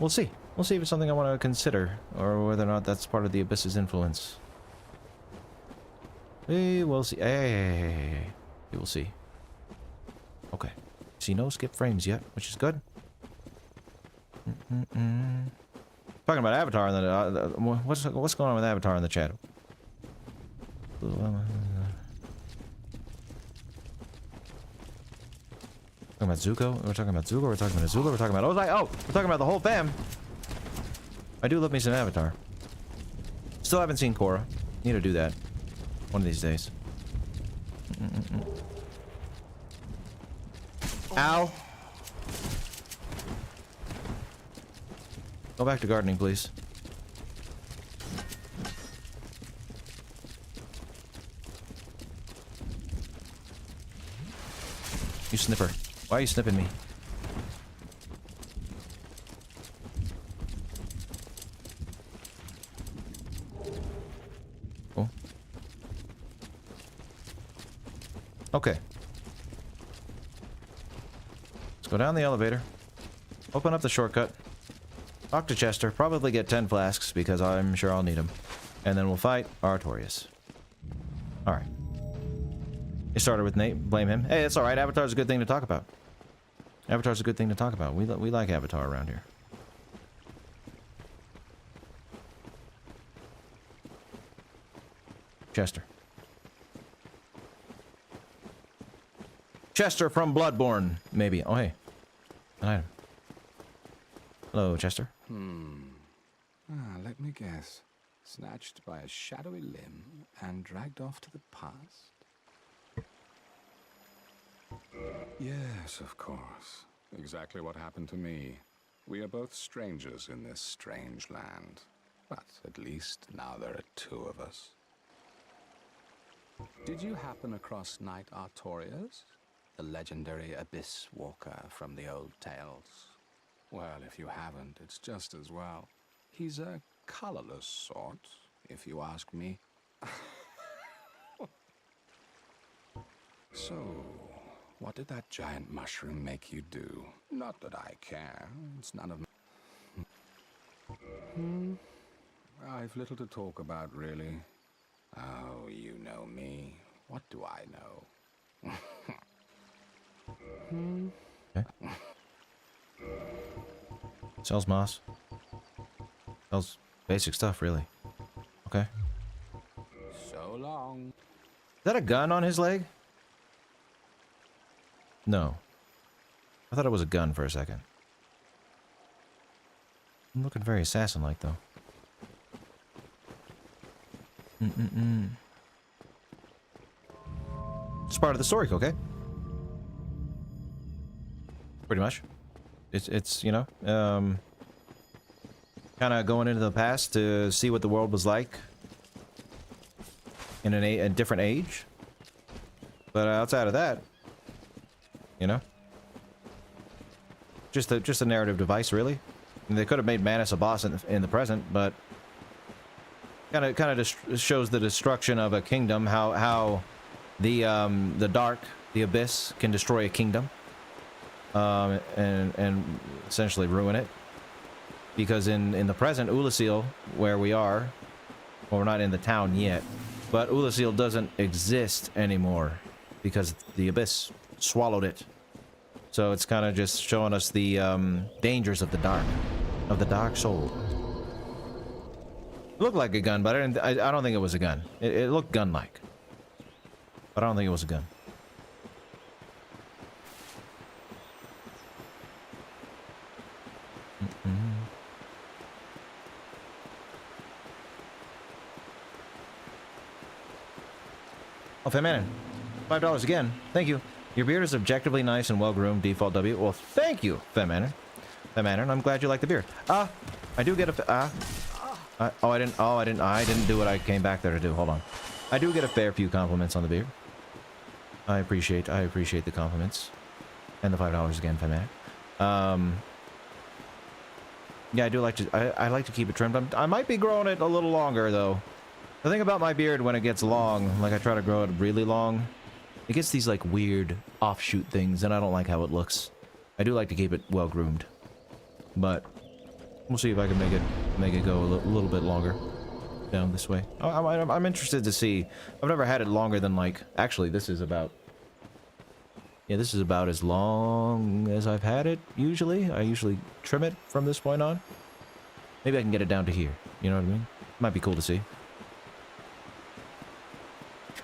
we'll see. We'll see if it's something I want to consider, or whether or not that's part of the Abyss's influence. We will see. Hey. We will see. Okay. See, no skip frames yet, which is good. Talking about Avatar, and what's going on with Avatar in the chat? Talking about Zuko? We're talking about Zuko? We're talking about Azula? We're talking about Ozai? Oh! We're talking about the whole fam! I do love me some Avatar. Still haven't seen Korra. Need to do that. One of these days. Ow! Go back to gardening, please. You snipper. Why are you snipping me? Oh. Okay. Let's go down the elevator. Open up the shortcut. Talk to Chester. Probably get 10 flasks because I'm sure I'll need them. And then we'll fight Artorias. Alright. It started with Nate. Blame him. Hey, it's alright. Avatar's a good thing to talk about. Avatar's a good thing to talk about. We like Avatar around here. Chester. Chester from Bloodborne, maybe. Oh, hey. An item. Hello, Chester. Let me guess. Snatched by a shadowy limb and dragged off to the past? Yes, of course. Exactly what happened to me. We are both strangers in this strange land. But at least now there are two of us. Did you happen across Knight Artorias? The legendary abyss walker from the old tales? Well, if you haven't, it's just as well. He's a colorless sort, if you ask me. So, what did that giant mushroom make you do? Not that I care. It's none of my... I've little to talk about, really. Oh, you know me. What do I know? Okay. Sells moss. Sells basic stuff, really. Okay. So long. Is that a gun on his leg? No. I thought it was a gun for a second. I'm looking very assassin-like, though. It's part of the story, okay? Pretty much. It's you know, kind of going into the past to see what the world was like in a different age. But outside of that, you know, just a narrative device, really. And they could have made Manus a boss in the present, but kind of just shows the destruction of a kingdom. How the dark, the abyss, can destroy a kingdom, and essentially ruin it. Because in the present, Oolacile, where we are, well, we're not in the town yet, but Oolacile doesn't exist anymore because the abyss swallowed it. So it's kind of just showing us the dangers of the dark soul. It looked like a gun, but I don't think it was a gun. It looked gun-like, but I don't think it was a gun. Oh, Femanin, $5 again. Thank you. Your beard is objectively nice and well-groomed. Default W. Well, thank you, Femanin. Femanin, I'm glad you like the beard. I do get a. I didn't do what I came back there to do. Hold on. I do get a fair few compliments on the beard. I appreciate the compliments, and the $5 again, Femanin. Yeah, I do like to. I like to keep it trimmed. I might be growing it a little longer though. The thing about my beard, when it gets long, like I try to grow it really long, it gets these like weird offshoot things, and I don't like how it looks. I do like to keep it well groomed, but we'll see if I can make it go a little bit longer down this way. I'm interested to see. I've never had it longer than like. Actually, this is about. Yeah, this is about as long as I've had it. Usually, I usually trim it from this point on. Maybe I can get it down to here. You know what I mean? Might be cool to see.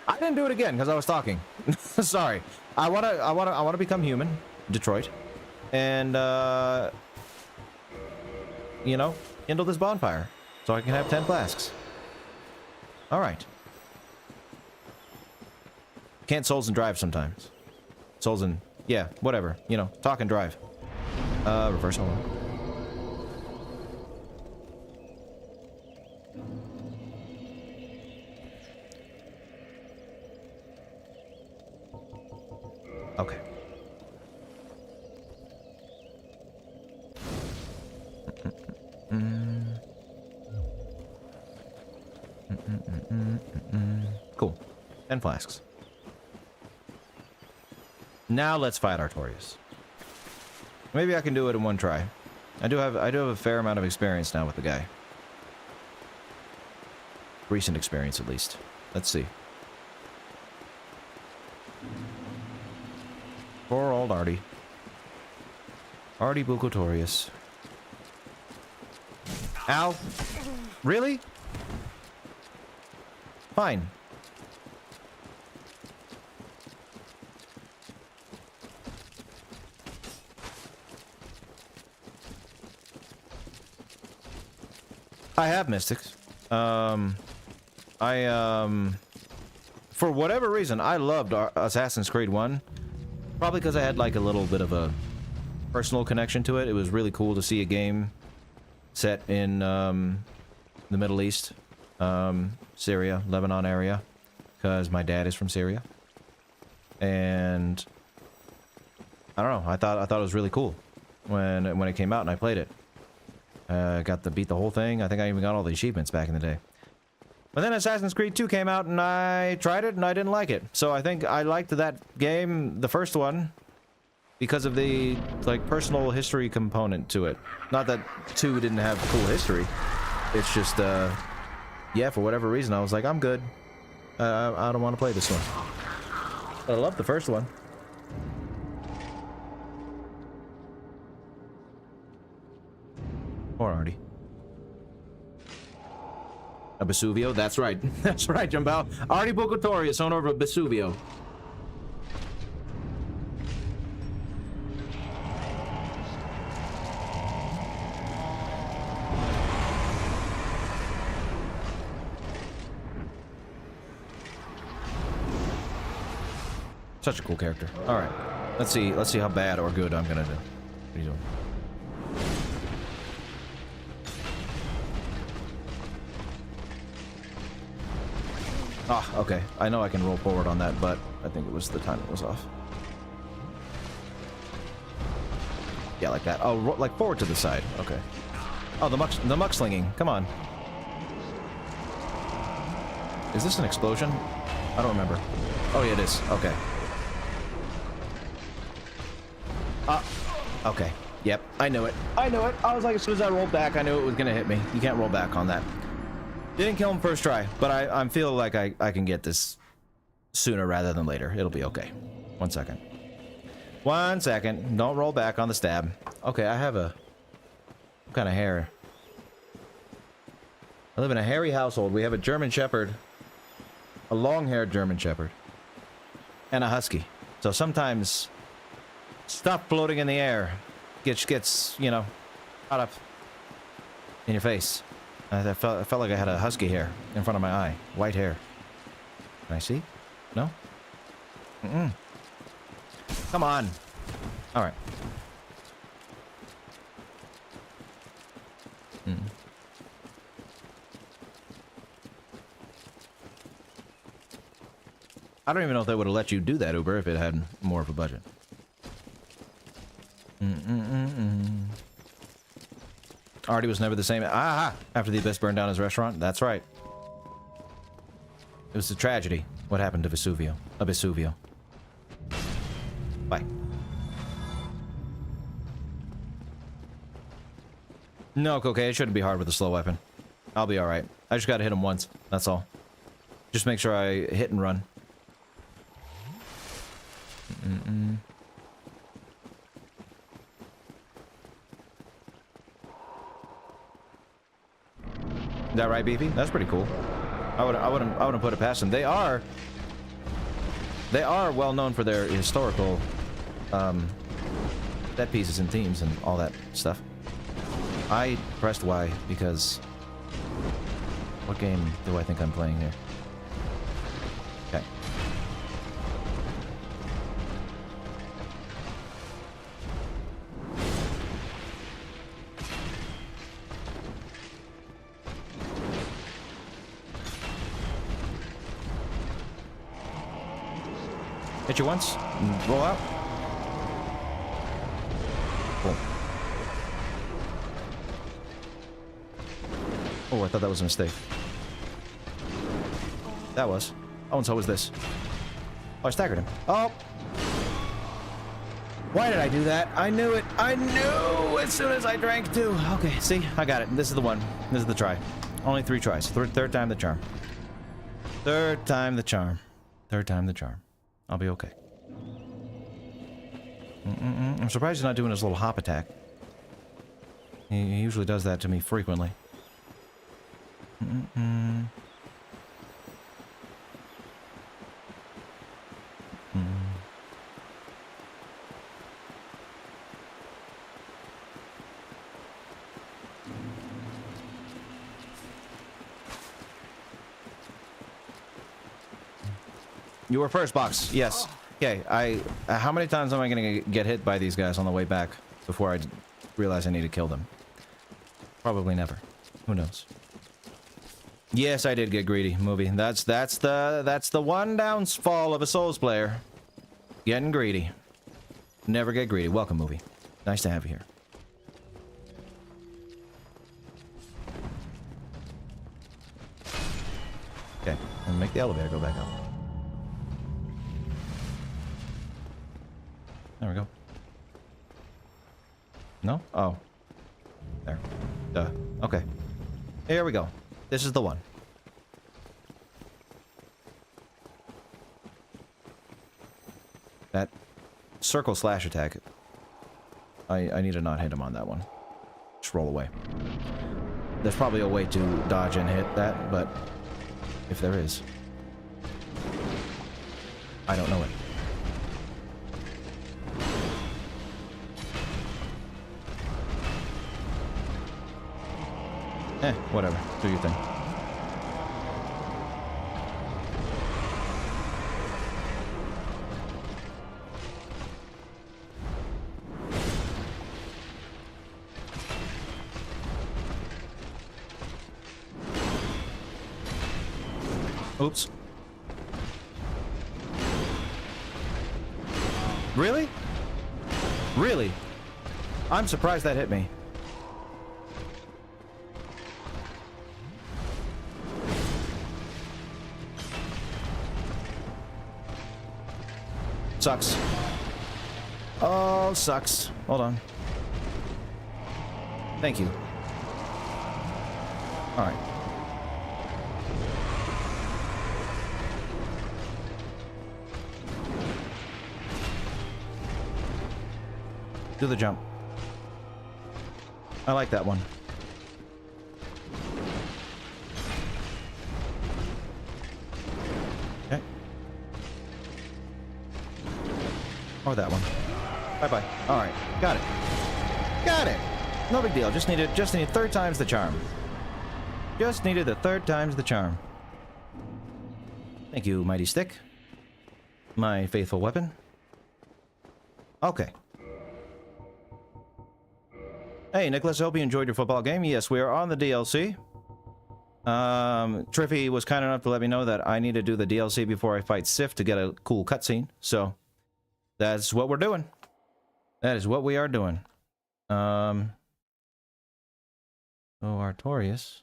I didn't do it again because I was talking. Sorry. I wanna become human, Detroit, and you know, kindle this bonfire so I can have 10 flasks. All right. Can't souls and drive sometimes. Souls and yeah, whatever. You know, talk and drive. Reverse hold on. Okay. Cool. 10 flasks. Now let's fight Artorias. Maybe I can do it in one try. I do have a fair amount of experience now with the guy. Recent experience, at least. Let's see. Poor old Artie. Artie Bukotorius. Ow! Really? Fine. I have mystics. For whatever reason, I loved Assassin's Creed 1. Probably because I had like a little bit of a personal connection to it. It was really cool to see a game set in the Middle East, Syria, Lebanon area, because my dad is from Syria. And I don't know. I thought it was really cool when it came out and I played it. Got to beat the whole thing. I think I even got all the achievements back in the day. But then Assassin's Creed 2 came out and I tried it and I didn't like it. So I think I liked that game, the first one, because of the like personal history component to it. Not that 2 didn't have cool history. It's just yeah, for whatever reason I was like, I'm good. I don't want to play this one. But I love the first one. Poor Artie. A Vesuvio? That's right. That's right, Jumbao. Artie Bukotorius, owner of a Vesuvio. Such a cool character. All right. Let's see how bad or good I'm gonna do. What are you doing? okay. I know I can roll forward on that, but I think it was the time it was off. Yeah, like that. Oh, like forward to the side. Okay. Oh, the muckslinging. Come on. Is this an explosion? I don't remember. Oh, yeah, it is. Okay. Okay. Yep, I knew it. I knew it. I was like, as soon as I rolled back, I knew it was gonna hit me. You can't roll back on that. Didn't kill him first try, but I feel like I can get this sooner rather than later. It'll be okay. 1 second. 1 second. Don't roll back on the stab. Okay, I have a... What kind of hair? I live in a hairy household. We have a German Shepherd. A long-haired German Shepherd. And a Husky. So sometimes... stuff floating in the air gets, you know, caught up in your face. I felt like I had a husky hair in front of my eye. White hair. Can I see? No? Mm-mm. Come on. All right. I don't even know if they would have let you do that, Uber, if it had more of a budget. Artie was never the same. Aha! After the Abyss burned down his restaurant. That's right. It was a tragedy. What happened to Vesuvio? Vesuvio. Bye. No, okay, it shouldn't be hard with a slow weapon. I'll be alright. I just gotta hit him once. That's all. Just make sure I hit and run. Is that right, Beefy? That's pretty cool. I wouldn't put it past them. They are well known for their historical set pieces and themes and all that stuff. I pressed Y because what game do I think I'm playing here? Okay. Hit you once, and roll out. Cool. Oh, I thought that was a mistake. That was. Oh, and so was this. Oh, I staggered him. Oh! Why did I do that? I knew it. I knew as soon as I drank too. Okay, see? I got it. This is the one. This is the try. Only 3 tries. Third time the charm. Third time the charm. Third time the charm. I'll be okay. I'm surprised he's not doing his little hop attack. He usually does that to me frequently. You were first, Box. Yes. Okay, how many times am I gonna get hit by these guys on the way back before I realize I need to kill them? Probably never. Who knows? Yes, I did get greedy, movie. That's the one downfall of a Souls player. Getting greedy. Never get greedy. Welcome, movie. Nice to have you here. Okay, and make the elevator go back up. There we go. No? Oh. There. Duh. Okay. Here we go. This is the one. That circle slash attack. I need to not hit him on that one. Just roll away. There's probably a way to dodge and hit that, but if there is, I don't know it. Whatever. Do your thing. Oops. Really? Really? I'm surprised that hit me. Sucks. Oh, sucks. Hold on. Thank you. Alright. Do the jump. I like that one. Okay. Or that one. Bye-bye. Alright. Got it. Got it! No big deal. Just needed third time's the charm. Just needed the third time's the charm. Thank you, Mighty Stick. My faithful weapon. Okay. Hey, Nicholas, I hope you enjoyed your football game. Yes, we are on the DLC. Triffy was kind enough to let me know that I need to do the DLC before I fight Sif to get a cool cutscene. So, that's what we're doing. That is what we are doing. Oh, Artorias.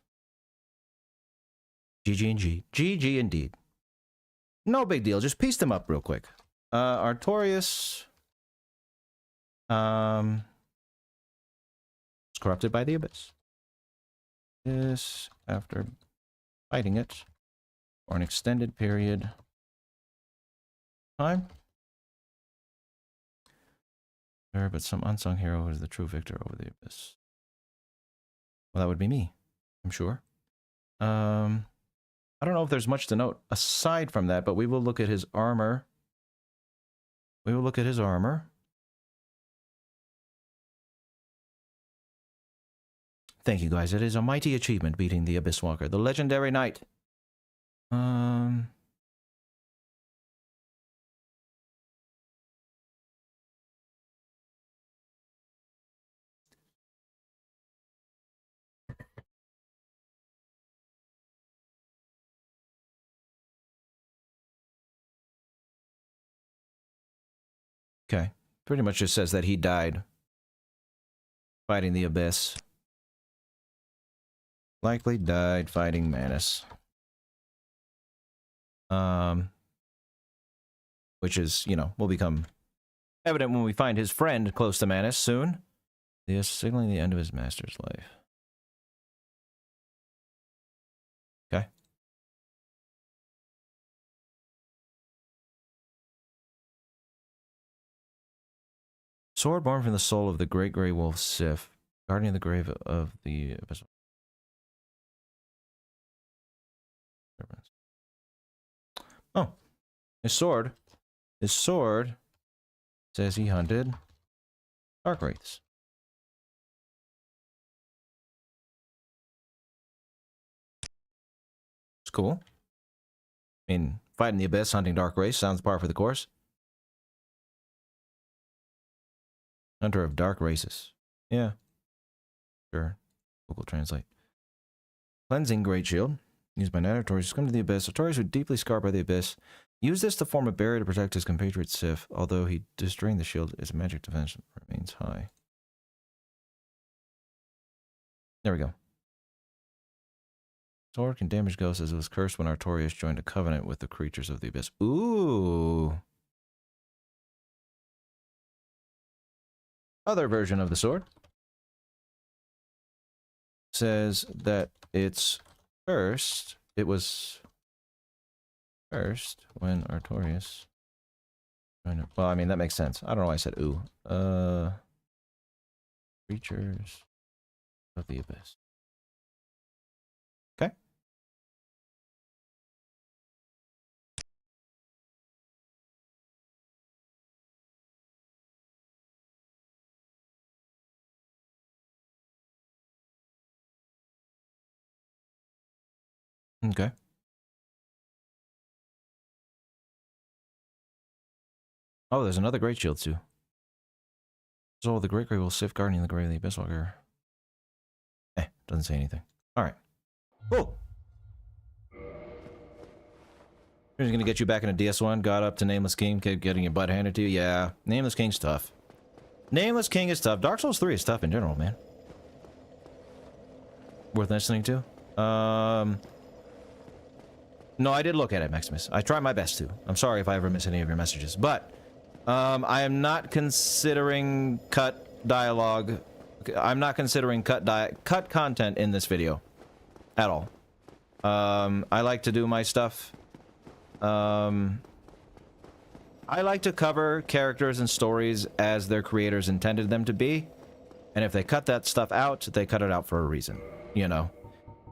GG and G. GG indeed. No big deal. Just piece them up real quick. Artorias. Corrupted by the Abyss. This, after fighting it for an extended period of time. But some unsung hero is the true victor over the Abyss. Well, that would be me, I'm sure. I don't know if there's much to note aside from that, but we will look at his armor. We will look at his armor. Thank you, guys. It is a mighty achievement beating the Abyss Walker, the legendary knight. Okay. Pretty much just says that he died fighting the Abyss. Likely died fighting Manus. Which is, you know, will become evident when we find his friend close to Manus soon. He is signaling the end of his master's life. Okay. Sword born from the soul of the great grey wolf Sif, guardian of the grave of the Abyss. Oh, his sword says he hunted dark wraiths. It's cool. I mean, fighting the Abyss, hunting dark wraiths sounds par for the course. Hunter of dark races. Yeah. Sure. Google Translate. Cleansing Great Shield. Used by Knight Artorias. Come to the Abyss. Artorias were deeply scarred by the Abyss. Use this to form a barrier to protect his compatriot Sif. Although he destroying the shield, its magic defense remains high. There we go. Sword can damage ghosts as it was cursed when Artorias joined a covenant with the creatures of the Abyss. Ooh. Other version of the sword says that it's first. It was first when Artorias. Well, I mean that makes sense. I don't know why I said ooh. Creatures of the Abyss. Okay. Okay. Oh, there's another great shield too. So the great grey will Sif guardian the grave of the Abyss Walker. Doesn't say anything. All right. Oh. He's gonna get you back into DS1. Got up to Nameless King, kept getting your butt handed to you. Yeah, Nameless King's tough. Nameless King is tough. Dark Souls 3 is tough in general, man. Worth listening to. No, I did look at it, Maximus. I tried my best to. I'm sorry if I ever miss any of your messages, but I am not considering cut dialogue. I'm not considering cut content in this video at all. I like to do my stuff. I like to cover characters and stories as their creators intended them to be, and if they cut that stuff out, they cut it out for a reason, you know.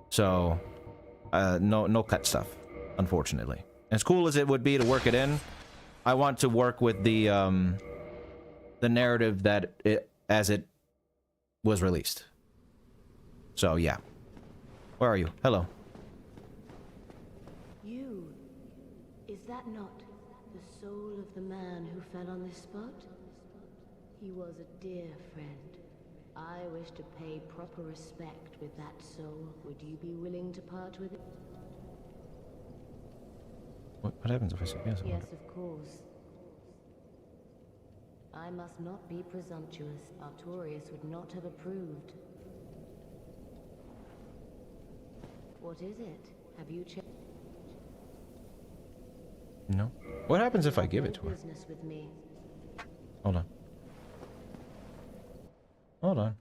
So, no cut stuff, unfortunately. As cool as it would be to work it in, I want to work with the narrative that as it was released. So yeah. Where are you? Hello. You. Is that not the soul of the man who fell on this spot? He was a dear friend. I wish to pay proper respect with that soul. Would you be willing to part with it? What happens if I say yes? Yes, of course. I must not be presumptuous. Artorias would not have approved. What is it? Have you checked? No. What happens if I give it to her? Business with me. Hold on. Hold on.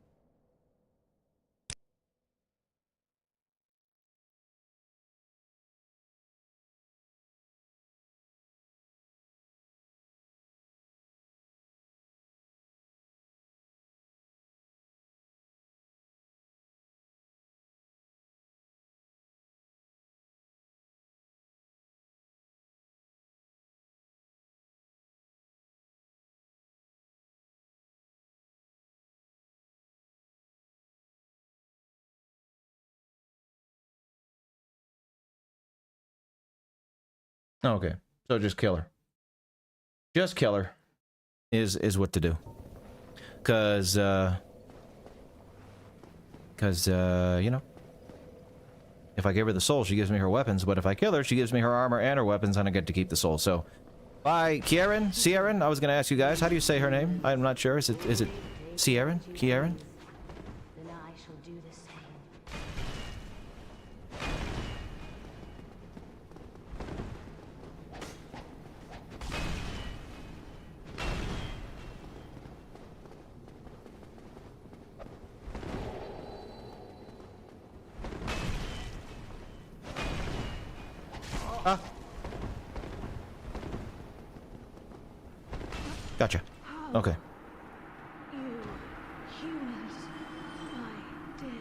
Okay. So just kill her. Just kill her is what to do. Cause you know, if I give her the soul, she gives me her weapons, but if I kill her, she gives me her armor and her weapons, and I get to keep the soul. So, bye, Kieran? Sieran? I was gonna ask you guys, how do you say her name? I'm not sure. Is it Sieran? Kieran? Then I shall do the same. Ah. Gotcha. Okay. You humans, my dear.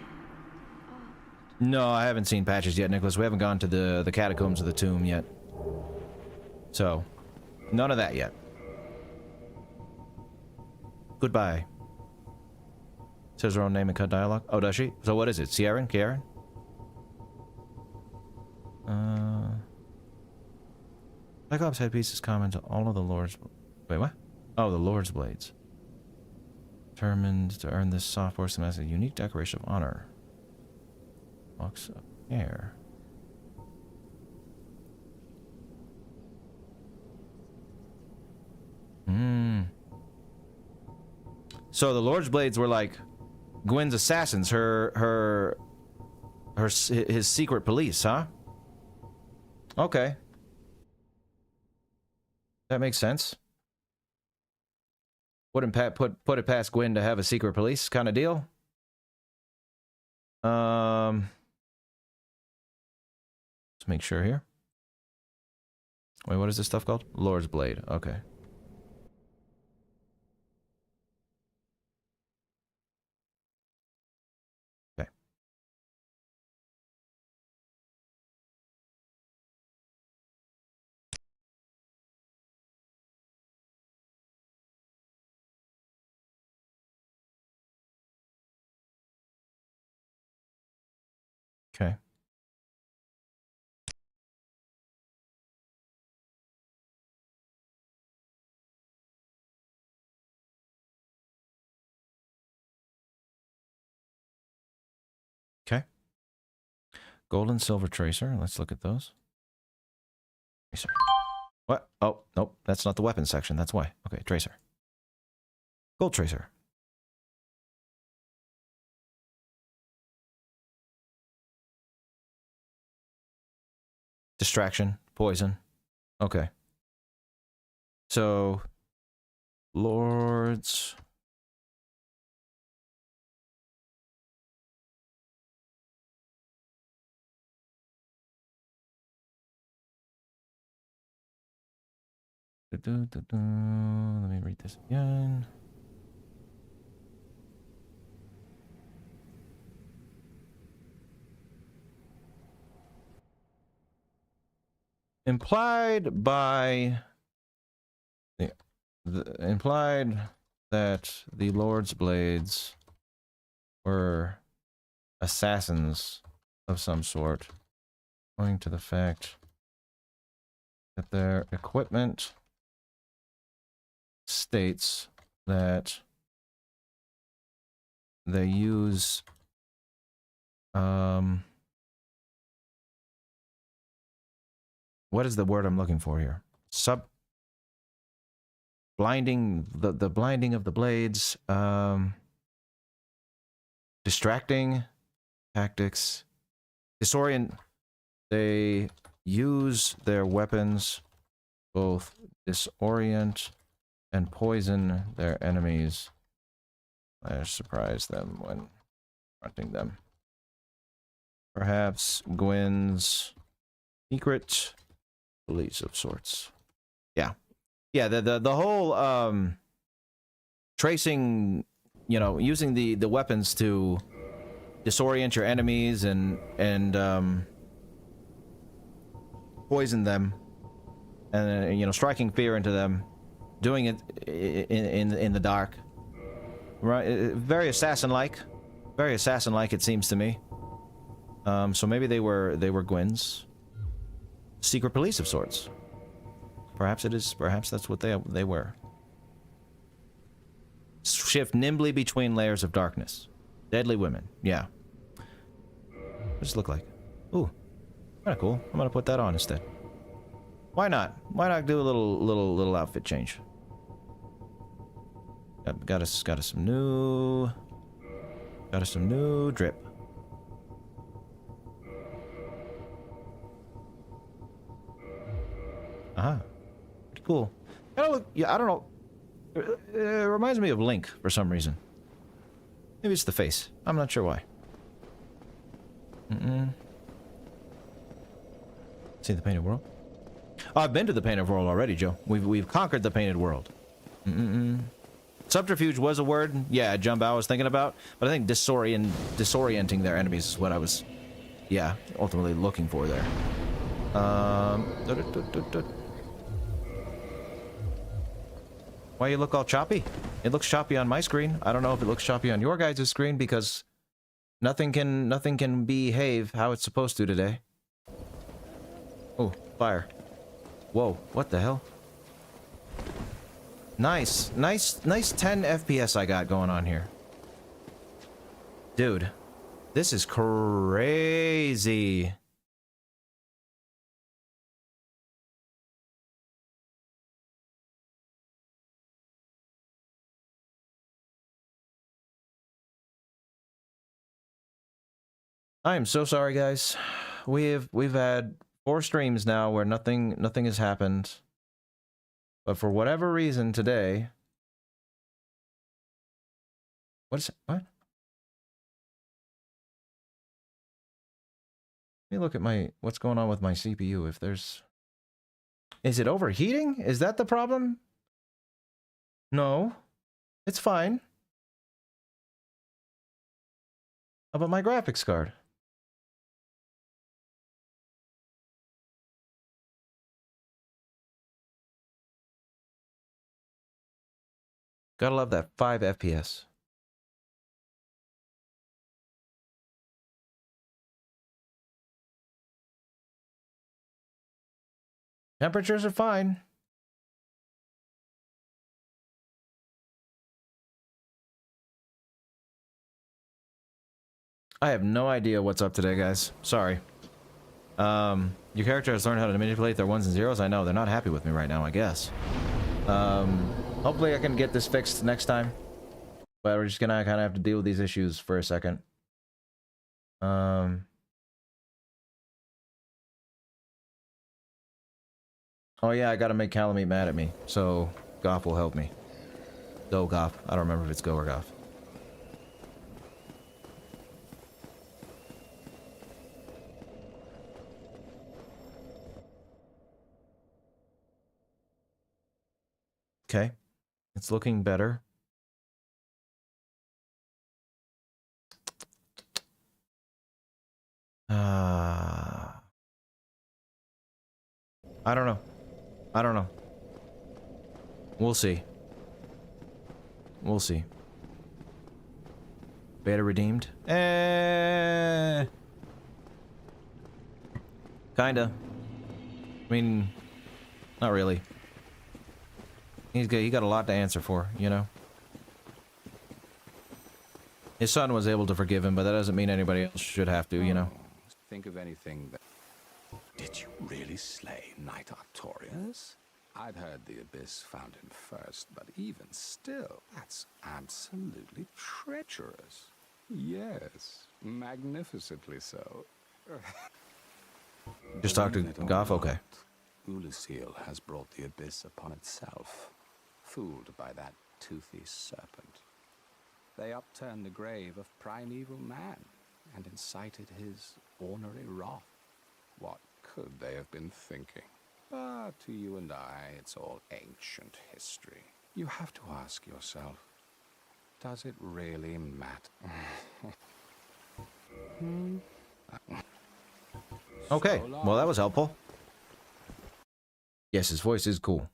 No, I haven't seen patches yet, Nicholas. We haven't gone to the catacombs of the tomb yet. So, none of that yet. Goodbye. Says her own name and cut dialogue. Oh, does she? So what is it? Sieran? Kieran? Black Ops headpieces comment on all of the Lord's... Wait, what? Oh, the Lord's Blades. Determined to earn this software some as a unique decoration of honor. Box of air. So the Lord's Blades were like Gwyn's assassins, his secret police, huh? Okay. That makes sense. Wouldn't put it past Gwyn to have a secret police kind of deal. Let's make sure here. Wait, what is this stuff called? Lord's Blade. Okay. Okay. Okay. Okay. Gold and silver tracer. Let's look at those. Tracer. What? Oh, nope. That's not the weapons section. That's why. Okay, Tracer. Gold Tracer. Distraction. Poison. Okay. So, Lords. Let me read this again. Implied by implied that the Lord's blades were assassins of some sort, owing to the fact that their equipment states that they use what is the word I'm looking for here? Blinding, the blinding of the blades, distracting tactics, disorient. They use their weapons both disorient and poison their enemies. I surprise them when confronting them. Perhaps Gwyn's secret police of sorts. Yeah. Yeah, the whole tracing, you know, using the weapons to disorient your enemies and poison them, and you know, striking fear into them, doing it in the dark. Right, very assassin-like, it seems to me. So maybe they were Gwyn's secret police of sorts. Perhaps it is. Perhaps that's what they were. Shift nimbly between layers of darkness. Deadly women. Yeah. What does it look like? Ooh, kind of cool. I'm gonna put that on instead. Why not? Why not do a little outfit change? Got us some new drip. Pretty cool. Yeah, I don't know. It reminds me of Link for some reason. Maybe it's the face. I'm not sure why. See the Painted World? Oh, I've been to the Painted World already, Joe. We've conquered the Painted World. Subterfuge was a word. Yeah, Jumbo I was thinking about, but I think disorienting their enemies is what I was, yeah, ultimately looking for there. Why you look all choppy? It looks choppy on my screen. I don't know if it looks choppy on your guys' screen because nothing can behave how it's supposed to today. Oh, fire. Whoa, what the hell? Nice 10 FPS I got going on here. Dude, this is crazy. I am so sorry, guys. We've had 4 streams now where nothing has happened. But for whatever reason today... What? Let me look at what's going on with my CPU, if there's... Is it overheating? Is that the problem? No. It's fine. How about my graphics card? Gotta love that 5 FPS. Temperatures are fine. I have no idea what's up today, guys. Sorry. Your character has learned how to manipulate their ones and zeros. I know they're not happy with me right now, I guess. Hopefully I can get this fixed next time. But we're just gonna kind of have to deal with these issues for a second. Oh yeah, I gotta make Calamit mad at me, so Goff will help me. Go Goff. I don't remember if it's Go or Goff. Okay. It's looking better. I don't know. I don't know. We'll see. We'll see. Beta redeemed? Kinda. I mean, not really. He got a lot to answer for, you know? His son was able to forgive him, but that doesn't mean anybody else should have to, you know? Think of anything that... Did you really slay Knight Artorias? I'd heard the Abyss found him first, but even still, that's absolutely treacherous. Yes, magnificently so. Just talk to Goff? Okay. Oolacile has brought the Abyss upon itself, fooled by that toothy serpent. They upturned the grave of primeval man and incited his ornery wrath. What could they have been thinking? But to you and I, it's all ancient history. You have to ask yourself, does it really matter? Okay, So well that was helpful. Yes, his voice is cool.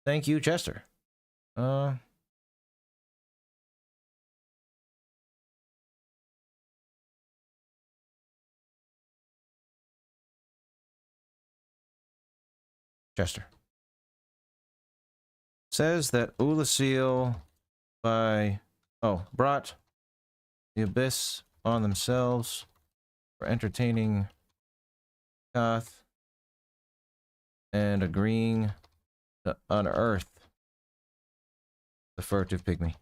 Thank you, Chester. Chester. Says that Oolacile brought the Abyss on themselves for entertaining Goth and agreeing to unearth the furtive pygmy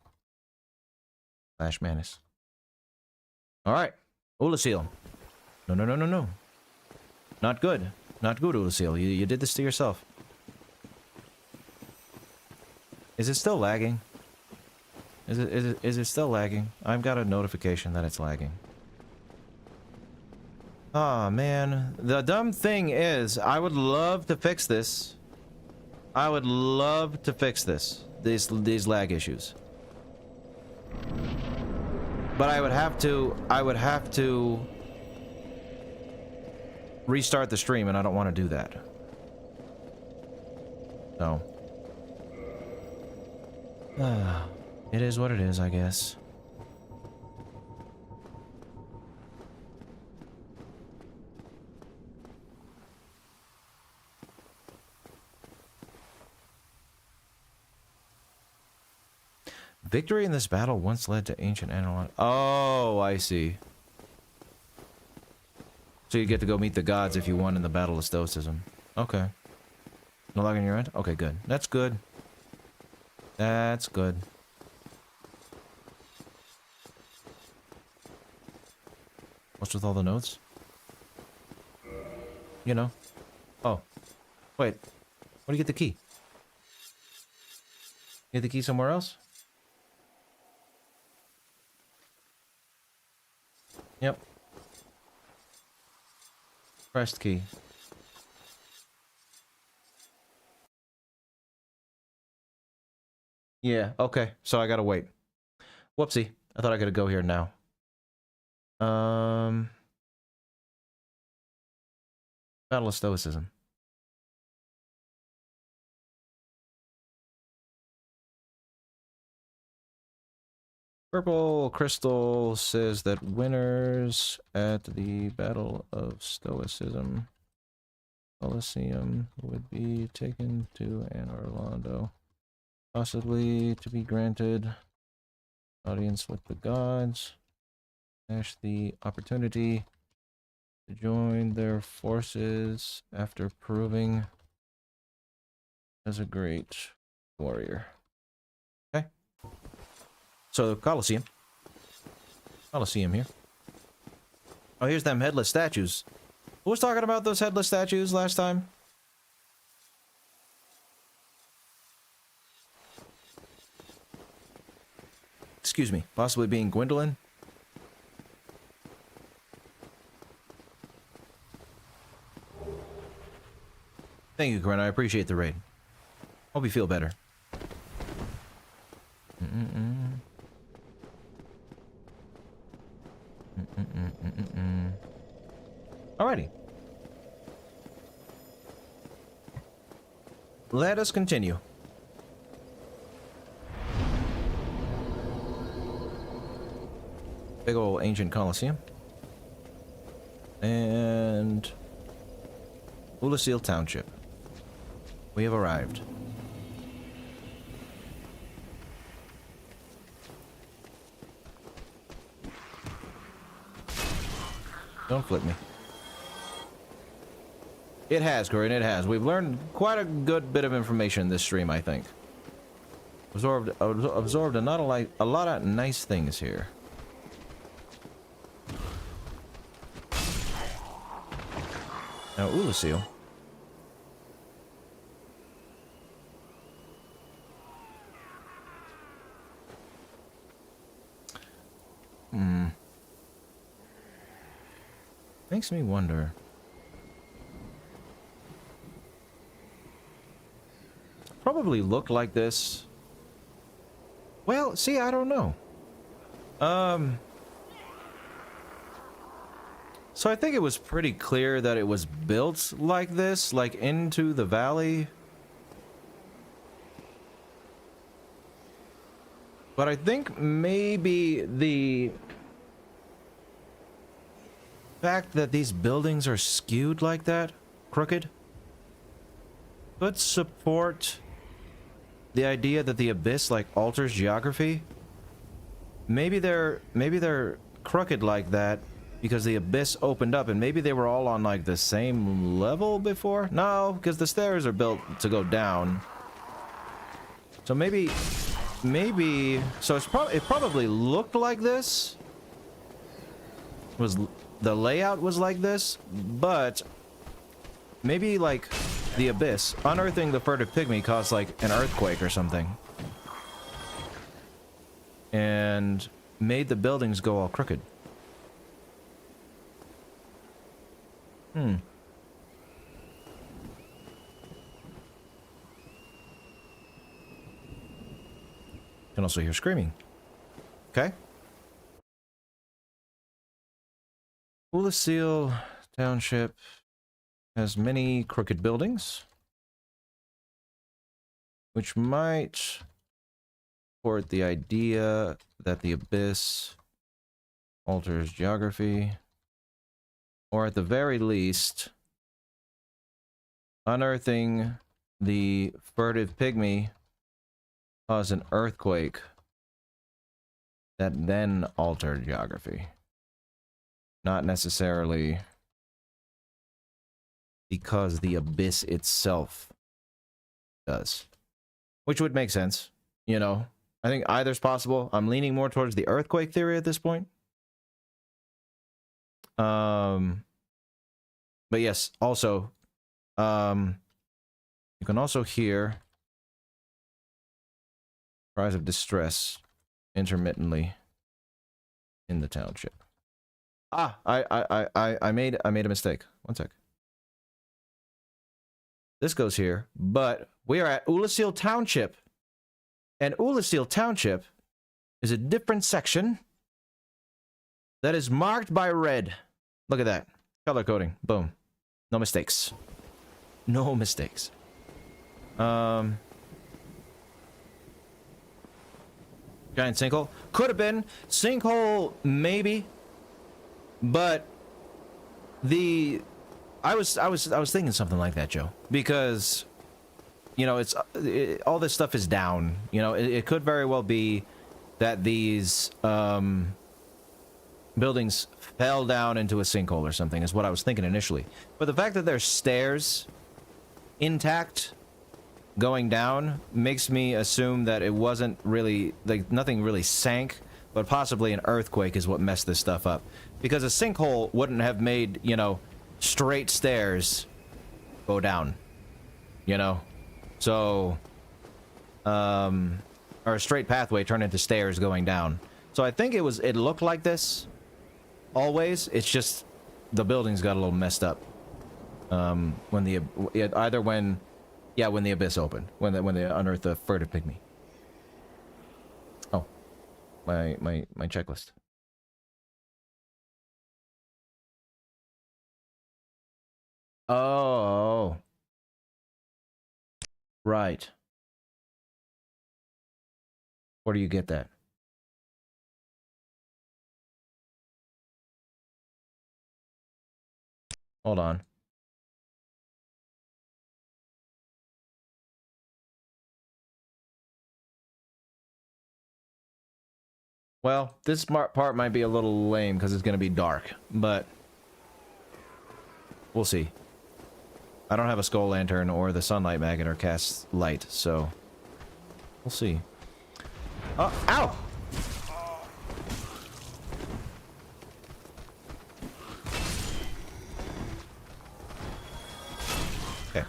/ Manus. Alright, Oolacile. No. Not good. Not good, Oolacile. You did this to yourself. Is it still lagging? Is it still lagging? I've got a notification that it's lagging. Oh man, the dumb thing is, I would love to fix this. I would love to fix this. These lag issues. But I would have to restart the stream, and I don't want to do that. So it is what it is, I guess. Victory in this battle once led to ancient analog. Oh, I see. So you get to go meet the gods if you won in the Battle of Stoicism. Okay. No lag on your end? Okay, good. That's good. That's good. What's with all the notes? You know. Oh. Wait. Where do you get the key? You get the key somewhere else? Yep. Pressed key. Yeah, okay. So I gotta wait. Whoopsie. I thought I could go here now. Battle of Stoicism. Purple Crystal says that winners at the Battle of Stoicism Coliseum would be taken to an Londo, possibly to be granted audience with the gods. Dash the opportunity to join their forces after proving as a great warrior. Okay. So, Colosseum here. Oh, here's them headless statues. Who was talking about those headless statues last time? Excuse me, possibly being Gwendolyn? Thank you, Corinne. I appreciate the raid. Hope you feel better. Alrighty. Let us continue. Big old ancient Colosseum. And Oolacile Township. We have arrived. Don't flip me. It has, Corinne, it has. We've learned quite a good bit of information in this stream, I think. Absorbed a lot of nice things here. Now, Oolacile. Makes me wonder. Probably looked like this. Well, see, I don't know. So I think it was pretty clear that it was built like this, like into the valley. But I think maybe the fact that these buildings are skewed like that, crooked, could support the idea that the abyss like alters geography. Maybe they're crooked like that because the abyss opened up, and maybe they were all on like the same level before. No, because the stairs are built to go down. So maybe so it probably looked like this. The layout was like this, but maybe like the abyss unearthing the furtive pygmy caused like an earthquake or something, and made the buildings go all crooked. Can also hear screaming. Okay. Oolacile Township has many crooked buildings, which might support the idea that the abyss alters geography, or at the very least, unearthing the furtive pygmy caused an earthquake that then altered geography. Not necessarily because the abyss itself does. Which would make sense, you know. I think either's possible. I'm leaning more towards the earthquake theory at this point. But yes, also, you can also hear cries of distress intermittently in the township. Ah, I made a mistake. One sec. This goes here, but we are at Oolacile Township, and Oolacile Township is a different section that is marked by red. Look at that. Color coding. Boom. No mistakes. No mistakes. Giant sinkhole? Could have been. Sinkhole, maybe. But I was thinking something like that, Joe, because you know all this stuff is down. You know, it could very well be that these buildings fell down into a sinkhole or something, is what I was thinking initially. But the fact that there's stairs intact going down makes me assume that it wasn't really, like, nothing really sank, but possibly an earthquake is what messed this stuff up. Because a sinkhole wouldn't have made, you know, straight stairs go down. You know? So, or a straight pathway turn into stairs going down. So I think it looked like this always. It's just the buildings got a little messed up. When the abyss opened, when they unearthed the furtive pygmy. Oh, my checklist. Oh, right. Where do you get that? Hold on. Well, this part might be a little lame because it's going to be dark, but we'll see. I don't have a skull lantern or the sunlight magnet or cast light, so we'll see. Oh, ow! Okay.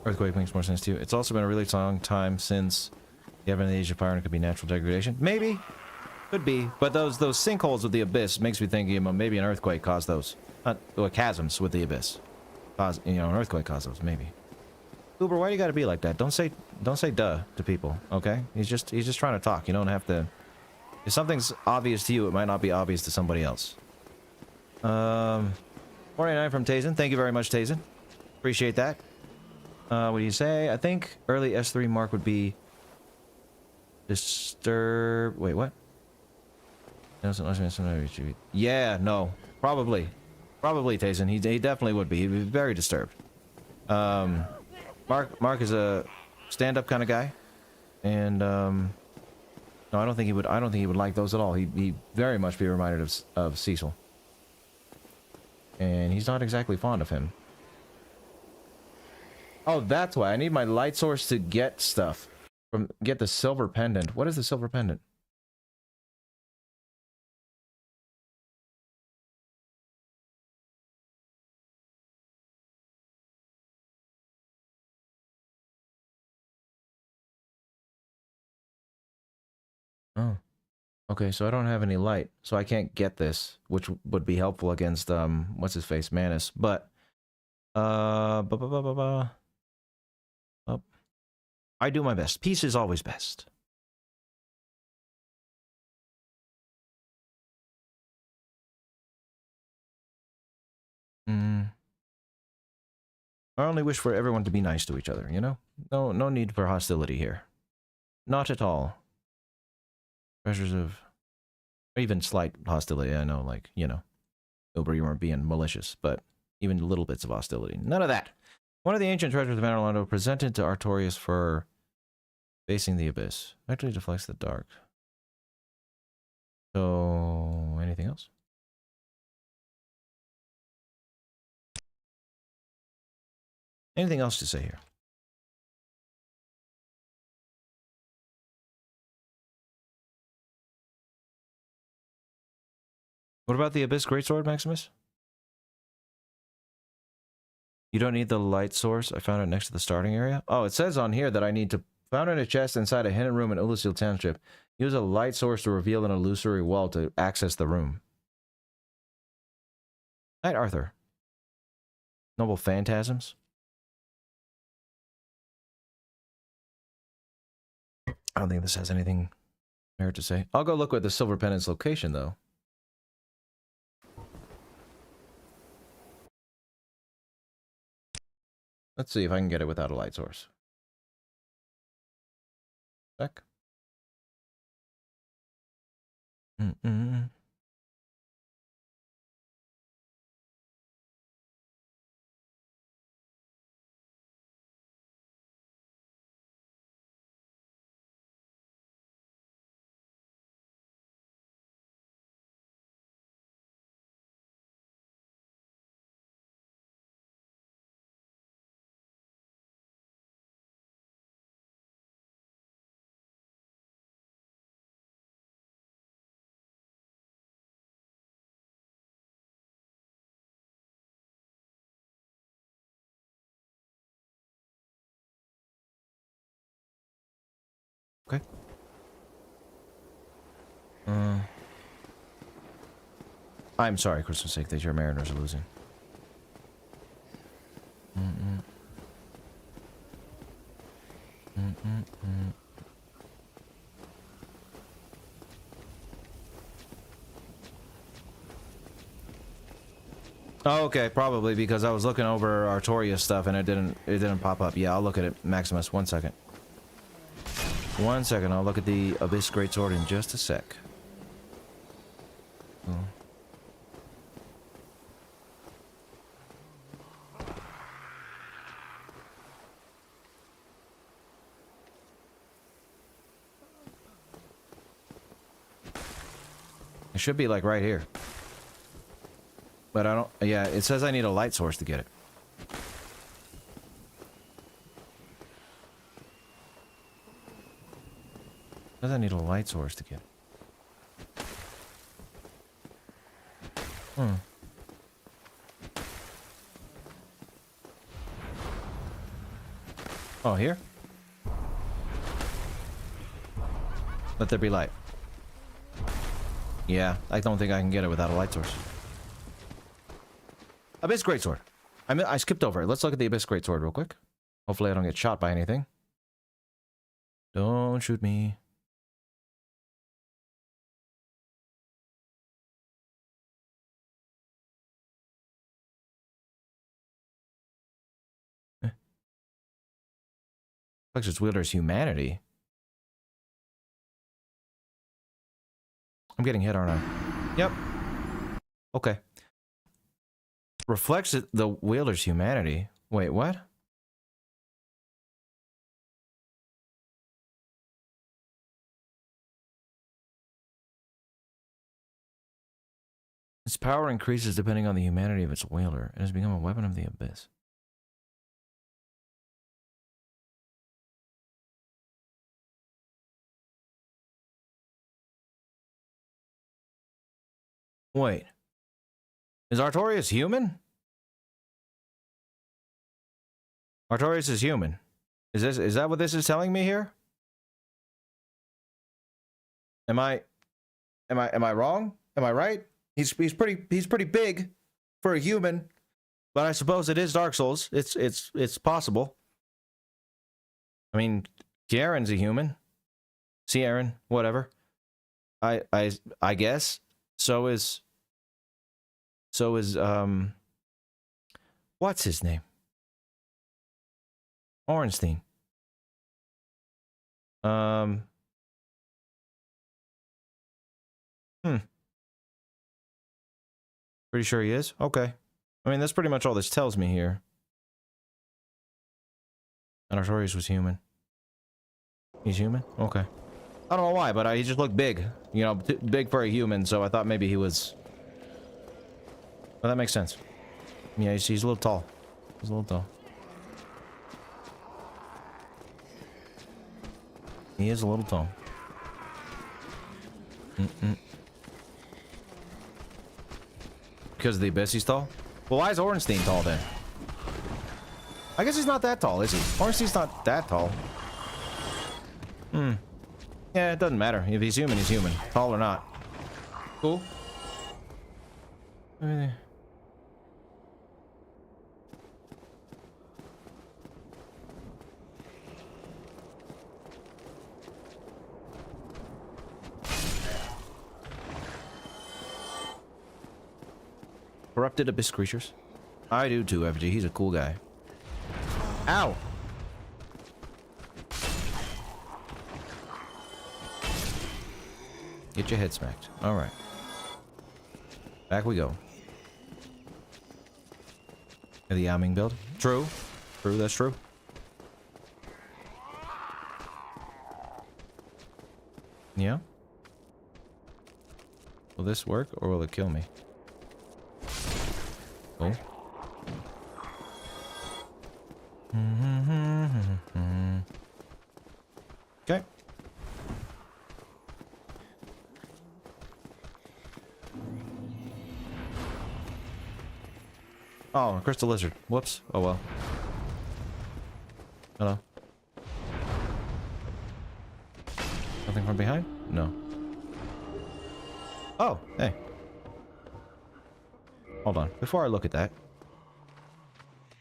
Earthquake makes more sense to you. It's also been a really long time since the Advent of the Age of Fire, and it could be natural degradation. Maybe. Could be. But those sinkholes with the abyss makes me think, you know, maybe an earthquake caused those. Or chasms with the abyss. You know, an earthquake caused those, maybe. Uber, why do you gotta be like that? Don't say duh to people, okay? He's just trying to talk. You don't have to. If something's obvious to you, it might not be obvious to somebody else. 49 from Tazen. Thank you very much, Tazen. Appreciate that. What do you say? I think early S3 mark would be disturb. Wait, what? Yeah, no, probably, Tazen. He definitely would be. He'd be very disturbed. Mark is a stand-up kind of guy, and no, I don't think he would. I don't think he would like those at all. He'd very much be reminded of Cecil, and he's not exactly fond of him. Oh, that's why I need my light source to get stuff. Get the silver pendant. What is the silver pendant? Oh. Okay, so I don't have any light, so I can't get this, which would be helpful against what's his face, Manus. But oh, I do my best. Peace is always best. I only wish for everyone to be nice to each other, you know? No need for hostility here. Not at all. Pressures of... even slight hostility, I know, like, you know. Uber, you weren't being malicious, but even little bits of hostility. None of that! One of the ancient treasures of Londo presented to Artorias for facing the abyss. Actually deflects the dark. So... anything else? Anything else to say here? What about the Abyss Greatsword, Maximus? You don't need the light source. I found it next to the starting area. Oh, it says on here that I need to... found in a chest inside a hidden room in Oolacile Township. Use a light source to reveal an illusory wall to access the room. Night, Arthur. Noble phantasms. I don't think this has anything merit to say. I'll go look at the Silver Pendant's location, though. Let's see if I can get it without a light source. Sec. Okay. I'm sorry, Christmas sake, that your Mariners are losing. Oh, okay, probably because I was looking over Artorias stuff and it didn't pop up. Yeah, I'll look at it, Maximus. 1 second. 1 second. I'll look at the Abyss Greatsword in just a sec. Oh. It should be like right here. But I don't... Yeah, it says I need a light source to get it. It says I need a light source to get it. Hmm. Oh, here? Let there be light. Yeah, I don't think I can get it without a light source. Abyss Greatsword. I skipped over it. Let's look at the Abyss Greatsword real quick. Hopefully I don't get shot by anything. Don't shoot me. Looks its wielder's humanity. I'm getting hit, aren't I? Yep. Okay. Reflects the wielder's humanity. Wait, what? Its power increases depending on the humanity of its wielder. It has become a weapon of the abyss. Wait. Is Artorias human? Artorias is human. Is that what this is telling me here? Am I wrong? Am I right? He's pretty big for a human, but I suppose it is Dark Souls. It's possible. I mean, Kieran's a human. Aaron, whatever. I guess. So is what's his name? Ornstein. Pretty sure he is? Okay. I mean, that's pretty much all this tells me here. And Artorias was human. He's human? Okay. I don't know why, but he just looked big. You know, big for a human, so I thought maybe he was... Well, that makes sense. Yeah, he's a little tall. He's a little tall. He is a little tall. Because of the abyss he's tall? Well, why is Ornstein tall then? I guess he's not that tall, is he? Ornstein's not that tall. Yeah, it doesn't matter. If he's human, he's human. Tall or not. Cool. Corrupted abyss creatures. I do too, FG. He's a cool guy. Ow! Get your head smacked. Alright. Back we go. The Yaming build. True. True, that's true. Yeah? Will this work or will it kill me? Oh. Okay. Oh, a crystal lizard. Whoops. Oh well. Something from behind? No. Oh, hey. Hold on. Before I look at that.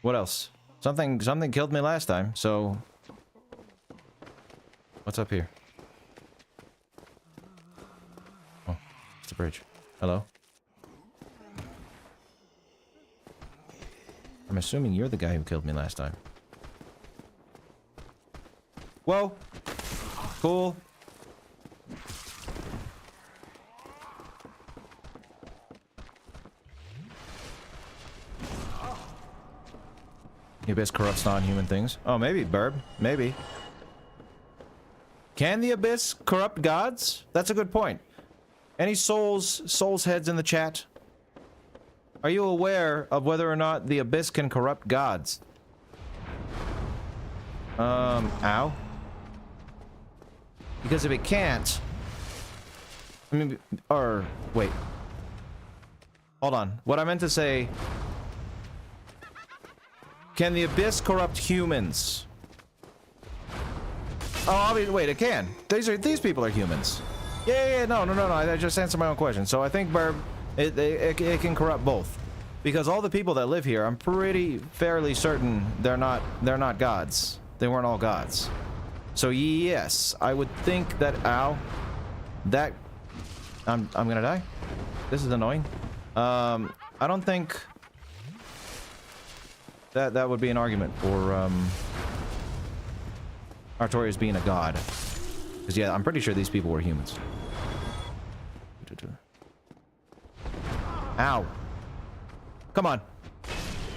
What else? Something killed me last time, so... What's up here? Oh, it's the bridge. Hello? I'm assuming you're the guy who killed me last time. Whoa! Cool. The Abyss corrupts non-human things. Oh, maybe, Burb. Maybe. Can the Abyss corrupt gods? That's a good point. Any souls heads in the chat? Are you aware of whether or not the Abyss can corrupt gods? Ow. Because if it can't... I mean, or... Wait. Hold on. What I meant to say... Can the Abyss corrupt humans? Oh, obviously, wait, it can. These people are humans. Yeah, no. I just answered my own question. So I think, Burb, it can corrupt both. Because all the people that live here, I'm fairly certain they're not gods. They weren't all gods. So yes, I would think that, ow, that, I'm gonna die. This is annoying. I don't think that would be an argument for, Artorias being a god. Because, yeah, I'm pretty sure these people were humans. Ow. Come on.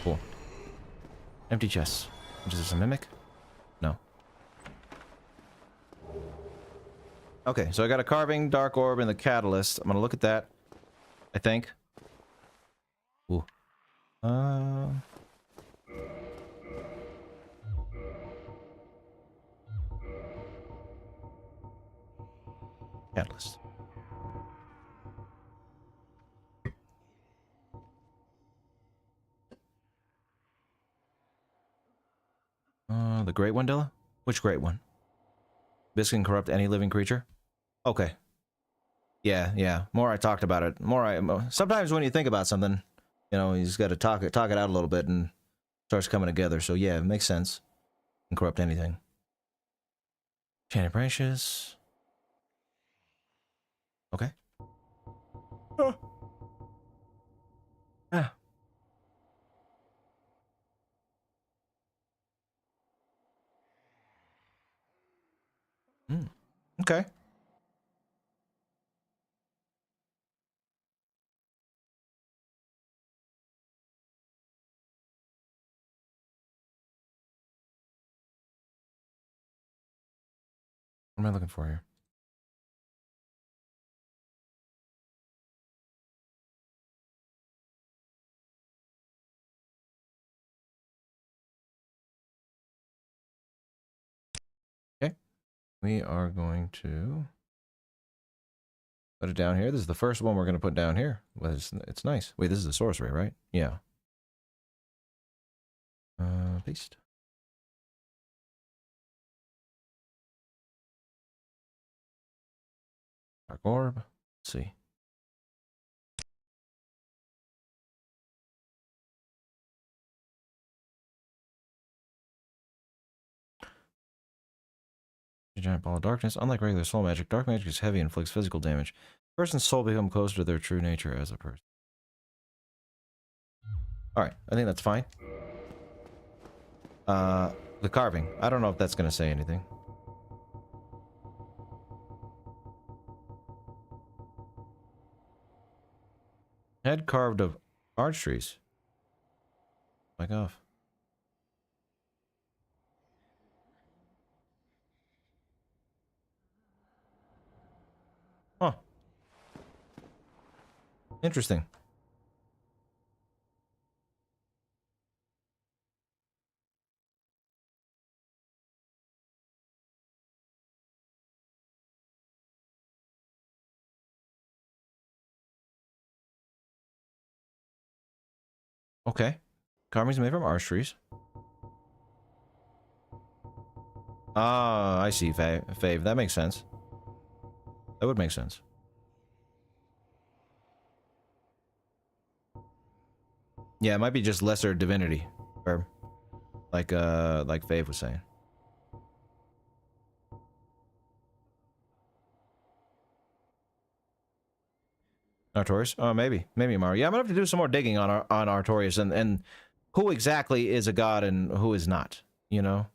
Cool. Empty chest. Is this a mimic? No. Okay, so I got a carving, dark orb, and the catalyst. I'm gonna look at that. I think. Ooh. Catalyst. The great one, Dilla? Which great one? This can corrupt any living creature? Okay. Yeah. More I talked about it, sometimes when you think about something, you know, you just gotta talk it out a little bit and it starts coming together. So yeah, it makes sense. Can corrupt anything. Enchanted branches. Okay. Oh. Ah. Okay. What am I looking for here? Okay. We are going to put it down here. This is the first one we're going to put down here. Well, it's nice. Wait, this is the sorcery, right? Yeah. Paste. Dark orb. Let's see. A giant ball of darkness. Unlike regular soul magic, dark magic is heavy and inflicts physical damage. The person's soul becomes closer to their true nature as a person. Alright, I think that's fine. The carving. I don't know if that's going to say anything. Head carved of arch trees. Back off. Huh. Interesting. Okay. Carving's made from arch trees. Ah, I see, Fave. That makes sense. That would make sense. Yeah, it might be just lesser divinity, or like Faith was saying. Artorias? Oh, maybe Mario. Yeah, I'm gonna have to do some more digging on Artorias and who exactly is a god and who is not. You know.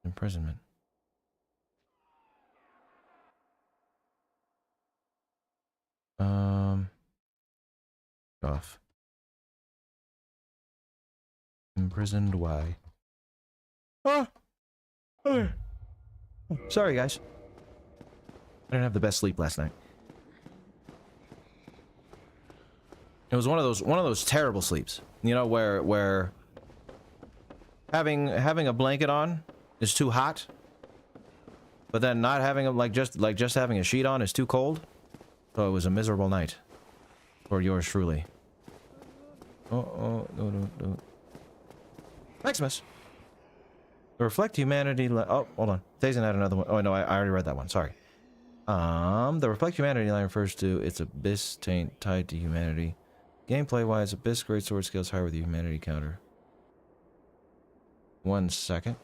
Imprisonment. Off. Imprisoned. Why? Ah. Okay. Sorry, guys. I didn't have the best sleep last night. It was one of those terrible sleeps. You know, where having a blanket on is too hot, but then not having like just having a sheet on is too cold. So it was a miserable night for yours truly. Oh, no. Maximus. The Reflect Humanity... Oh, hold on. Thazen had another one. Oh, no, I already read that one. Sorry. The Reflect Humanity line refers to its Abyss taint tied to humanity. Gameplay-wise, Abyss Greatsword scales higher with the humanity counter. 1 second.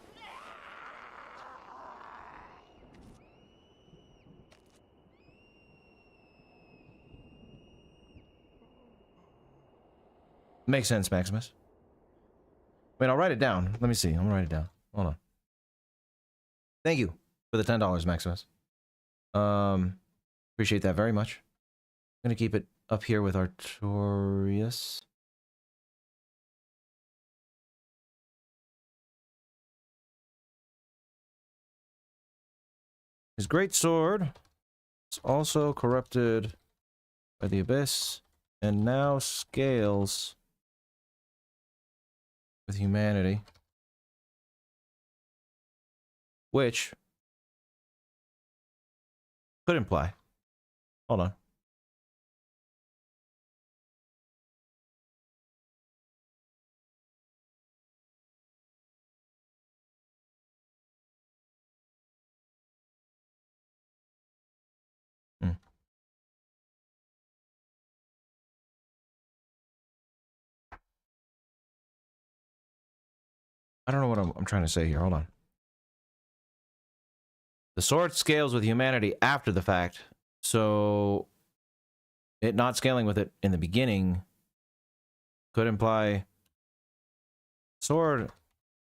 Makes sense, Maximus. Wait, I'll write it down. Let me see. I'm gonna write it down. Hold on. Thank you for the $10, Maximus. Appreciate that very much. I'm gonna keep it up here with Artorias. His great sword is also corrupted by the Abyss and now scales with humanity, which could imply. Hold on. I don't know what I'm trying to say here. Hold on. The sword scales with humanity after the fact, so it not scaling with it in the beginning could imply sword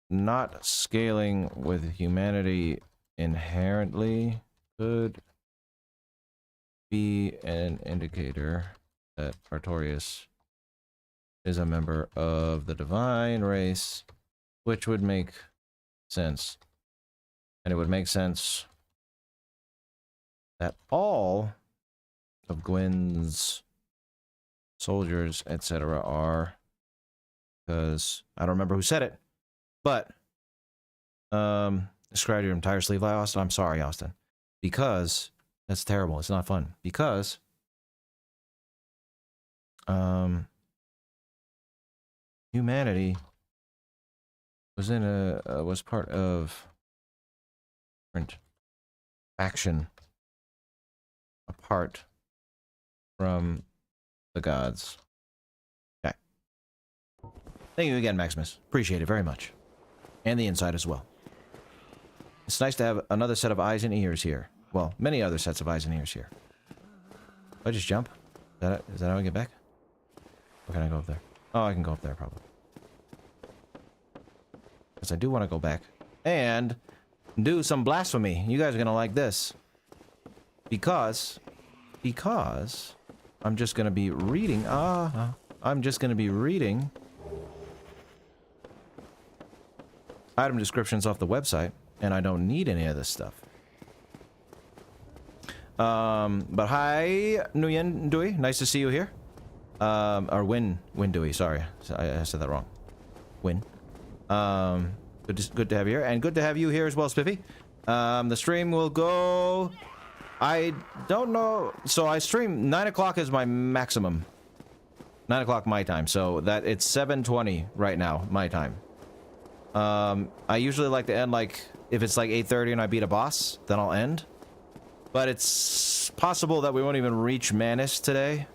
not scaling with humanity inherently could be an indicator that Artorias is a member of the divine race, which would make sense. And it would make sense that all of Gwyn's soldiers, etc., are, because I don't remember who said it, but describe your entire sleeve lie, Austin. I'm sorry, Austin, because that's terrible. It's not fun. Because humanity was in was part of different faction apart from the gods. Okay. Thank you again, Maximus. Appreciate it very much. And the inside as well. It's nice to have another set of eyes and ears here. Well, many other sets of eyes and ears here. Do I just jump? Is that it? Is that how I get back? Or can I go up there? Oh, I can go up there probably. Because I do want to go back and do some blasphemy. You guys are going to like this. Because I'm just going to be reading. I'm just going to be reading item descriptions off the website, and I don't need any of this stuff. But hi, Nguyen Dui. Nice to see you here. Or Win Dui. Sorry, I said that wrong. Win. Good to have you here, and good to have you here as well, Spiffy. The stream will go. I don't know. So I stream 9 o'clock is my maximum. 9 o'clock my time. So that it's 7:20 right now my time. I usually like to end, like, if it's like 8:30 and I beat a boss, then I'll end. But it's possible that we won't even reach Manus today.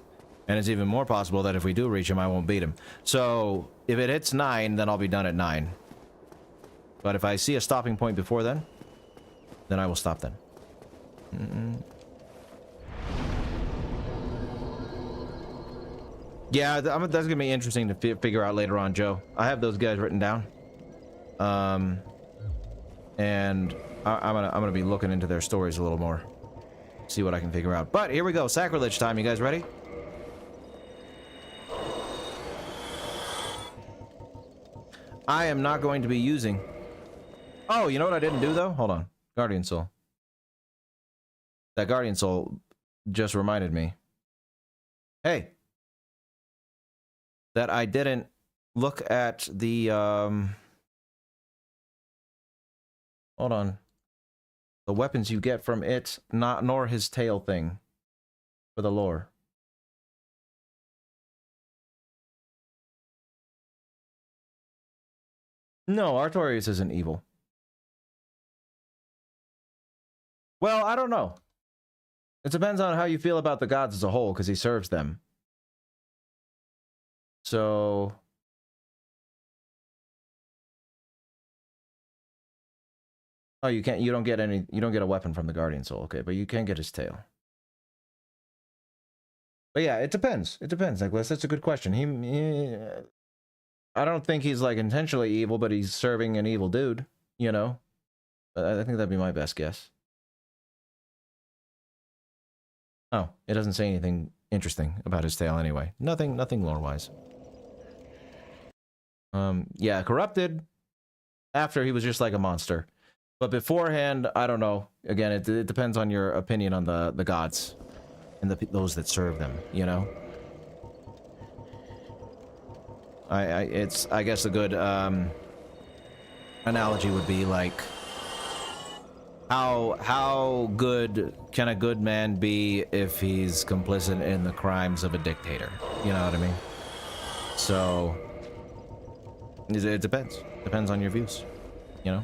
And it's even more possible that if we do reach him, I won't beat him. So, if it hits 9, then I'll be done at 9. But if I see a stopping point before then I will stop then. Yeah, that's gonna be interesting to figure out later on, Joe. I have those guys written down. And I'm gonna be looking into their stories a little more. See what I can figure out. But here we go, sacrilege time. You guys ready? I am not going to be using... Oh, you know what I didn't do, though? Hold on. Guardian Soul. That Guardian Soul just reminded me. Hey. That I didn't look at the, Hold on. The weapons you get from it, nor his tail thing. For the lore. No, Artorias isn't evil. Well, I don't know. It depends on how you feel about the gods as a whole, because he serves them. So... Oh, you don't get a weapon from the Guardian Soul, okay, but you can get his tail. But yeah, it depends. It depends, Nicholas. That's a good question. I don't think he's, like, intentionally evil, but he's serving an evil dude, you know? I think that'd be my best guess. Oh, it doesn't say anything interesting about his tail anyway. Nothing lore-wise. Yeah, corrupted. After, he was just like a monster. But beforehand, I don't know. Again, it depends on your opinion on the gods. And those that serve them, you know? I guess a good analogy would be like how good can a good man be if he's complicit in the crimes of a dictator? You know what I mean? So it depends on your views, you know?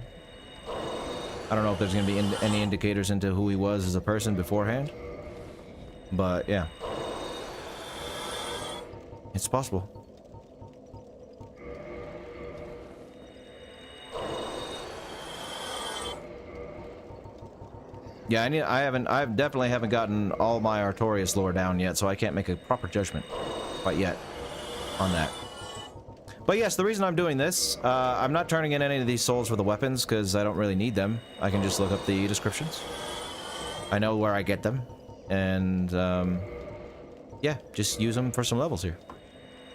I don't know if there's gonna be any indicators into who he was as a person beforehand, but yeah, it's possible. Yeah, I definitely haven't gotten all my Artorias lore down yet, so I can't make a proper judgment quite yet on that. But yes, the reason I'm doing this, I'm not turning in any of these souls for the weapons, because I don't really need them. I can just look up the descriptions. I know where I get them, and yeah, just use them for some levels here.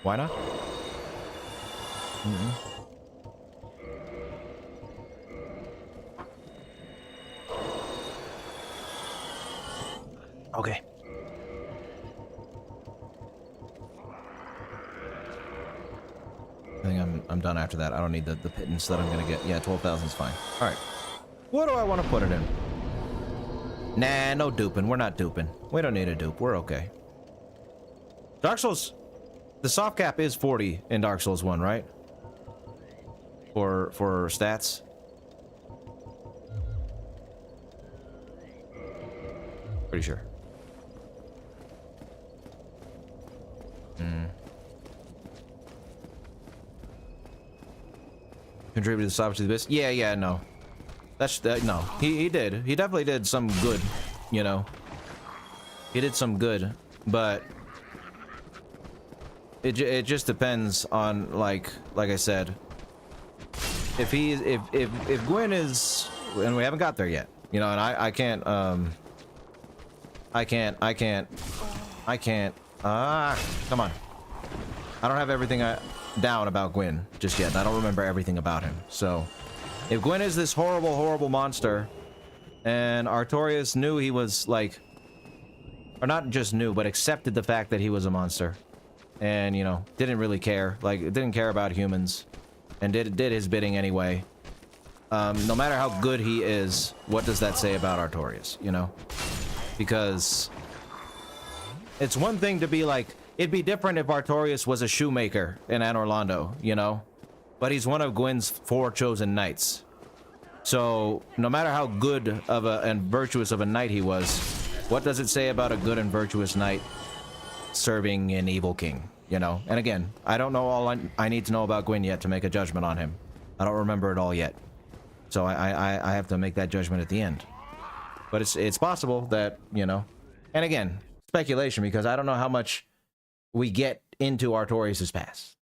Why not? Okay. I think I'm done after that. I don't need the pittance that I'm gonna get. Yeah, 12,000 is fine. All right. What do I want to put it in? Nah, no duping. We're not duping. We don't need a dupe. We're okay. Dark Souls. The soft cap is 40 in Dark Souls 1, right? For stats. Pretty sure. Contributed to the Savage of the Abyss? Yeah, no. No. He did. He definitely did some good, you know. He did some good, but it just depends on, like I said. If Gwyn is, and we haven't got there yet, you know, and I can't come on. I don't have everything down about Gwyn just yet. I don't remember everything about him. So, if Gwyn is this horrible, horrible monster, and Artorias knew he was, like, or not just knew, but accepted the fact that he was a monster, and, you know, didn't really care, like, didn't care about humans, and did his bidding anyway. No matter how good he is, what does that say about Artorias, you know? Because it's one thing to be like, it'd be different if Artorias was a shoemaker in Londo, you know? but he's one of Gwyn's 4 chosen knights. So, no matter how good of and virtuous of a knight he was, what does it say about a good and virtuous knight serving an evil king, you know? And again, I don't know all I need to know about Gwyn yet to make a judgment on him. I don't remember it all yet. So I have to make that judgment at the end. But it's possible that, you know... And again, speculation, because I don't know how much we get into Artorias' past.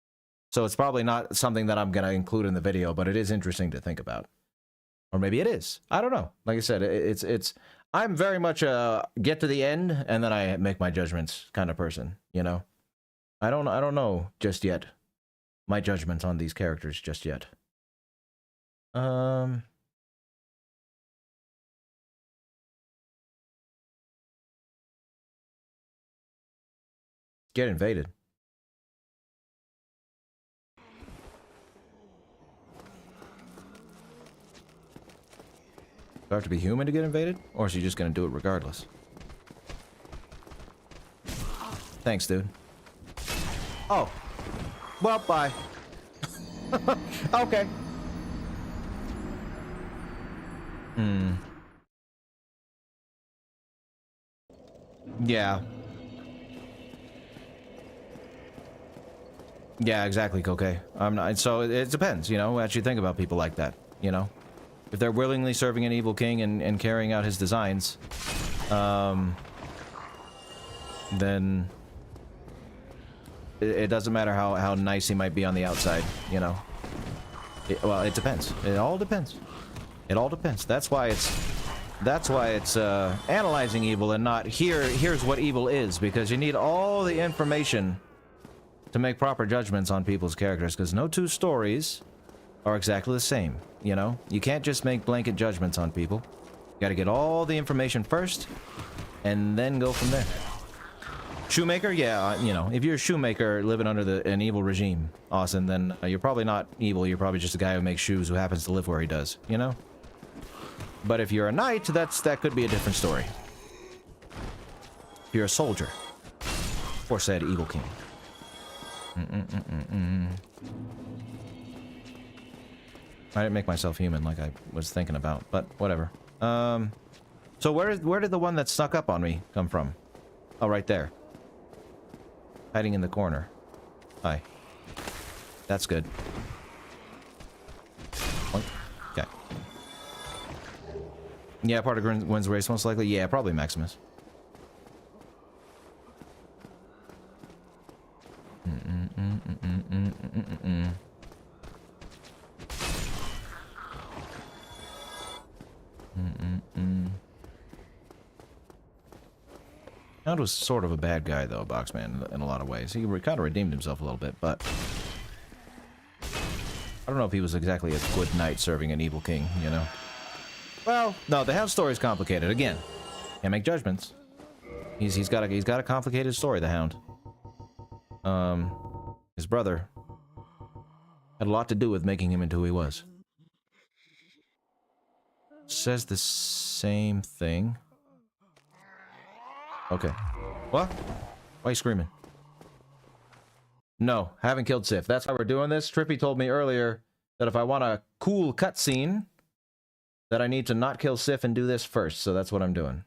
So it's probably not something that I'm going to include in the video, but it is interesting to think about. Or maybe it is. I don't know. Like I said, it's I'm very much a get to the end and then I make my judgments kind of person, you know. I don't know just yet. My judgments on these characters just yet. Get invaded. Do I have to be human to get invaded? Or is he just gonna do it regardless? Thanks, dude. Oh. Well, bye. Okay. Yeah. Yeah, exactly, Koke. I'm not, so it depends, you know, as you think about people like that, you know? If they're willingly serving an evil king and carrying out his designs, then it doesn't matter how nice he might be on the outside, you know? Well, it depends. It all depends. It all depends. That's why it's analyzing evil and not here's what evil is, because you need all the information to make proper judgments on people's characters, because no two stories are exactly the same, you know? You can't just make blanket judgments on people. You gotta get all the information first, and then go from there. Shoemaker? Yeah, you know, if you're a shoemaker living under an evil regime, Austin, then you're probably not evil, you're probably just a guy who makes shoes who happens to live where he does, you know? But if you're a knight, that could be a different story. If you're a soldier, for said evil king. I didn't make myself human like I was thinking about, but whatever. So where did the one that snuck up on me come from? Oh, right there. Hiding in the corner. Hi. That's good. Okay. Yeah, part of Gwyn's race most likely. Yeah, probably Maximus. Hound was sort of a bad guy, though, Boxman, in a lot of ways. He kind of redeemed himself a little bit, but... I don't know if he was exactly a good knight serving an evil king, you know? Well, no, the Hound story is complicated. Again, can't make judgments. He's got a complicated story, the Hound. His brother had a lot to do with making him into who he was. Says the same thing. Okay. What? Why are you screaming? No, haven't killed Sif. That's why we're doing this. Trippy told me earlier that if I want a cool cutscene, that I need to not kill Sif and do this first, so that's what I'm doing.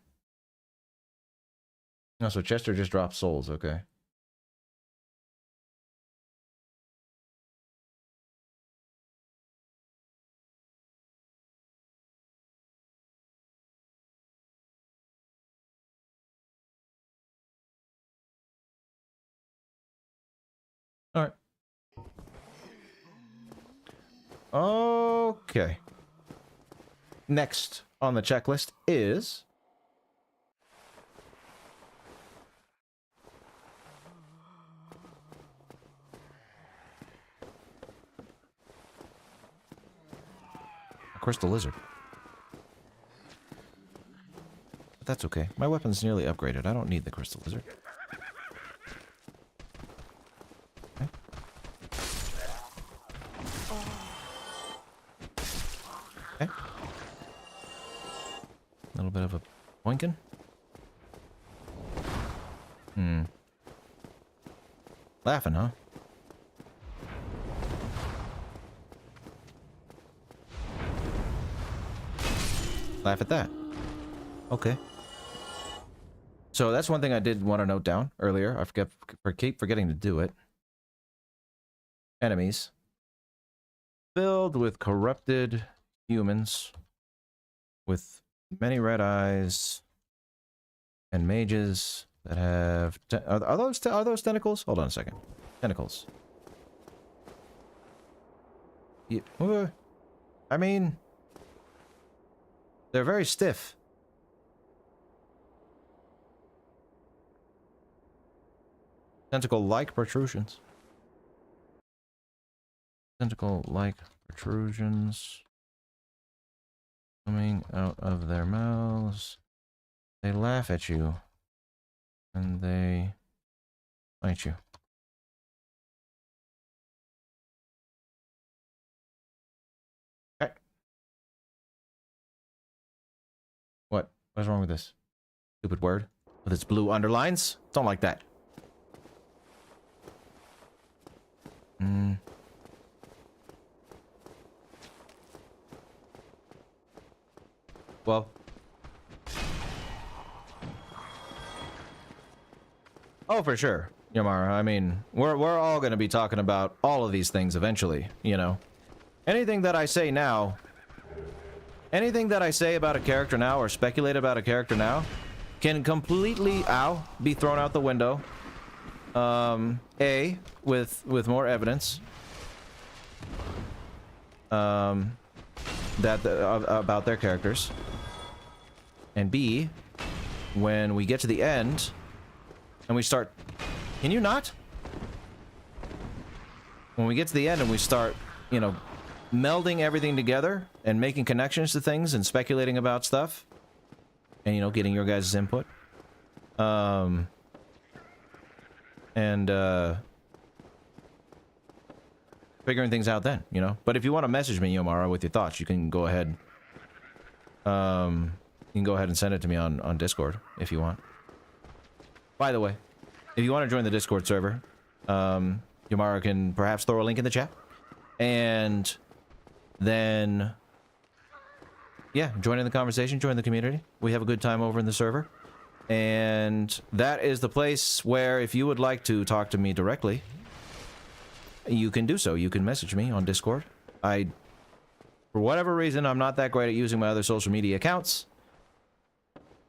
Oh, so Chester just dropped souls, okay. Alright. Okay. Next on the checklist is... a crystal lizard. But that's okay. My weapon's nearly upgraded. I don't need the crystal lizard. Okay. A little bit of a boinkin. Laughing, huh? Laugh at that. Okay. So that's one thing I did want to note down earlier. I keep forgetting to do it. Enemies. Filled with corrupted humans. With many red eyes. And mages that have... Are those tentacles? Hold on a second. Tentacles. Yeah, I mean... They're very stiff. Tentacle-like protrusions. Tentacle-like protrusions. Coming out of their mouths. They laugh at you. And they bite you. Okay. What's wrong with this? Stupid word. With its blue underlines? Don't like that. Well. Oh, for sure, Yamara. I mean, we're all going to be talking about all of these things eventually, you know. Anything that I say now, anything that I say about a character now or speculate about a character now can completely, be thrown out the window. A, with more evidence. About their characters. And B, when we get to the end and we start... Can you not? When we get to the end and we start, you know, melding everything together and making connections to things and speculating about stuff and, you know, getting your guys' input. Figuring things out then, you know. But if you want to message me, Yomara, with your thoughts, you can go ahead. You can go ahead and send it to me on Discord if you want. By the way, if you want to join the Discord server, Yomara can perhaps throw a link in the chat. And then, yeah, join in the conversation, join the community. We have a good time over in the server. And that is the place where if you would like to talk to me directly, you can do so. You can message me on Discord. For whatever reason, I'm not that great at using my other social media accounts.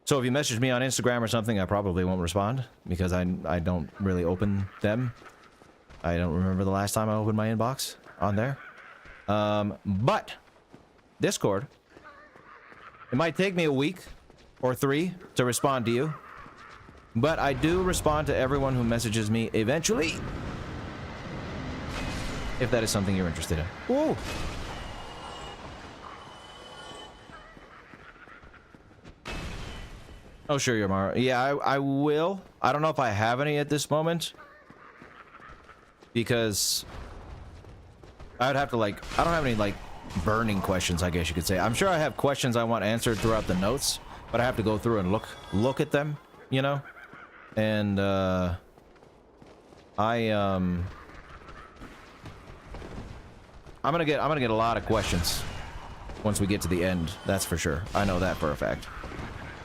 So if you message me on Instagram or something, I probably won't respond because I don't really open them. I don't remember the last time I opened my inbox on there. But Discord, it might take me a week or 3 to respond to you. But I do respond to everyone who messages me eventually. If that is something you're interested in. Whoa! Oh, sure, Yamara. Yeah, I will. I don't know if I have any at this moment. Because I would have to, like... I don't have any, like, burning questions, I guess you could say. I'm sure I have questions I want answered throughout the notes. But I have to go through and look at them, you know? And, I'm gonna get a lot of questions once we get to the end. That's for sure. I know that for a fact.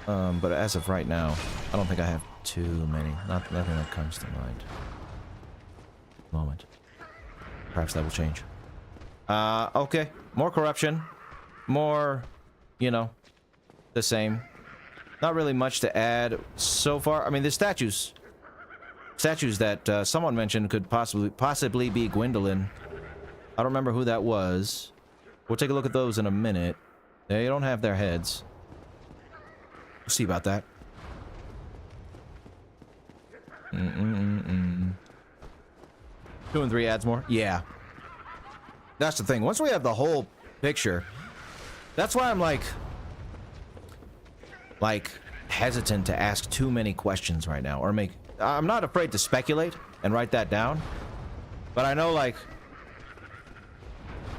But as of right now, I don't think I have too many. Nothing that comes to mind. Moment. Perhaps that will change. Okay. More corruption. More, you know, the same. Not really much to add so far. I mean, the statues that someone mentioned could possibly be Gwendolyn. I don't remember who that was. We'll take a look at those in a minute. They don't have their heads. We'll see about that. 2 and 3 adds more? Yeah. That's the thing. Once we have the whole picture, that's why I'm like hesitant to ask too many questions right now. Or I'm not afraid to speculate and write that down. But I know, like,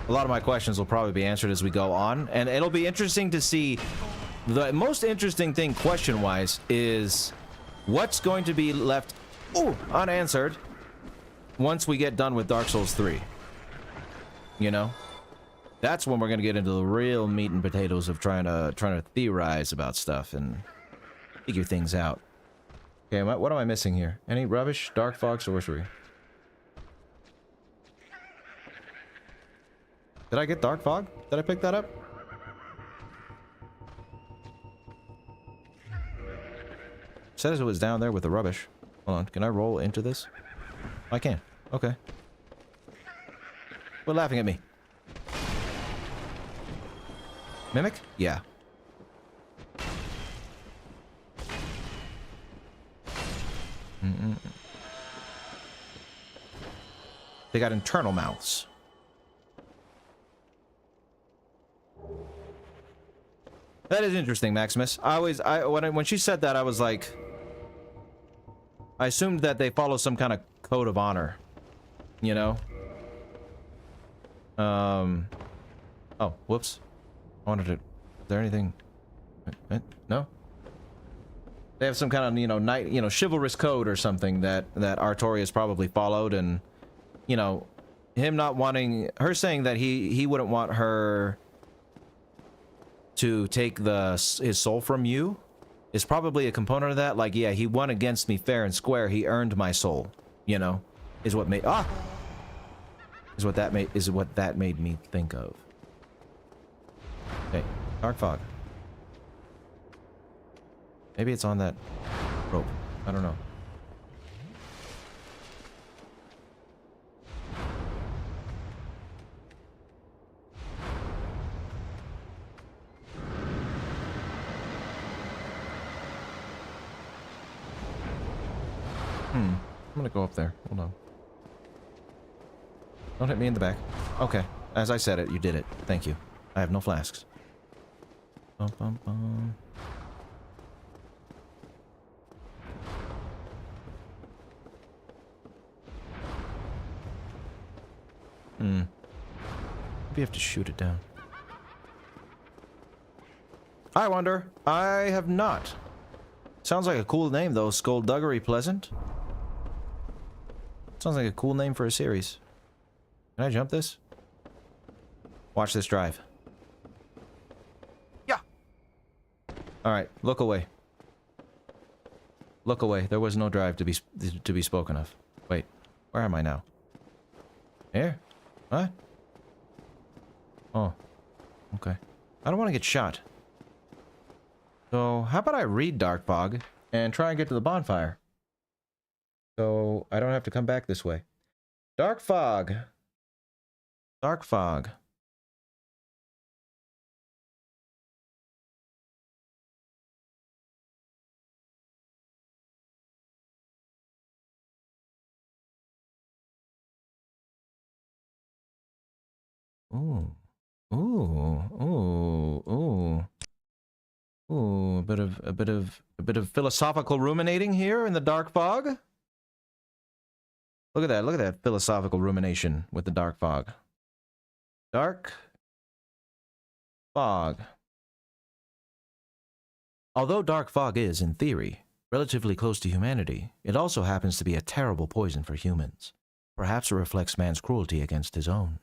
a lot of my questions will probably be answered as we go on. And it'll be interesting to see. The most interesting thing question-wise is what's going to be left unanswered once we get done with Dark Souls 3. You know? That's when we're gonna get into the real meat and potatoes of trying to theorize about stuff and figure things out. Okay, what am I missing here? Any rubbish? Dark fog sorcery. Did I get dark fog? Did I pick that up? Said it was down there with the rubbish. Hold on, can I roll into this? I can. Okay. Quit laughing at me. Mimic? Yeah. They got internal mouths. That is interesting, Maximus. When she said that, I was like, I assumed that they follow some kind of code of honor, you know? Oh, whoops. I wanted to. Is there anything? No. They have some kind of chivalrous code or something that Artorias probably followed, and him not wanting her saying that he wouldn't want her to take his soul from you is probably a component of that. Like, yeah, he won against me fair and square. He earned my soul. Is what that made me think of. Okay, dark fog. Maybe it's on that rope. I don't know. I'm gonna go up there. Hold on. Don't hit me in the back. Okay. As I said it, you did it. Thank you. I have no flasks. Bum, bum, bum. Maybe you have to shoot it down. I wonder. I have not. Sounds like a cool name, though. Skullduggery Pleasant. Sounds like a cool name for a series. Can I jump this? Watch this drive. Yeah. All right. Look away. Look away. There was no drive to be spoken of. Wait. Where am I now? Here? What? Oh. Okay. I don't want to get shot. So, how about I read Dark Fog and try and get to the bonfire? So, I don't have to come back this way. Dark Fog. Dark Fog. Ooh. Ooh. Ooh. Ooh. Ooh, a bit of philosophical ruminating here in the dark fog. Look at that philosophical rumination with the dark fog. Dark fog. Although dark fog is, in theory, relatively close to humanity, it also happens to be a terrible poison for humans. Perhaps it reflects man's cruelty against his own.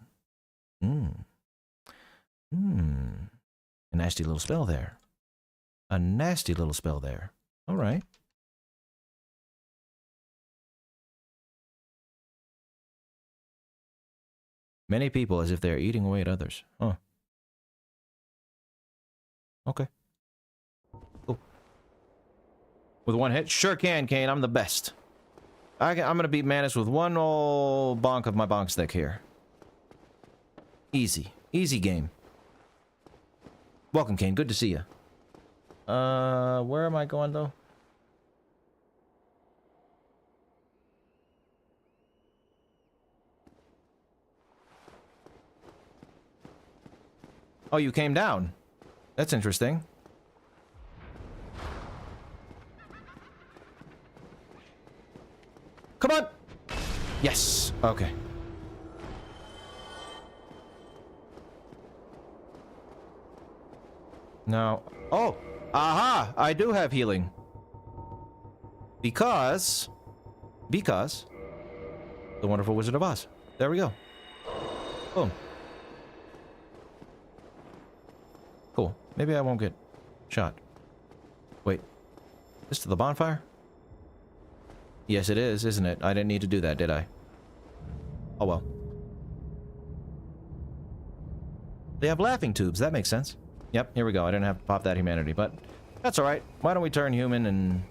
A nasty little spell there. A nasty little spell there. All right. Many people as if they're eating away at others. Huh. Okay. Cool. With one hit? Sure can, Kane. I'm the best. I'm going to beat Manus with one old bonk of my bonk stick here. Easy. Easy game. Welcome, Kane. Good to see you. Where am I going, though? Oh, you came down. That's interesting. Come on! Yes. Okay. Now... Oh! Aha! I do have healing. Because... The Wonderful Wizard of Oz. There we go. Boom. Maybe I won't get shot. Wait. This to the bonfire? Yes, it is, isn't it? I didn't need to do that, did I? Oh well. They have laughing tubes. That makes sense. Yep, here we go. I didn't have to pop that humanity, but that's alright. Why don't we turn human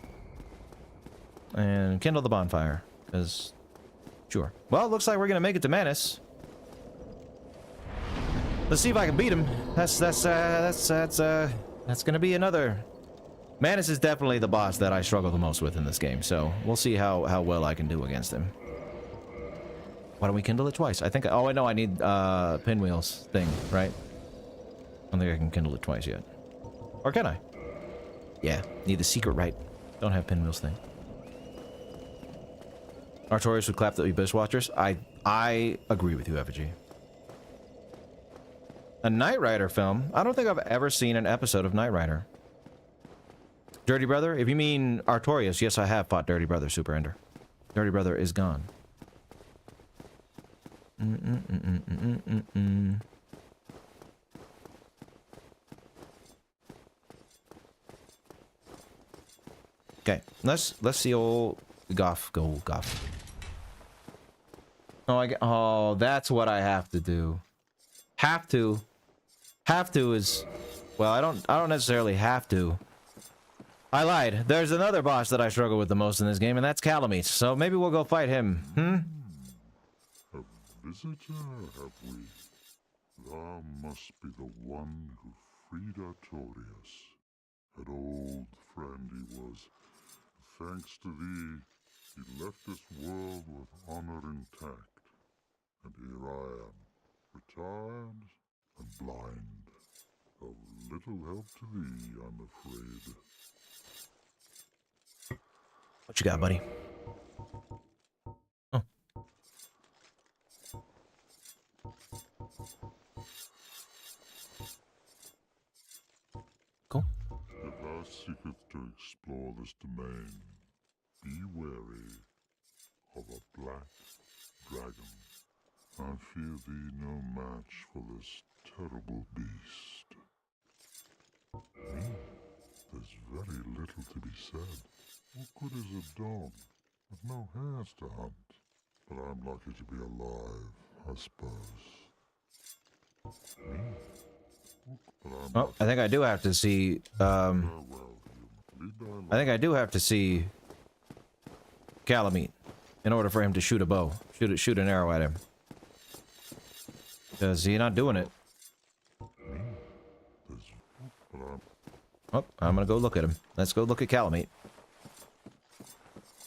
and kindle the bonfire? Because, sure. Well, it looks like we're gonna make it to Manus. Let's see if I can beat him. That's gonna be another. Manus is definitely the boss that I struggle the most with in this game, so we'll see how well I can do against him. Why don't we kindle it twice? I think. Oh, I know. I need pinwheels thing, right? I don't think I can kindle it twice yet. Or can I? Yeah. Need the secret right. Don't have pinwheels thing. Artorias would clap the Abyss Watchers. I agree with you, Effigy. A Knight Rider film? I don't think I've ever seen an episode of Knight Rider. Dirty Brother? If you mean Artorias, yes, I have fought Dirty Brother, Super Ender. Dirty Brother is gone. Okay, let's see old Goff go Goff. Oh, that's what I have to do. Have to is, well, I don't necessarily have to. I lied. There's another boss that I struggle with the most in this game, and that's Calamit. So maybe we'll go fight him. A visitor, have we? Thou must be the one who freed Artorias. An old friend he was. Thanks to thee, he left this world with honor intact. And here I am, retired and blind. Of little help to thee, I'm afraid. What you got, buddy? Oh. Cool. If thou seekest to explore this domain, be wary of a black dragon. I fear thee no match for this terrible beast. There's very little to be said. What good is a dog with no hairs to hunt? But I'm lucky to be alive, I suppose. Oh, I think I do have to see, I think I do have to see Calamit in order for him to shoot a bow. Shoot an arrow at him. Because he's not doing it. Oh, I'm gonna go look at him. Let's go look at Calamit.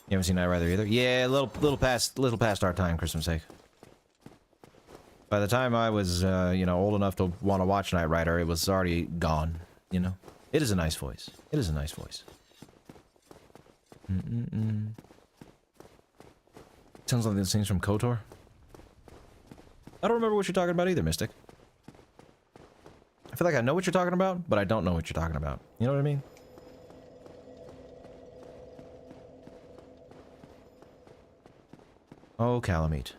You haven't seen Knight Rider either? Yeah, a little past our time, Christmas sake. By the time I was, you know, old enough to want to watch Knight Rider, it was already gone, you know? It is a nice voice. It is a nice voice. Sounds like the scenes from KOTOR. I don't remember what you're talking about either, Mystic. I feel like I know what you're talking about, but I don't know what you're talking about. You know what I mean? Oh, Calamit.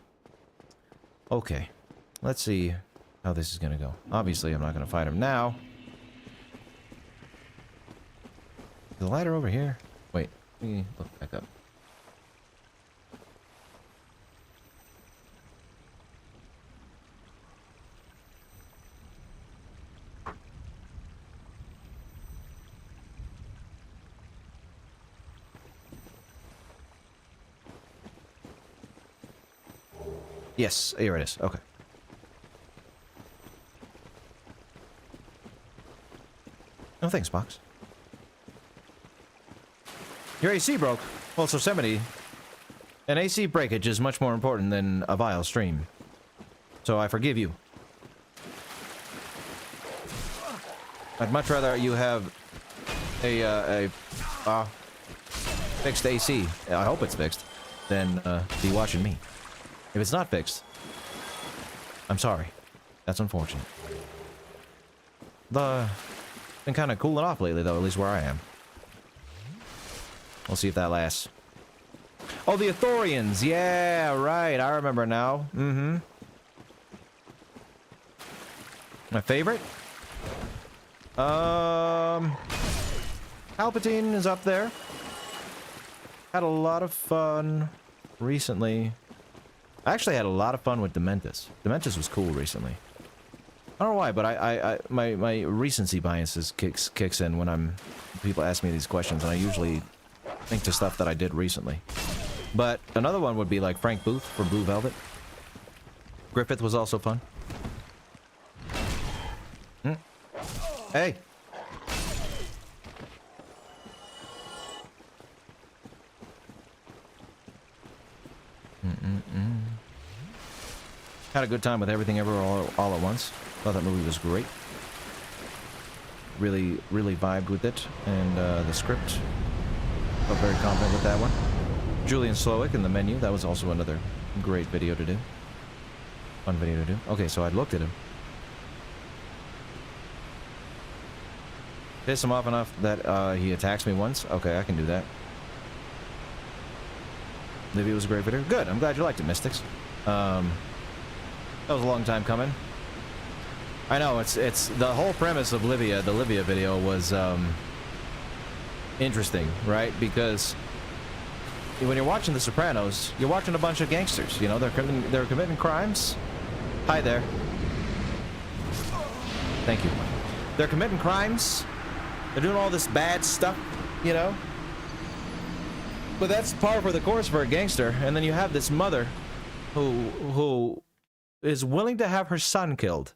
Okay. Let's see how this is gonna go. Obviously, I'm not gonna fight him now. Is the ladder over here? Wait, let me look back up. Yes, here it is. Okay. No thanks, Box. Your AC broke. Well, so Yosemite. An AC breakage is much more important than a vile stream. So I forgive you. I'd much rather you have a fixed AC. I hope it's fixed. Than be watching me. If it's not fixed, I'm sorry. That's unfortunate. Been kind of cooling off lately, though, at least where I am. We'll see if that lasts. Oh, the Artorians! Yeah, right. I remember now. Mm-hmm. My favorite? Palpatine is up there. Had a lot of fun recently. I actually had a lot of fun with Dementus. Dementus was cool recently. I don't know why, but my recency biases kicks in when people ask me these questions, and I usually think to stuff that I did recently. But another one would be like Frank Booth from Blue Velvet. Griffith was also fun. Hey! Had a good time with Everything Ever all at Once. Thought that movie was great. Really vibed with it. And the script. Felt very confident with that one. Julian Slowick in the menu. That was also another great video to do. Fun video to do. Okay, so I looked at him. Piss him off enough that he attacks me once. Okay, I can do that. Livia was a great video. Good. I'm glad you liked it, Mystics. That was a long time coming. I know, it's the whole premise of Livia, the Livia video was interesting, right? Because when you're watching The Sopranos, you're watching a bunch of gangsters, you know, they're committing crimes. Hi there. Thank you. They're committing crimes. They're doing all this bad stuff, you know? But that's par for the course for a gangster. And then you have this mother who is willing to have her son killed.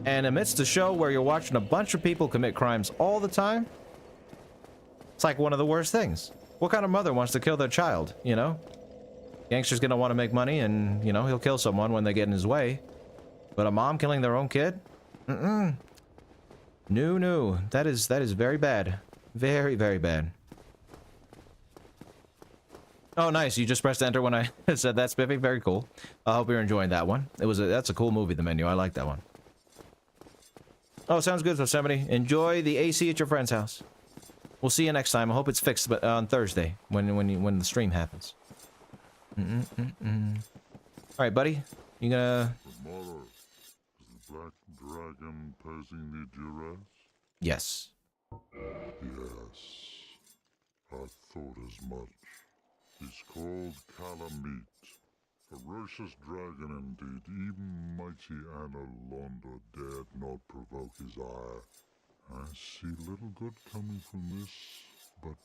And amidst a show where you're watching a bunch of people commit crimes all the time, it's like one of the worst things. What kind of mother wants to kill their child, you know? Gangster's gonna want to make money and, you know, he'll kill someone when they get in his way. But a mom killing their own kid? Mm-mm. No. That is very bad. Very, very bad. Oh, nice. You just pressed enter when I said that, Spiffy. Very cool. I hope you're enjoying that one. That's a cool movie, The Menu. I like that one. Oh, sounds good, Yosemite. Enjoy the AC at your friend's house. We'll see you next time. I hope it's fixed, but on Thursday when the stream happens. All right, buddy. You gonna? Tomorrow, is the black dragon posing the duress? Yes. Yes. I thought as much. He's called Calamit. Ferocious dragon indeed. Even mighty Anna Londo dared not provoke his ire. I see little good coming from this, but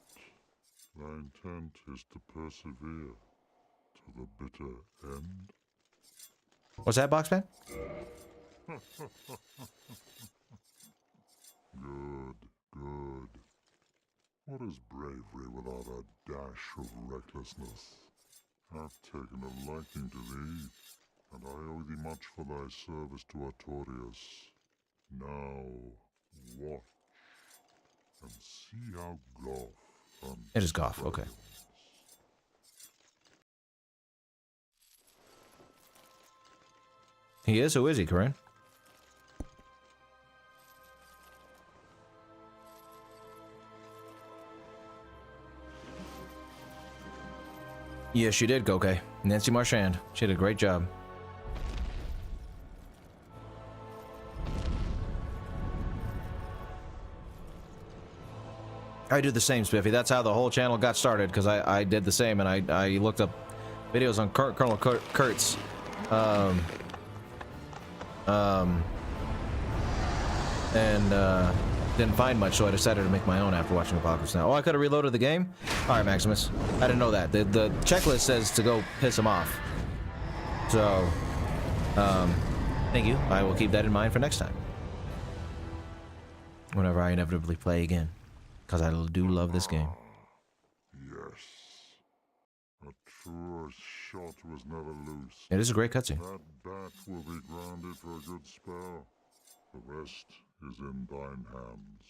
thy intent is to persevere to the bitter end. What's that, Boxman? Good. What is bravery without a dash of recklessness? I've taken a liking to thee, and I owe thee much for thy service to Artorias. Now, watch, and see how Goff hunts It is Goff, okay. dragons. He is? Who is he, Corinne? Yes, she did, Goke. Nancy Marchand. She did a great job. I do the same, Spiffy. That's how the whole channel got started, because I did the same, and I looked up videos on Colonel Kurtz. Didn't find much, so I decided to make my own after watching Apocalypse Now. Oh, I could have reloaded the game? Alright, Maximus. I didn't know that. The checklist says to go piss him off. So, thank you. I will keep that in mind for next time. Whenever I inevitably play again. Because I do love this game. Yes. A truer shot was never loose. It is a great cutscene. That bat will be grounded for a good spell. The rest is in thine hands.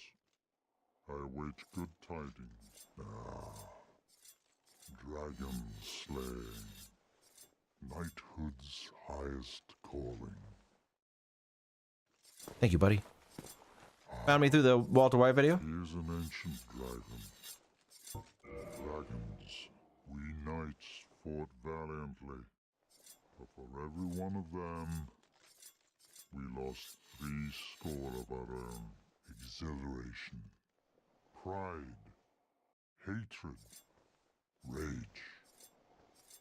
I await good tidings. Dragon slaying. Knighthood's highest calling. Thank you, buddy. Found me through the Walter White video? He is an ancient dragon. Dragons, we knights fought valiantly, but for every one of them, we lost 70 of our own. exhilaration, pride, hatred, rage.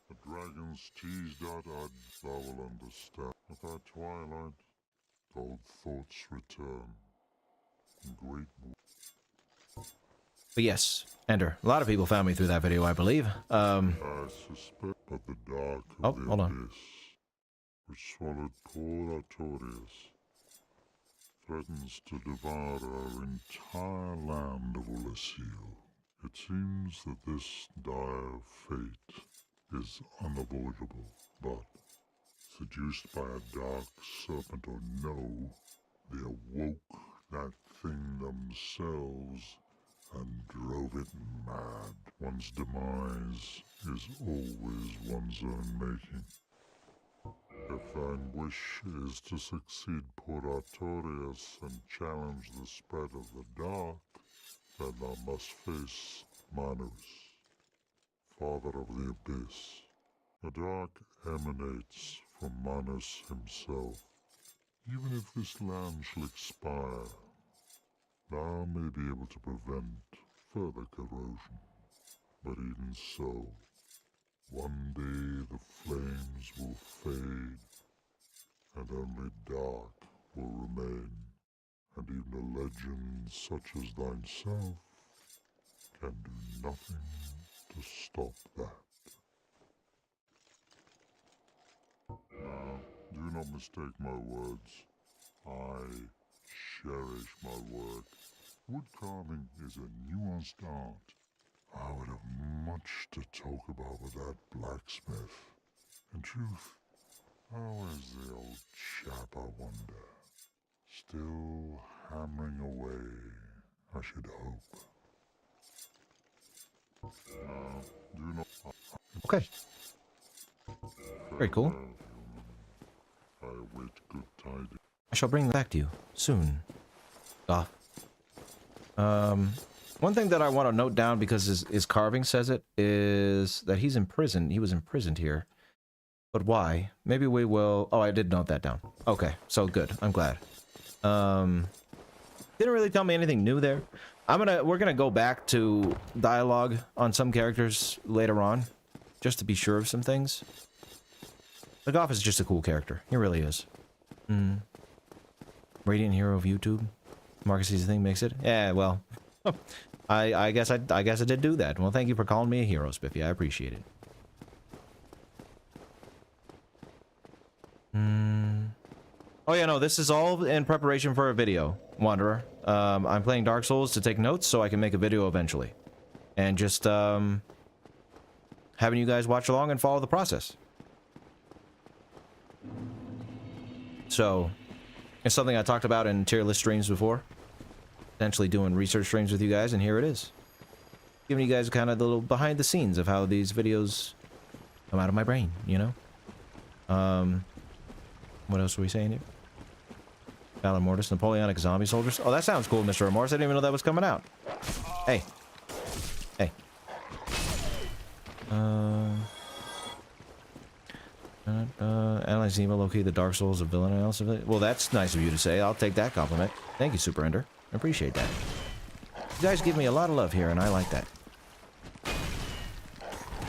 The dragons teased out our thou will understand. With our twilight, old thoughts return. Great. But yes, Ender. A lot of people found me through that video, I believe. I suspect, but the dark of the hold on. abyss, which swallowed poor Artorias, threatens to devour our entire land of Oolacile. It seems that this dire fate is unavoidable, but seduced by a dark serpent or no, they awoke that thing themselves and drove it mad. One's demise is always one's own making. If thine wish is to succeed poor Artorias and challenge the spread of the dark, then thou must face Manus, father of the abyss. The dark emanates from Manus himself. Even if this land shall expire, thou may be able to prevent further corrosion. But even so, one day the flames will fade, and only dark will remain, and even a legend such as thyself can do nothing to stop that. Now, do not mistake my words. I cherish my work. Wood carving is a nuanced art. I would have much to talk about with that blacksmith. In truth, how is the old chap, I wonder? Still hammering away, I should hope. Now, do not... Okay. Very cool. I await good tidings. I shall bring that back to you soon. Goth. One thing that I want to note down, because his carving says it, is that he's in prison. He was imprisoned here. But why? Maybe we will... Oh, I did note that down. Okay, so good. I'm glad. Didn't really tell me anything new there. We're gonna go back to dialogue on some characters later on, just to be sure of some things. The Goth is just a cool character. He really is. Radiant hero of YouTube. Marcus sees the thing, makes it. Yeah, well, I guess I did do that. Well, thank you for calling me a hero, Spiffy. I appreciate it. Oh yeah, no, this is all in preparation for a video, Wanderer. I'm playing Dark Souls to take notes so I can make a video eventually, and just having you guys watch along and follow the process. So, it's something I talked about in tier list streams before. Potentially doing research streams with you guys, and here it is. Giving you guys kind of the little behind the scenes of how these videos come out of my brain, you know? What else were we saying here? Valor Mortis, Napoleonic zombie soldiers. Oh, that sounds cool, Mr. Remorse. I didn't even know that was coming out. Hey. Hey. Analyze Zemo, locate the Dark Souls of villain analysis. Well, that's nice of you to say. I'll take that compliment. Thank you, Super Ender. I appreciate that. You guys give me a lot of love here, and I like that.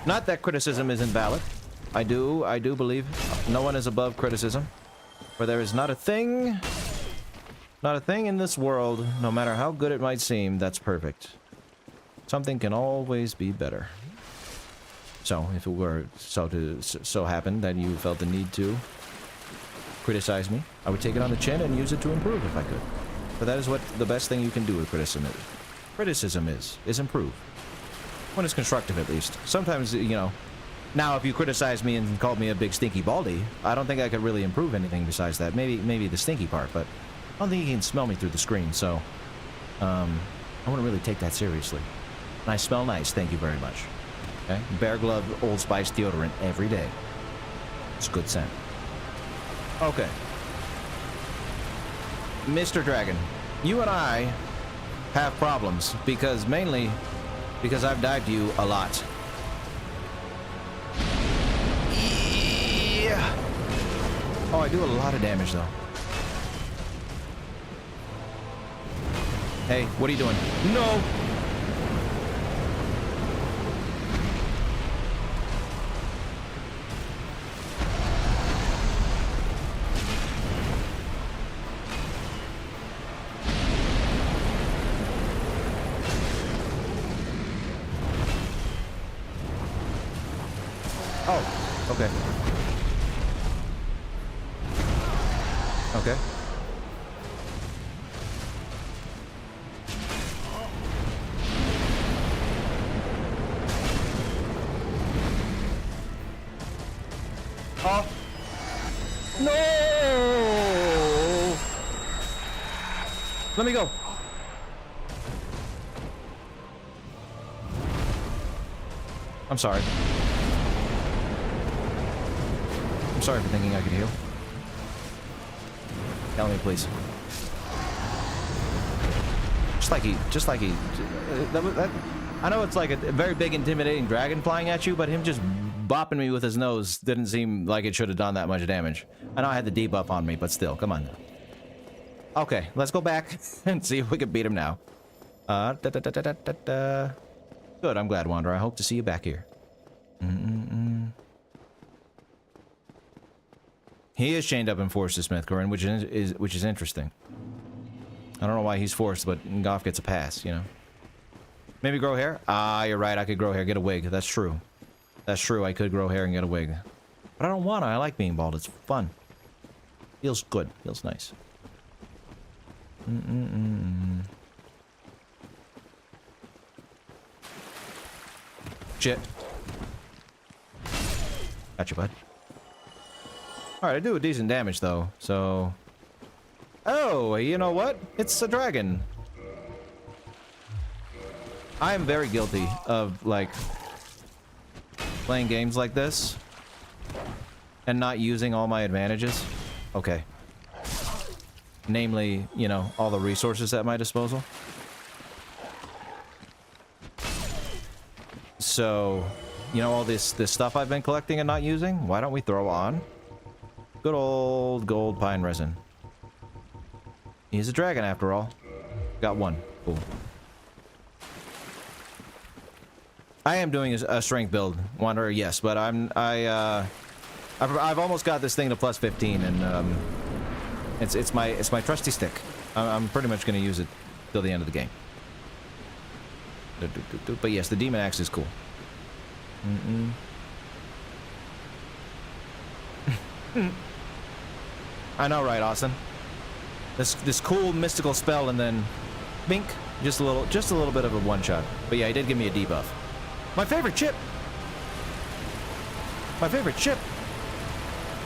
Not that criticism isn't valid. I do believe no one is above criticism. For there is not a thing in this world, no matter how good it might seem, that's perfect. Something can always be better. So, if it were so happen that you felt the need to criticize me, I would take it on the chin and use it to improve if I could. But that is what the best thing you can do with criticism is. Criticism is improve. When it's constructive, at least. Sometimes, you know, now if you criticize me and called me a big stinky baldy, I don't think I could really improve anything besides that. Maybe the stinky part, but I don't think you can smell me through the screen, so I wouldn't really take that seriously. And I smell nice, thank you very much. Okay? Bear Glove Old Spice deodorant every day. It's a good scent. Okay. Mr. Dragon, you and I have problems mainly because I've died to you a lot. Yeah. Oh, I do a lot of damage though. Hey, what are you doing? No! Oh, okay. Okay. Oh. No! Let me go. I'm sorry. I'm sorry for thinking I could heal. Tell me, please. Just like he. I know it's like a very big, intimidating dragon flying at you, but him just bopping me with his nose didn't seem like it should have done that much damage. I know I had the debuff on me, but still, come on now. Okay, let's go back and see if we can beat him now. Good, I'm glad, Wanderer. I hope to see you back here. He is chained up and forced to Smith, Corinne, which is interesting. I don't know why he's forced, but Goff gets a pass, you know. Maybe grow hair? Ah, you're right. I could grow hair, get a wig. That's true. That's true. I could grow hair and get a wig. But I don't want to. I like being bald. It's fun. Feels good. Feels nice. Shit. Gotcha, bud. Alright, I do a decent damage, though, so... Oh, you know what? It's a dragon. I am very guilty of, like, playing games like this and not using all my advantages. Okay. Namely, you know, all the resources at my disposal. So, you know, all this stuff I've been collecting and not using? Why don't we throw on good old gold pine resin? He's a dragon after all. Got one. Cool. I am doing a strength build, Wanderer, yes, but I've almost got this thing to plus 15, and it's my trusty stick. I'm pretty much gonna use it till the end of the game. But yes, the demon axe is cool. I know, right, Austin? This cool mystical spell, and then bink, just a little bit of a one shot. But yeah, he did give me a debuff. My favorite chip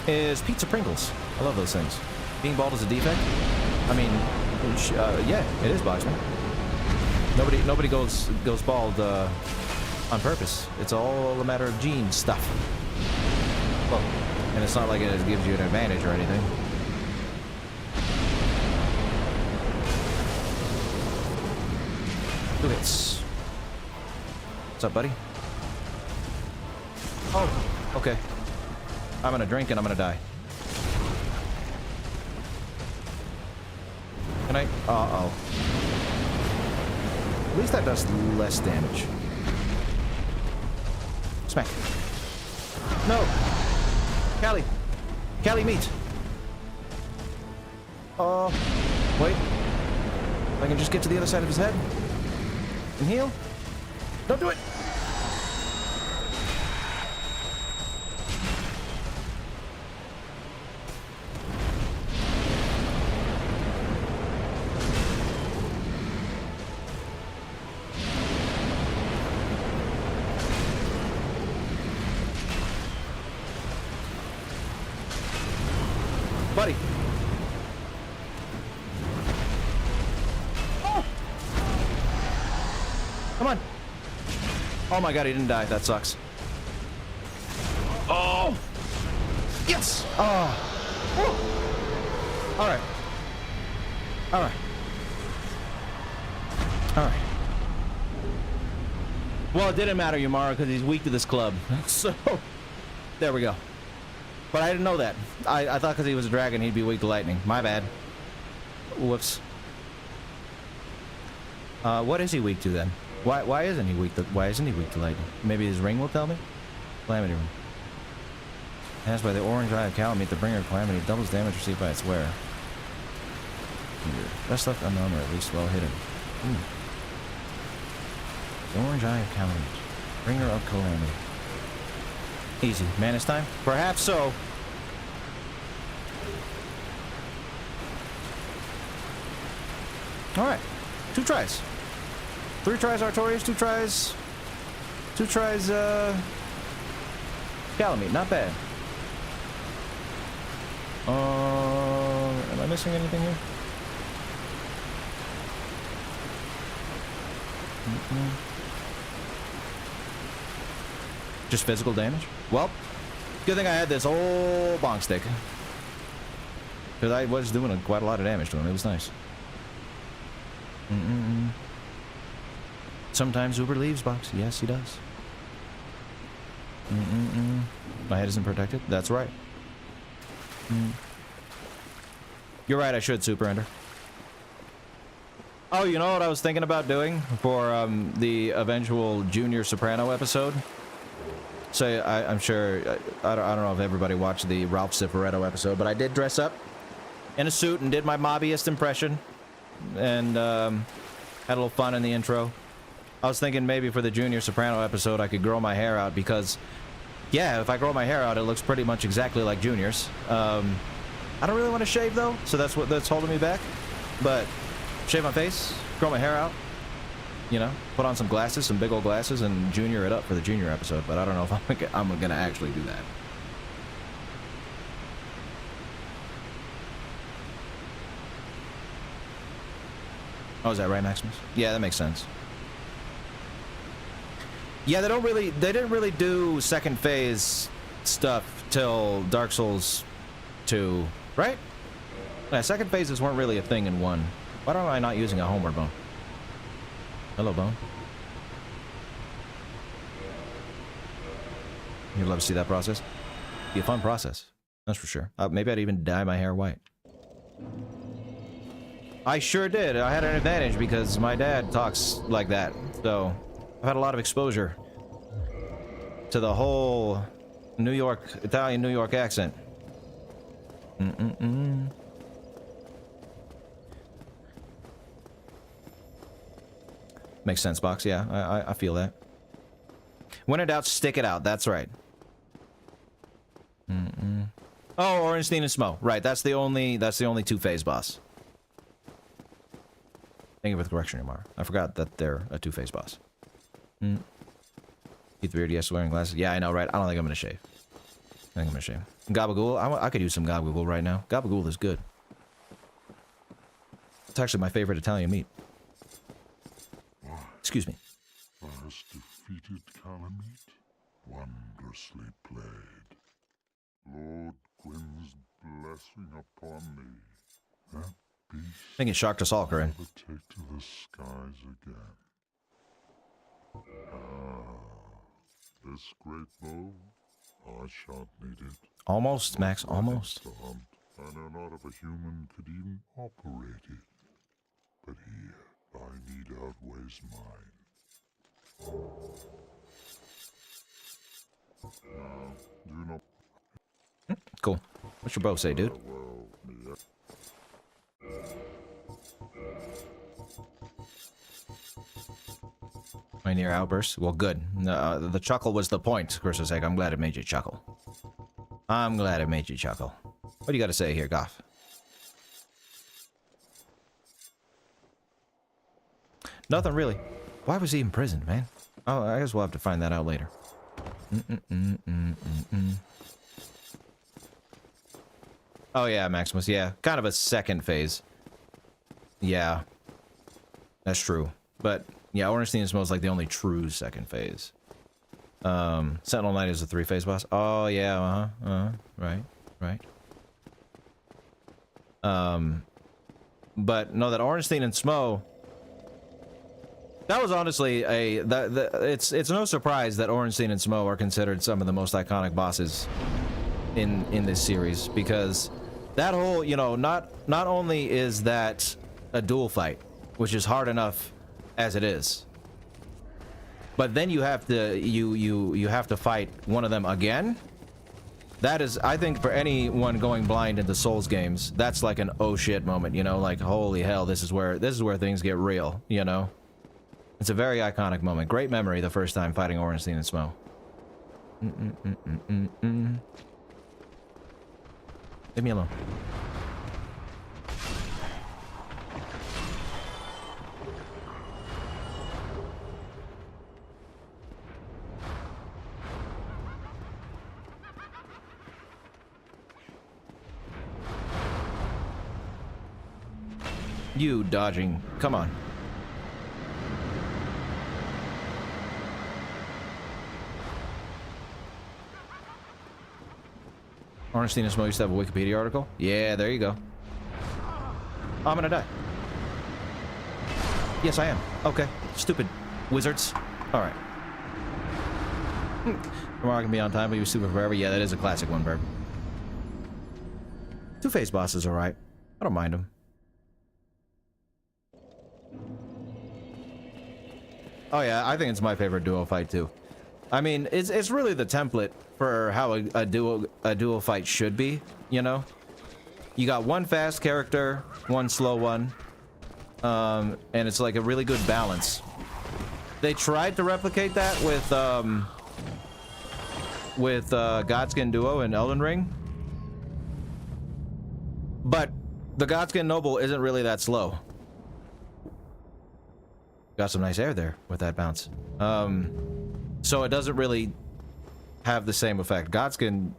is pizza Pringles. I love those things. Being bald is a defect. I mean, yeah, it is, Boxman. Nobody goes bald on purpose. It's all a matter of gene stuff. Well, and it's not like it gives you an advantage or anything. Look at this. What's up, buddy? Oh, okay. I'm gonna drink and I'm gonna die. Can I? Uh-oh. At least that does less damage. Smack. No! Callie! Callie, meat! Wait. If I can just get to the other side of his head and heal. Don't do it! Buddy. Oh. Come on. Oh my god, he didn't die. That sucks. Oh. Yes. Oh. Woo. All right. All right. All right. Well, it didn't matter, Yamara, because he's weak to this club. So, there we go. But I didn't know that. I thought because he was a dragon, he'd be weak to lightning. My bad. Whoops. What is he weak to then? Why isn't he weak to lightning? Maybe his ring will tell me? Calamity ring. Cast by the orange eye of Calamit, the bringer of Calamity, doubles damage received by its wearer. Best left unknown or at least well hidden. Ooh. The orange eye of Calamit, bringer of Calamity. Easy. Manus time? Perhaps so. Alright. 2 tries. 3 tries Artorias, 2 tries... 2 tries, Calamit. Not bad. Am I missing anything here? Just physical damage? Well, good thing I had this old bonk stick. Because I was doing quite a lot of damage to him. It was nice. Sometimes Uber leaves box. Yes, he does. My head isn't protected? That's right. You're right, I should super ender. Oh, you know what I was thinking about doing for the eventual Junior Soprano episode? So I'm sure, I don't know if everybody watched the Ralph Cifaretto episode, but I did dress up in a suit and did my mobbyist impression. And had a little fun in the intro. I was thinking maybe for the Junior Soprano episode I could grow my hair out because, yeah, if I grow my hair out it looks pretty much exactly like Junior's. I don't really want to shave though, so that's holding me back. But shave my face, grow my hair out, you know, put on some glasses, some big old glasses, and Junior it up for the Junior episode. But I don't know if I'm gonna actually do that. Oh, is that right, Maximus? Yeah, that makes sense. Yeah, they didn't really do second phase stuff till Dark Souls 2, right? Yeah, second phases weren't really a thing in 1. Why am I not using a homeward bone? Hello, bone. You'd love to see that process. Be a fun process, that's for sure. Maybe I'd even dye my hair white. I sure did. I had an advantage because my dad talks like that, so I've had a lot of exposure to the whole Italian New York accent. Makes sense, Box. Yeah, I feel that. When in doubt, stick it out. That's right. Oh, Ornstein and Smo. Right, that's the only 2-phase boss. Thank you for the correction, Yamar. I forgot that they're a 2-phase boss. Keith Beard, yes, wearing glasses. Yeah, I know, right? I don't think I'm gonna shave. I think I'm gonna shave. Gabagool, I could use some gabagool right now. Gabagool is good. It's actually my favorite Italian meat. Excuse me. Hast defeated Calamit? Wondrously played. Lord Gwyn's blessing upon thee. That beast I think it shocked us all, Corinne. never take to the skies again. This great bow, I shan't need it. Almost, Max, almost. To hunt. I know not if a human could even operate it. But here, thy need outweighs mine. Do not... Cool. What's your bow say, dude? My near outburst? Well, good. The chuckle was the point, Chris egg. I'm glad it made you chuckle. I'm glad it made you chuckle. What do you got to say here, Goff? Nothing really. Why was he in prison, man? Oh, I guess we'll have to find that out later. Oh yeah, Maximus, yeah. Kind of a second phase. Yeah. That's true. But, yeah, Ornstein smells like the only true second phase. Sentinel Knight is a 3-phase boss. Oh, yeah, right. But, no, that Ornstein and Smo... That was honestly it's no surprise that Ornstein and Smo are considered some of the most iconic bosses in this series, because that whole, you know, not only is that a duel fight, which is hard enough as it is. But then you have to you have to fight one of them again. That is, I think, for anyone going blind into Souls games, that's like an oh shit moment, you know, like holy hell, this is where things get real, you know. It's a very iconic moment. Great memory the first time fighting Ornstein and Smo. Leave me alone. You dodging. Come on. Ornstein and Smo used to have a Wikipedia article? Yeah, there you go. I'm gonna die. Yes, I am. Okay. Stupid wizards. Alright. Tomorrow can be on time, but he was super forever. Yeah, that is a classic one, Burb. Two-Face boss is alright. I don't mind him. Oh yeah, I think it's my favorite duo fight too. I mean, it's really the template for how a duo fight should be, you know? You got one fast character, one slow one. And it's like a really good balance. They tried to replicate that with Godskin Duo in Elden Ring. But the Godskin Noble isn't really that slow. Got some nice air there with that bounce. So it doesn't really have the same effect. Godskin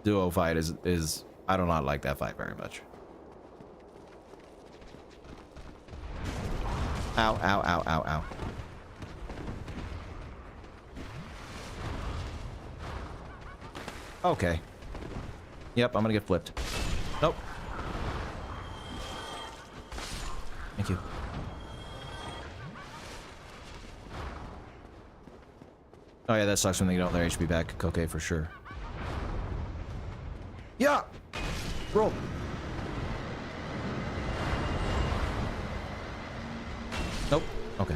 Duo fight is I do not like that fight very much. Ow, ow, ow, ow, ow. Okay. Yep, I'm gonna get flipped. Nope. Thank you. Oh yeah, that sucks when they get all their HP back. Okay, for sure. Yeah! Roll! Nope. Okay.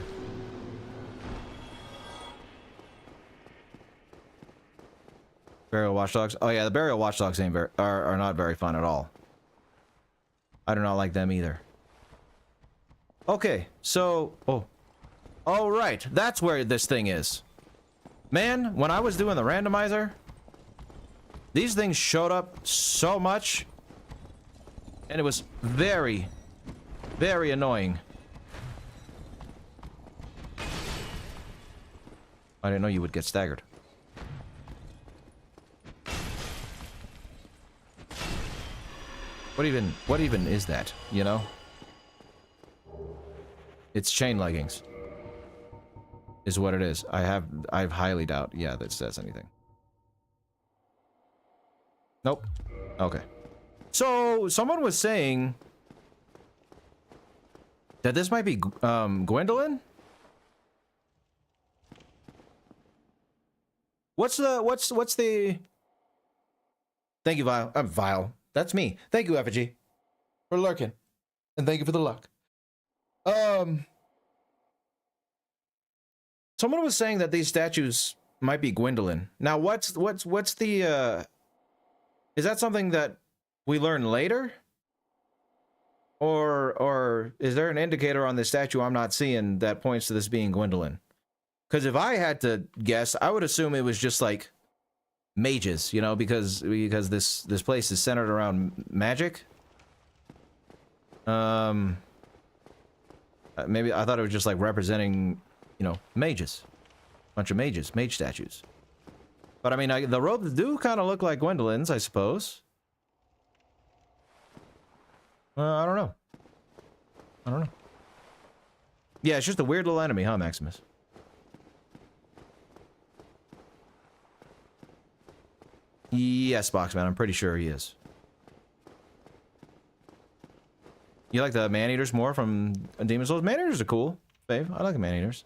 Burial Watchdogs? Oh yeah, the Burial Watchdogs ain't are not very fun at all. I do not like them either. Okay, so... Oh. Oh, right. That's where this thing is. Man, when I was doing the randomizer, these things showed up so much, and it was very, very annoying. I didn't know you would get staggered. What even is that, you know? It's chain leggings. Is what it is. I highly doubt, yeah, that says anything. Nope. Okay. So, someone was saying that this might be, Gwendolyn? What's the... Thank you, Vile. I'm Vile. That's me. Thank you, Effigy, for lurking. And thank you for the luck. Someone was saying that these statues might be Gwendolyn. Now, what's the, is that something that we learn later? Or is there an indicator on this statue I'm not seeing that points to this being Gwendolyn? Because if I had to guess, I would assume it was just like mages, you know, because this place is centered around magic. Maybe I thought it was just like representing, you know, mages. Bunch of mages, mage statues. But I mean, the robes do kind of look like Gwendolyn's, I suppose. I don't know. I don't know. Yeah, it's just a weird little enemy, huh, Maximus? Yes, Boxman, I'm pretty sure he is. You like the man-eaters more from Demon Souls? Man-eaters are cool, babe. I like the man-eaters.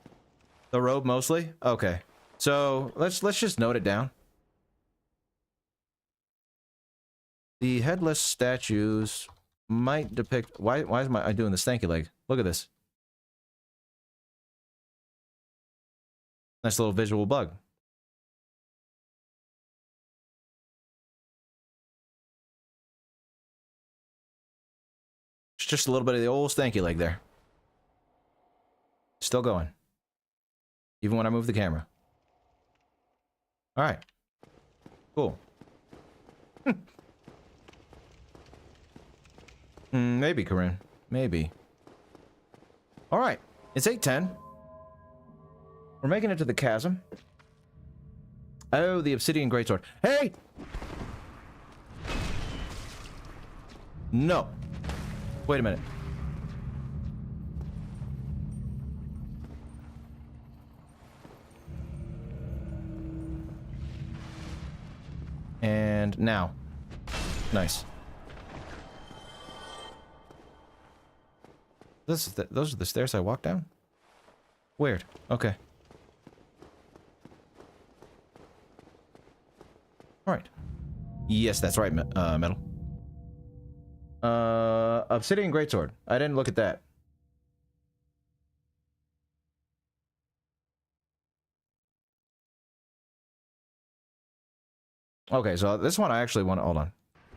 The robe mostly? Okay. So, let's just note it down. The headless statues might depict... Why is I doing the stanky leg? Look at this. Nice little visual bug. It's just a little bit of the old stanky leg there. Still going. Even when I move the camera. Alright. Cool. Maybe, Corinne. Maybe. Alright. It's 8:10. We're making it to the chasm. Oh, the obsidian greatsword. Hey! No. Wait a minute. And now. Nice. Those are the stairs I walked down? Weird. Okay. Alright. Yes, that's right, metal. Obsidian greatsword. I didn't look at that. Okay, so this one I actually want to... Hold on.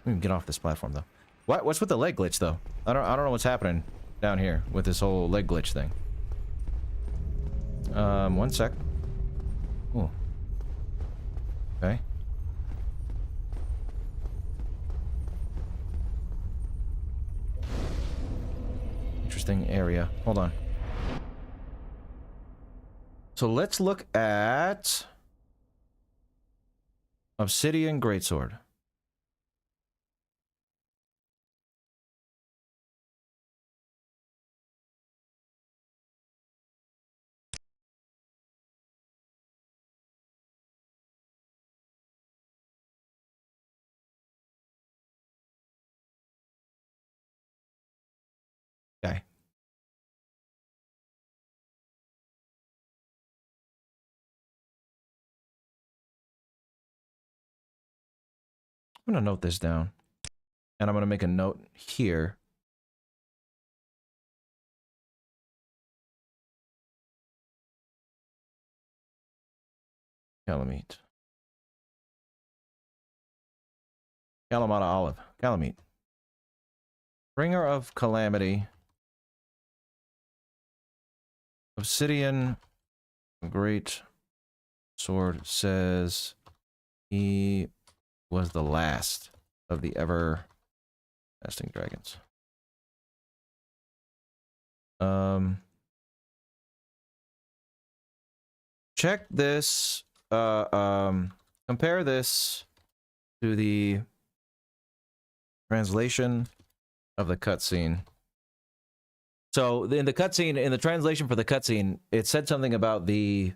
Let me get off this platform, though. What's with the leg glitch, though? I don't know what's happening down here with this whole leg glitch thing. One sec. Ooh. Okay. Interesting area. Hold on. So let's look at... Obsidian greatsword. Okay. I'm gonna note this down. And I'm gonna make a note here. Calamit. Kalamata olive. Calamit. Bringer of calamity. Obsidian great sword says he was the last of the everlasting dragons. Check this. Compare this to the translation of the cutscene. So in the cutscene, in the translation for the cutscene, it said something about the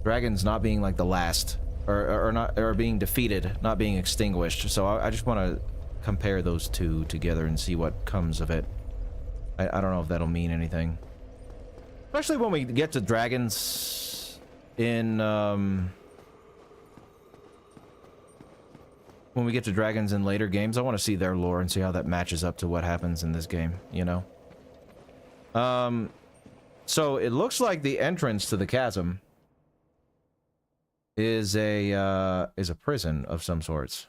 dragons not being like the last, or being defeated, not being extinguished. So I just want to compare those two together and see what comes of it. I don't know if that'll mean anything, especially when we get to dragons in when we get to dragons in later games. I want to see their lore and see how that matches up to what happens in this game, you know? So it looks like the entrance to the chasm is a prison of some sorts.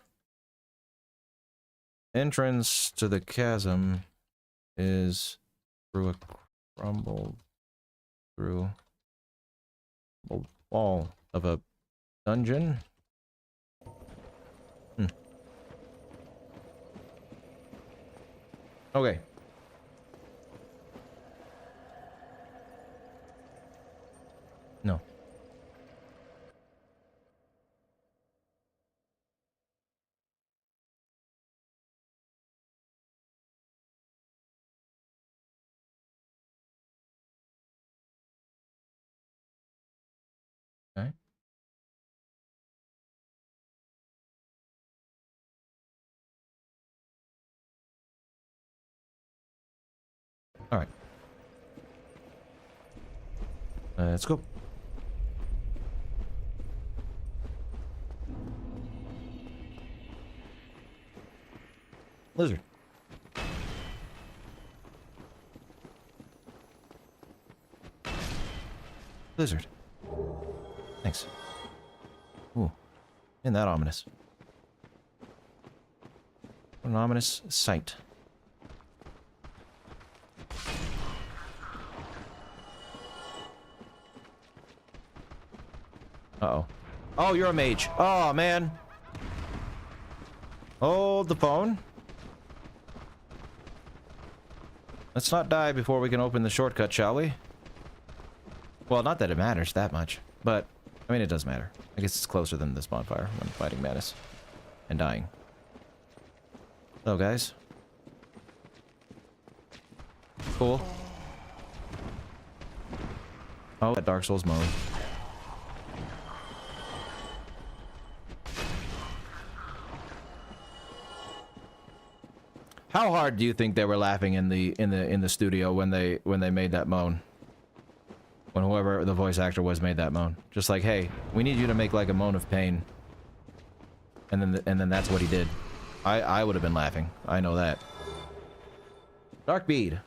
Entrance to the chasm is through a crumbled wall of a dungeon. Okay. No. Okay. All right. Let's go. Lizard. Lizard. Thanks. Ooh. Isn't that ominous? What an ominous sight. Uh-oh. Oh, you're a mage. Oh, man. Hold the phone. Let's not die before we can open the shortcut, shall we? Well, not that it matters that much, but, I mean, it does matter. I guess it's closer than this bonfire when fighting Manus and dying. Hello, guys. Cool. Oh, that Dark Souls mode. How hard do you think they were laughing in the studio when they made that moan? When whoever the voice actor was made that moan, just like, hey, we need you to make like a moan of pain, and then that's what he did. I would have been laughing. I know that. Dark bead.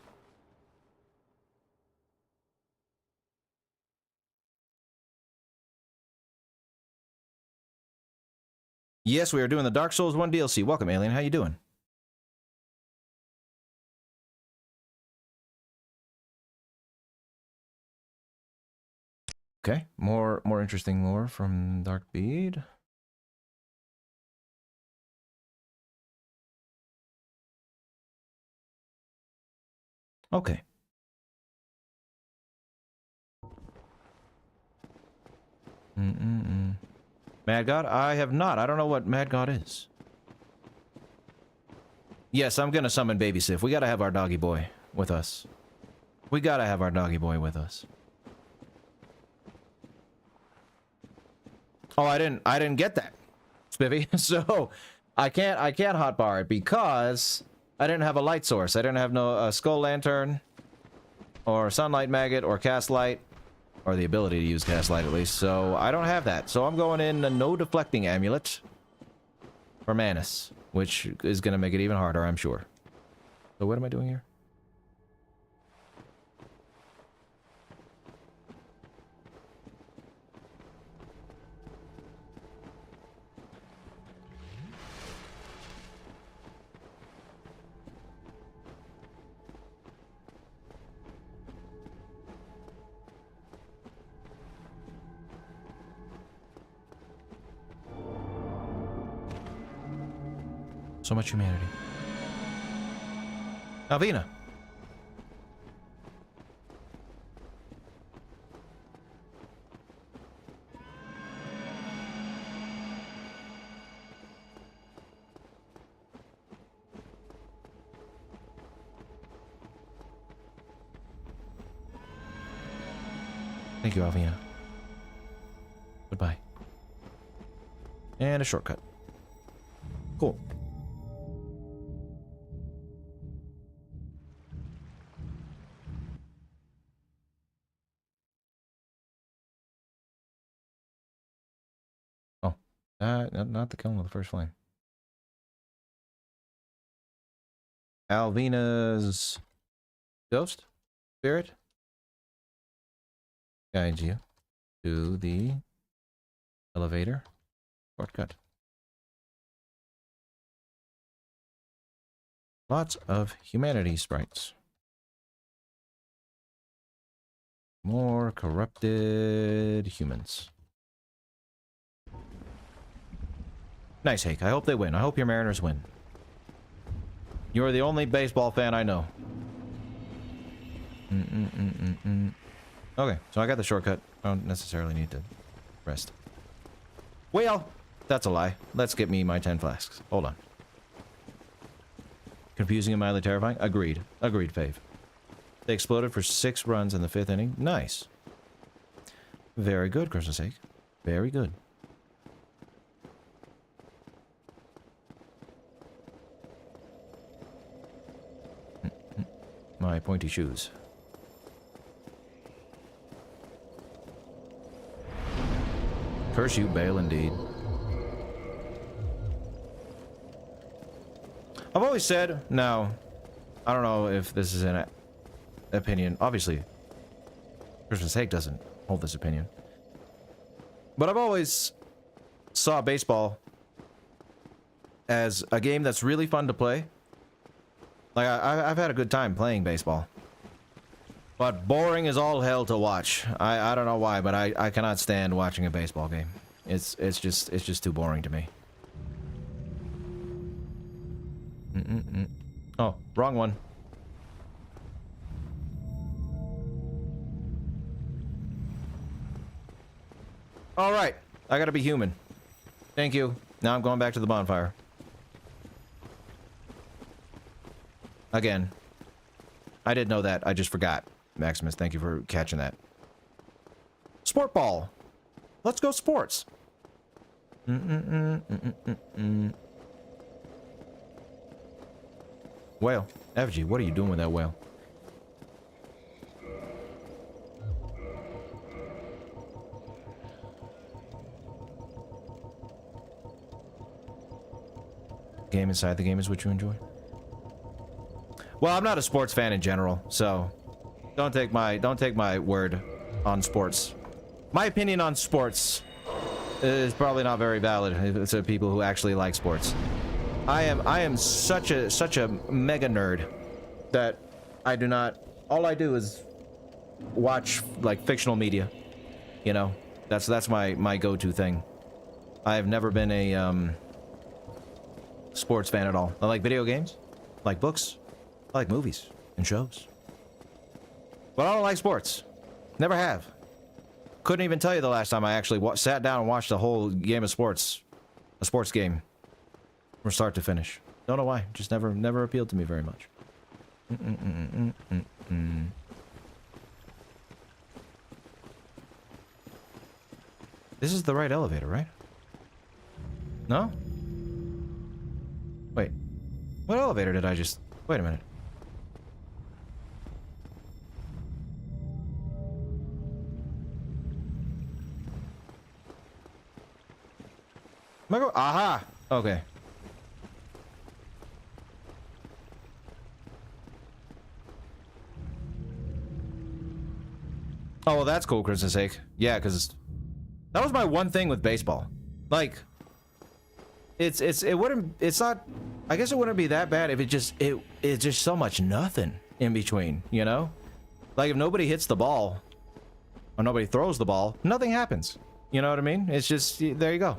Yes, we are doing the Dark Souls 1 DLC. Welcome, Alien. How you doing? Okay, more interesting lore from Dark Bead. Okay. Mad God? I have not. I don't know what Mad God is. Yes, I'm gonna summon Baby Sif. We gotta have our doggy boy with us. We gotta have our doggy boy with us. Oh, I didn't get that, Spiffy. So I can't hotbar it because I didn't have a light source. I didn't have no skull lantern or sunlight maggot or cast light, or the ability to use cast light at least. So I don't have that. So I'm going in a no deflecting amulet for Manus, which is gonna make it even harder, I'm sure. So what am I doing here? So much humanity. Alvina. Thank you, Alvina. Goodbye. And a shortcut. Cool. Not the killing of the first flame. Alvina's ghost spirit guides you to the elevator shortcut. Lots of humanity sprites. More corrupted humans. Nice, Hake. I hope they win. I hope your Mariners win. You're the only baseball fan I know. Okay, so I got the shortcut. I don't necessarily need to rest. Well, that's a lie. Let's get me my 10 flasks. Hold on. Confusing and mildly terrifying? Agreed. Agreed, Fave. They exploded for 6 runs in the 5th inning. Nice. Very good, Christmas Hake. Very good. My pointy shoes. Curse you, Bale, indeed. I've always said, now, I don't know if this is an opinion. Obviously, Christmas Hake doesn't hold this opinion. But I've always saw baseball as a game that's really fun to play. Like, I've had a good time playing baseball. But boring as all hell to watch. I don't know why, but I cannot stand watching a baseball game. It's just too boring to me. Oh, wrong one. All right, I gotta be human. Thank you. Now I'm going back to the bonfire. Again. I did know that. I just forgot. Maximus, thank you for catching that. Sport ball. Let's go sports. Whale. Effigy, what are you doing with that whale? Game inside the game is what you enjoy? Well, I'm not a sports fan in general, so don't take my word on sports. My opinion on sports is probably not very valid to people who actually like sports. I am such a mega nerd that I do not. All I do is watch like fictional media. You know, that's my go-to thing. I have never been a sports fan at all. I like video games, I like books, I like movies and shows. But I don't like sports. Never have. Couldn't even tell you the last time I actually sat down and watched a whole game of sports. A sports game. From start to finish. Don't know why. Just never appealed to me very much. This is the right elevator, right? No? Wait. What elevator did I just... Wait a minute. Am I go... Aha! Okay. Oh, well, that's cool, Christmas sake. Yeah, because that was my one thing with baseball. Like, it's not, I guess it wouldn't be that bad if it's just so much nothing in between, you know? Like, if nobody hits the ball, or nobody throws the ball, nothing happens. You know what I mean? It's just, there you go.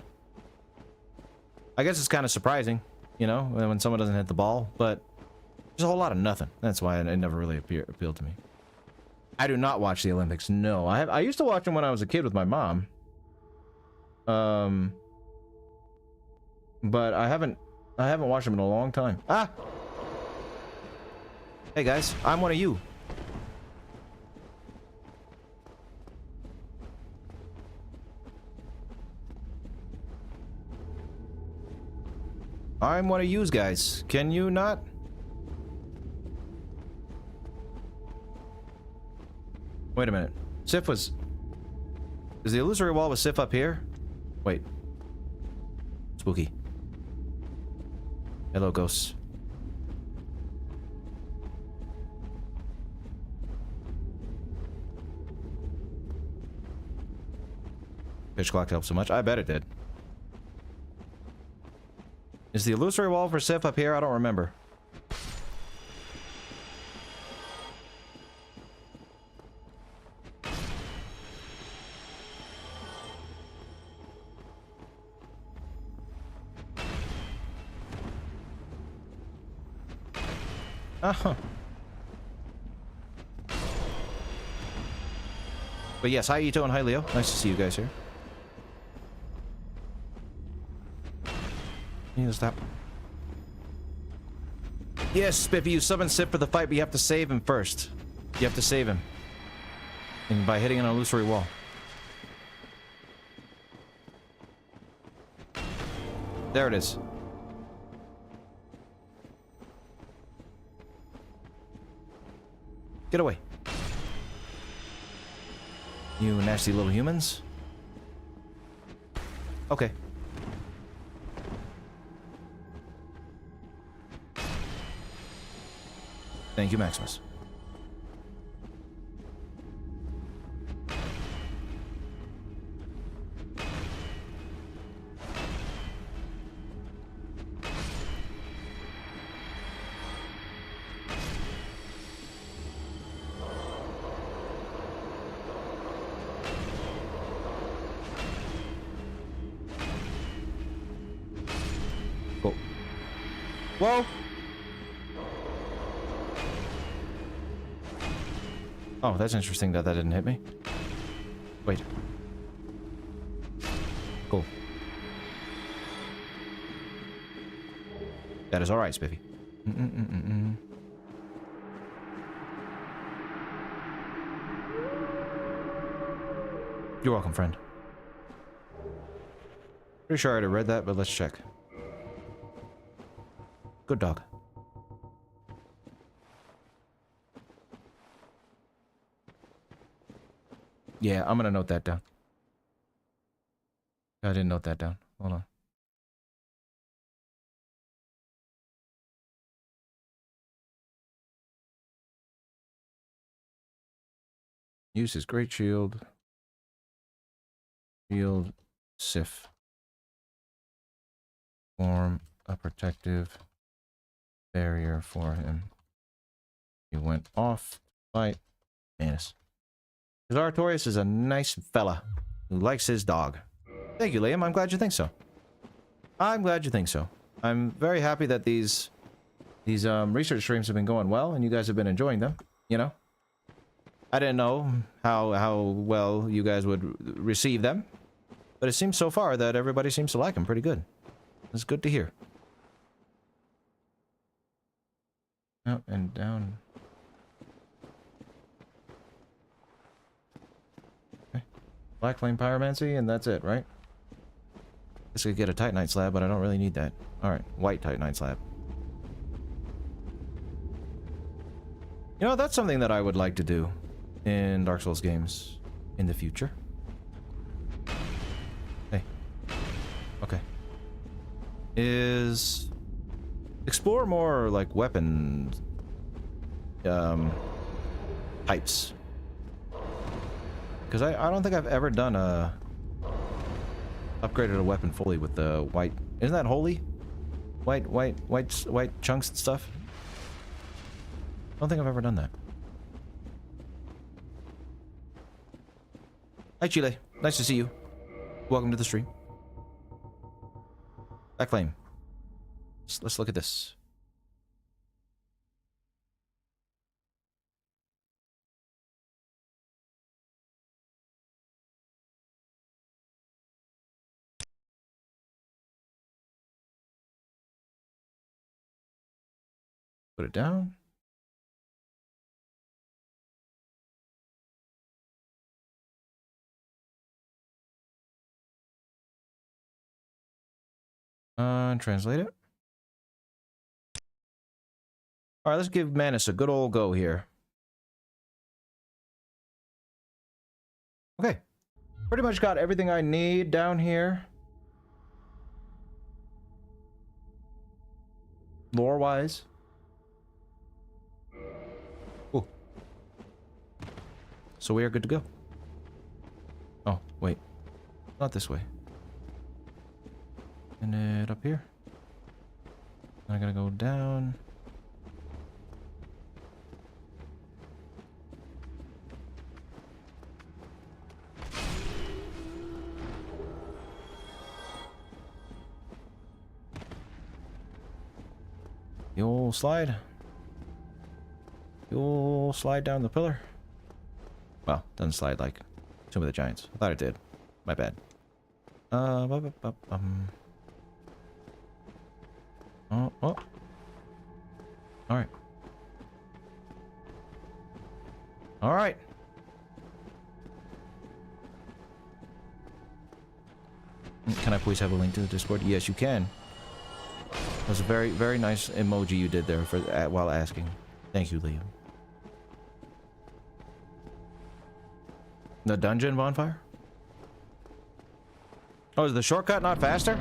I guess it's kind of surprising, you know, when someone doesn't hit the ball, but there's a whole lot of nothing. That's why it never really appealed to me. I do not watch the Olympics. No, I used to watch them when I was a kid with my mom. But I haven't watched them in a long time. Ah! Hey guys, I'm one of you. I'm one of yous guys. Can you not? Wait a minute. Sif was... Is the illusory wall with Sif up here? Wait. Spooky. Hello, ghosts. Pitch clock helped so much. I bet it did. Is the illusory wall for Sif up here? I don't remember. Uh-huh. But yes, hi Ito and hi Leo. Nice to see you guys here. You need to stop. Yes, Spiffy, you summon Sif for the fight, but you have to save him first. You have to save him. And by hitting an illusory wall. There it is. Get away. You nasty little humans. Okay. Thank you, Maximus. Whoa! Oh, that's interesting that that didn't hit me. Wait. Cool. That is alright, Spiffy. You're welcome, friend. Pretty sure I already read that, but let's check. Good dog. Yeah, I'm gonna note that down. I didn't note that down. Hold on. Use his great shield. Shield. Sif. Form a protective barrier for him. He went off. Fight. Manus. Because Artorias is a nice fella who likes his dog. Thank you, Liam. I'm glad you think so. I'm glad you think so. I'm very happy that these research streams have been going well, and you guys have been enjoying them. You know, I didn't know how well you guys would receive them, but it seems so far that everybody seems to like them pretty good. It's good to hear. Up and down. Okay. Black Flame Pyromancy, and that's it, right? Guess I could get a Titanite slab, but I don't really need that. Alright, white Titanite slab. You know, that's something that I would like to do in Dark Souls games in the future. Hey. Okay. Is explore more like weapon types. Because I don't think I've ever done a upgraded a weapon fully with the white. Isn't that holy? White chunks and stuff. I don't think I've ever done that. Hi Chile, nice to see you. Welcome to the stream. Black Flame. Let's look at this. Put it down. Translate it. Alright, let's give Manus a good old go here. Okay. Pretty much got everything I need down here. Lore-wise. Cool. So we are good to go. Oh, wait. Not this way. And it up here. I gotta go down. You'll slide. You'll slide down the pillar. Well, doesn't slide like Tomb of the Giants. I thought it did. My bad. Oh. Alright. Alright. Can I please have a link to the Discord? Yes, you can. That was a very, very nice emoji you did there for while asking. Thank you, Liam. The dungeon bonfire? Oh, is the shortcut not faster?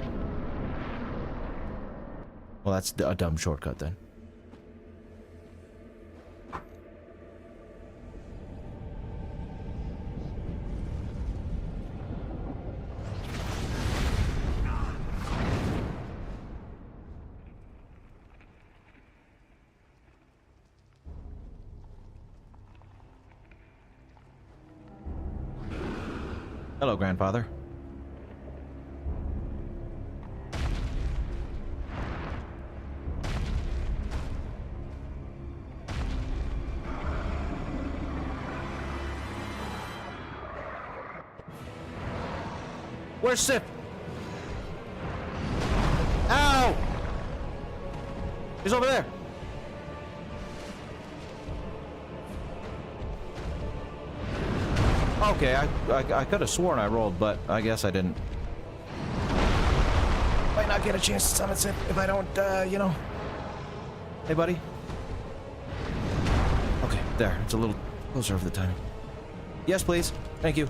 Well, that's a dumb shortcut then. Hello, grandfather. Where's Sif? Ow! He's over there. Okay, I could have sworn I rolled, but I guess I didn't. Might not get a chance to summon Sif if I don't, you know. Hey, buddy. Okay, there. It's a little closer for the timing. Yes, please. Thank you.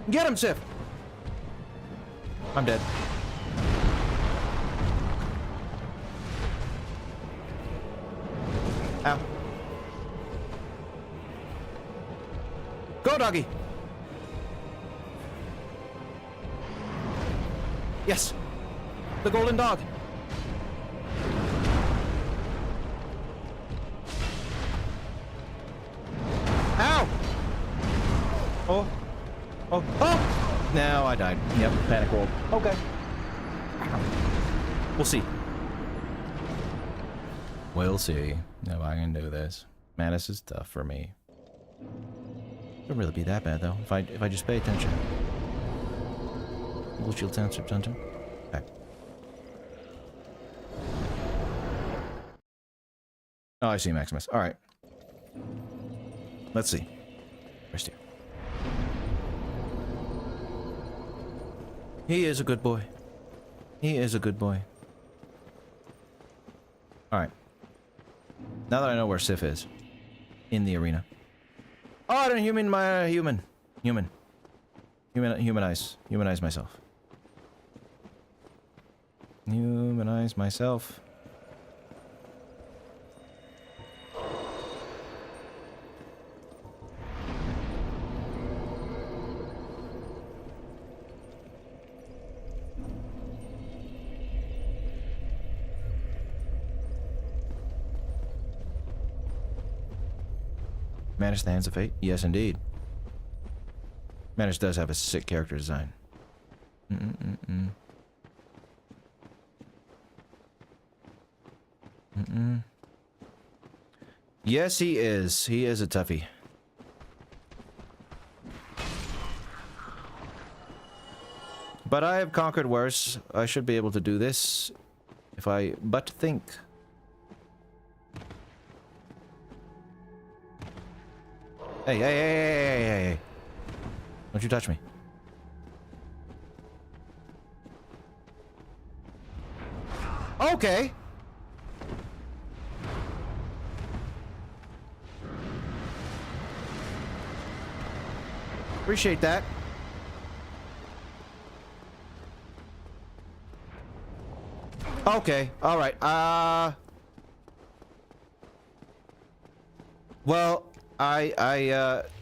Get him, Sif! I'm dead. Ow. Go, doggy! Yes! The golden dog! Ow! Oh. Oh. Oh! Now I died. Yep, panic roll. Okay. We'll see. We'll see if I can do this. Manus is tough for me. Wouldn't really be that bad though, if I just pay attention. Oolacile Township Hunter. Okay. Oh, I see Maximus. Alright. Let's see. Rest here. He is a good boy. He is a good boy. Alright. Now that I know where Sif is. In the arena. Oh, I didn't humanize myself. Humanize myself. Manus the Hands of Fate? Yes, indeed. Manus does have a sick character design. Yes, he is. He is a toughie. But I have conquered worse. I should be able to do this if I but think. Hey. Don't you touch me. Okay. Appreciate that. Okay. All right. Well,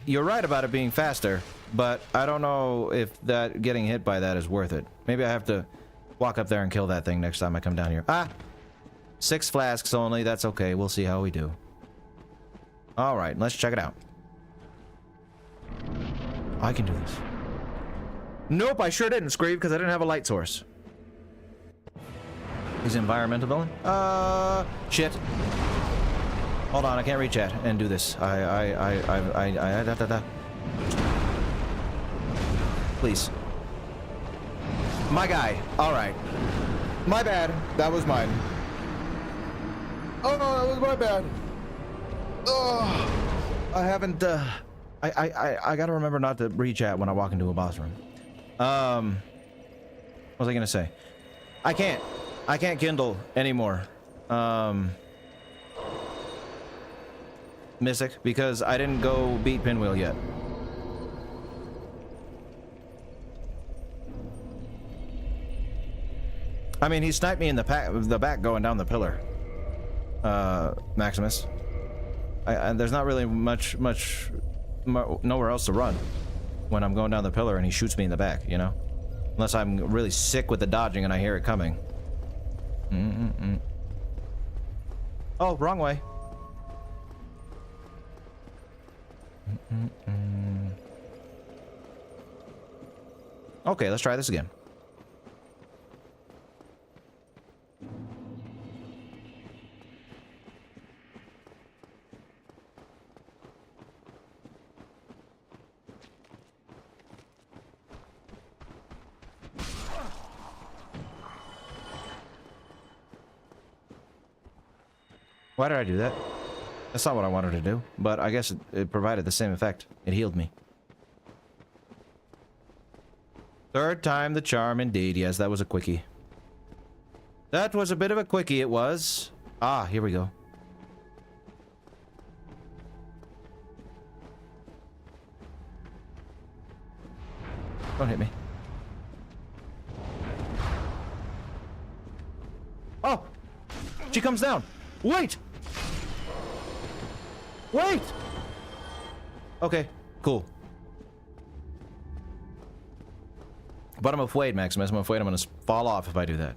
you're right about it being faster, but I don't know if that getting hit by that is worth it. Maybe I have to walk up there and kill that thing next time I come down here. 6 flasks only. That's okay. We'll see how we do. All right, let's check it out. I can do this. Nope, I sure didn't, Screeve, because I didn't have a light source. He's an environmental villain? Shit. Hold on, I can't read chat and do this. Please. My guy. Alright. My bad. That was mine. Oh, that was my bad. Oh, I haven't, I gotta remember not to read chat when I walk into a boss room. What was I gonna say? I can't kindle anymore. Mystic, because I didn't go beat Pinwheel yet. I mean, he sniped me in the back going down the pillar. Maximus. There's not really much nowhere else to run when I'm going down the pillar and he shoots me in the back, you know? Unless I'm really sick with the dodging and I hear it coming. Oh, wrong way. Okay, let's try this again. Why did I do that? That's not what I wanted to do, but I guess it provided the same effect. It healed me. Third time the charm, indeed. Yes, that was a quickie. That was a bit of a quickie, it was. Ah, here we go. Don't hit me. Oh! She comes down! Wait! Wait! Okay, cool. But I'm afraid, Maximus. I'm afraid I'm gonna fall off if I do that.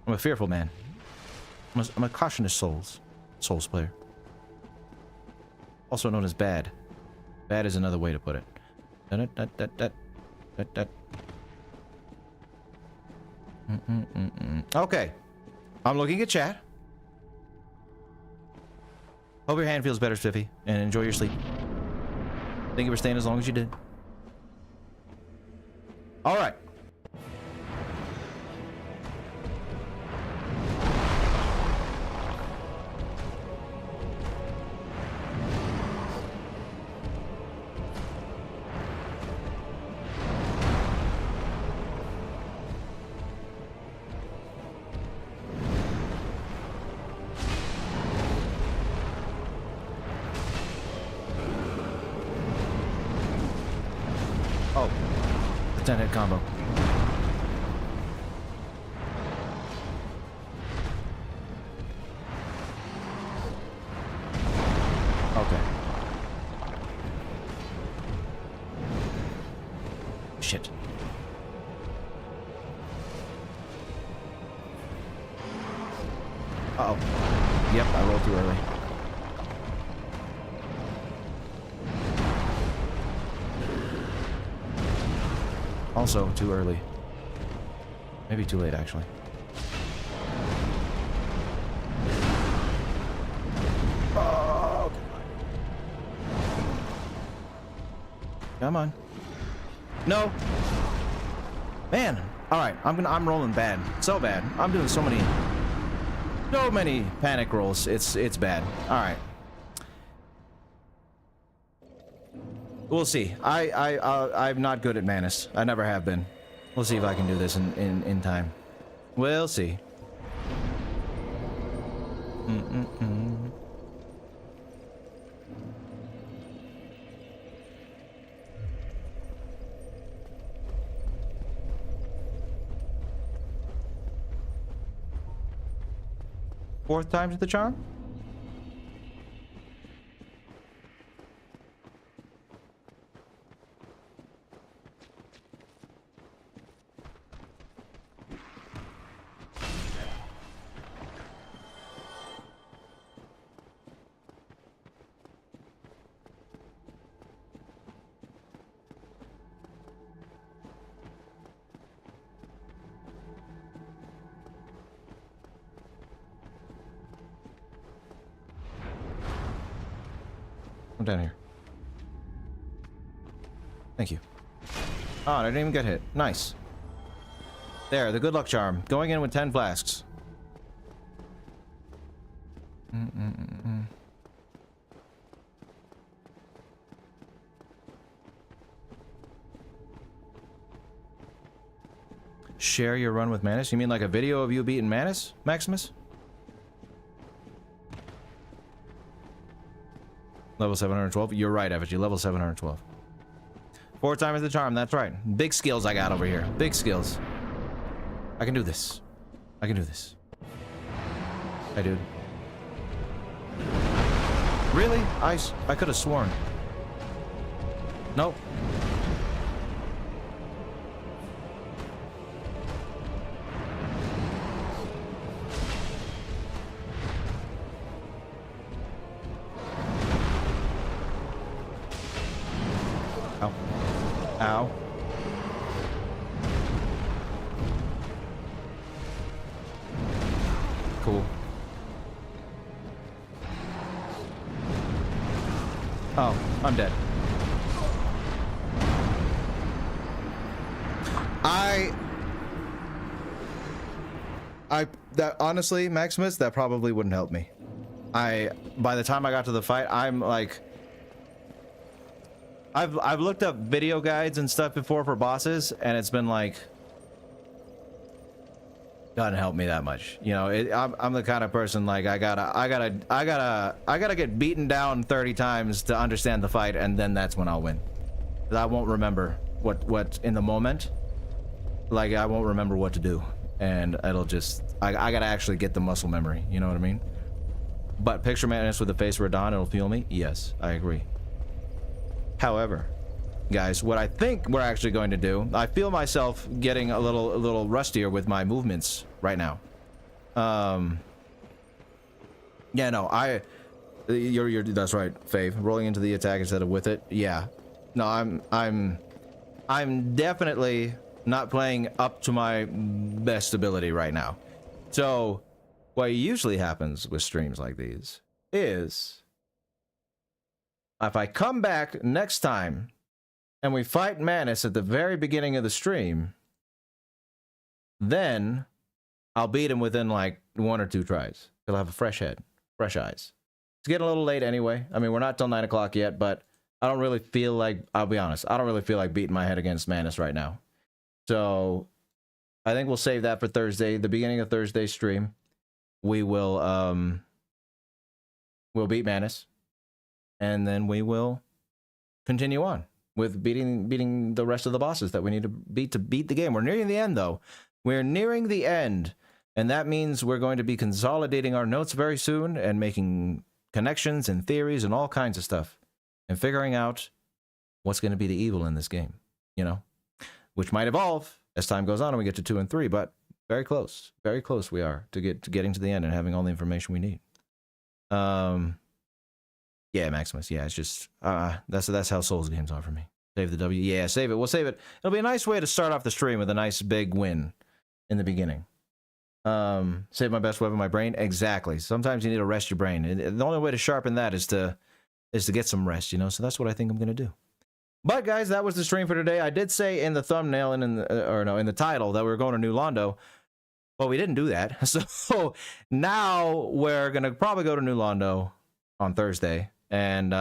I'm a fearful man. I'm a cautious souls player. Also known as bad. Bad is another way to put it. Okay. I'm looking at chat. Hope your hand feels better, Spiffy, and enjoy your sleep. Thank you for staying as long as you did. All right. Oh, the 10-hit combo. Okay. Shit. Uh-oh. Yep, I rolled too early. Also, too early. Maybe too late, actually. Oh, come on. No. Man. All right. I'm rolling bad. So bad. I'm doing so many panic rolls. It's bad. All right. We'll see. I'm not good at Manus. I never have been. We'll see if I can do this in time. We'll see. Fourth time's the charm? I'm down here. Thank you. Oh, I didn't even get hit. Nice. There, the good luck charm. Going in with 10 flasks. Share your run with Manus? You mean like a video of you beating Manus, Maximus? Level 712. You're right, Effigy. Level 712. 4 times the charm. That's right. Big skills I got over here. Big skills. I can do this. I can do this. Hey, dude. Really? I could have sworn. Nope. Ow. Ow. Cool. Oh, I'm dead. That honestly, Maximus, that probably wouldn't help me. By the time I got to the fight, I'm like, I've looked up video guides and stuff before for bosses, and it's been like, doesn't help me that much. You know, I'm the kind of person like I gotta get beaten down 30 times to understand the fight, and then that's when I'll win. 'Cause I won't remember what in the moment. Like I won't remember what to do, and it'll just I gotta actually get the muscle memory. You know what I mean? But picture Manus with the face of Radon, it'll feel me. Yes, I agree. However, guys, what I think we're actually going to do, I feel myself getting a little rustier with my movements right now. Yeah, no, you're that's right, Fave. Rolling into the attack instead of with it. Yeah. No, I'm definitely not playing up to my best ability right now. So, what usually happens with streams like these is if I come back next time and we fight Manus at the very beginning of the stream, then I'll beat him within like 1 or 2 tries. He'll have a fresh head, fresh eyes. It's getting a little late anyway. I mean, we're not till 9 o'clock yet, but I don't really feel like, I'll be honest, I don't really feel like beating my head against Manus right now. So I think we'll save that for Thursday, the beginning of Thursday's stream. We will, we'll beat Manus, and then we will continue on with beating the rest of the bosses that we need to beat the game. We're nearing the end, though. We're nearing the end, and that means we're going to be consolidating our notes very soon and making connections and theories and all kinds of stuff and figuring out what's going to be the evil in this game, you know, which might evolve as time goes on and we get to 2 and 3, but very close we are to getting to the end and having all the information we need. Yeah, Maximus. Yeah, it's just that's how Souls games are for me. Save the W. Yeah, save it. We'll save it. It'll be a nice way to start off the stream with a nice big win in the beginning. Save my best weapon, my brain. Exactly. Sometimes you need to rest your brain. And the only way to sharpen that is to get some rest, you know. So that's what I think I'm gonna do. But guys, that was the stream for today. I did say in the thumbnail and in the title that we were going to New Londo. Well, we didn't do that. So now we're gonna probably go to New Londo on Thursday, and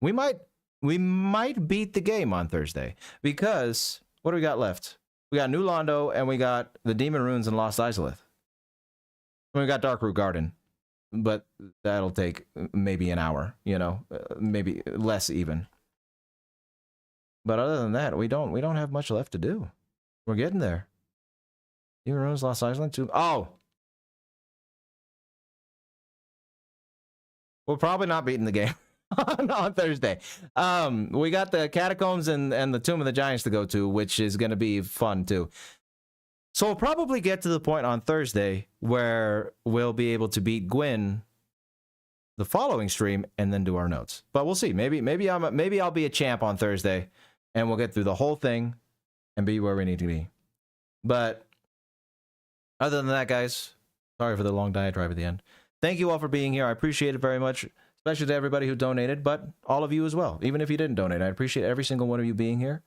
we might beat the game on Thursday, because what do we got left? We got New Londo, and we got the Demon Runes and Lost Izalith. And we got Darkroot Garden, but that'll take maybe an hour, you know, maybe less even. But other than that, we don't have much left to do. We're getting there. Demon Runes, Lost Izalith too. Oh, we're probably not beating the game on Thursday. We got the Catacombs and the Tomb of the Giants to go to, which is going to be fun too. So we'll probably get to the point on Thursday where we'll be able to beat Gwyn the following stream and then do our notes. But we'll see. Maybe I'll be a champ on Thursday and we'll get through the whole thing and be where we need to be. But other than that, guys, sorry for the long diatribe at the end. Thank you all for being here. I appreciate it very much, especially to everybody who donated, but all of you as well. Even if you didn't donate, I appreciate every single one of you being here.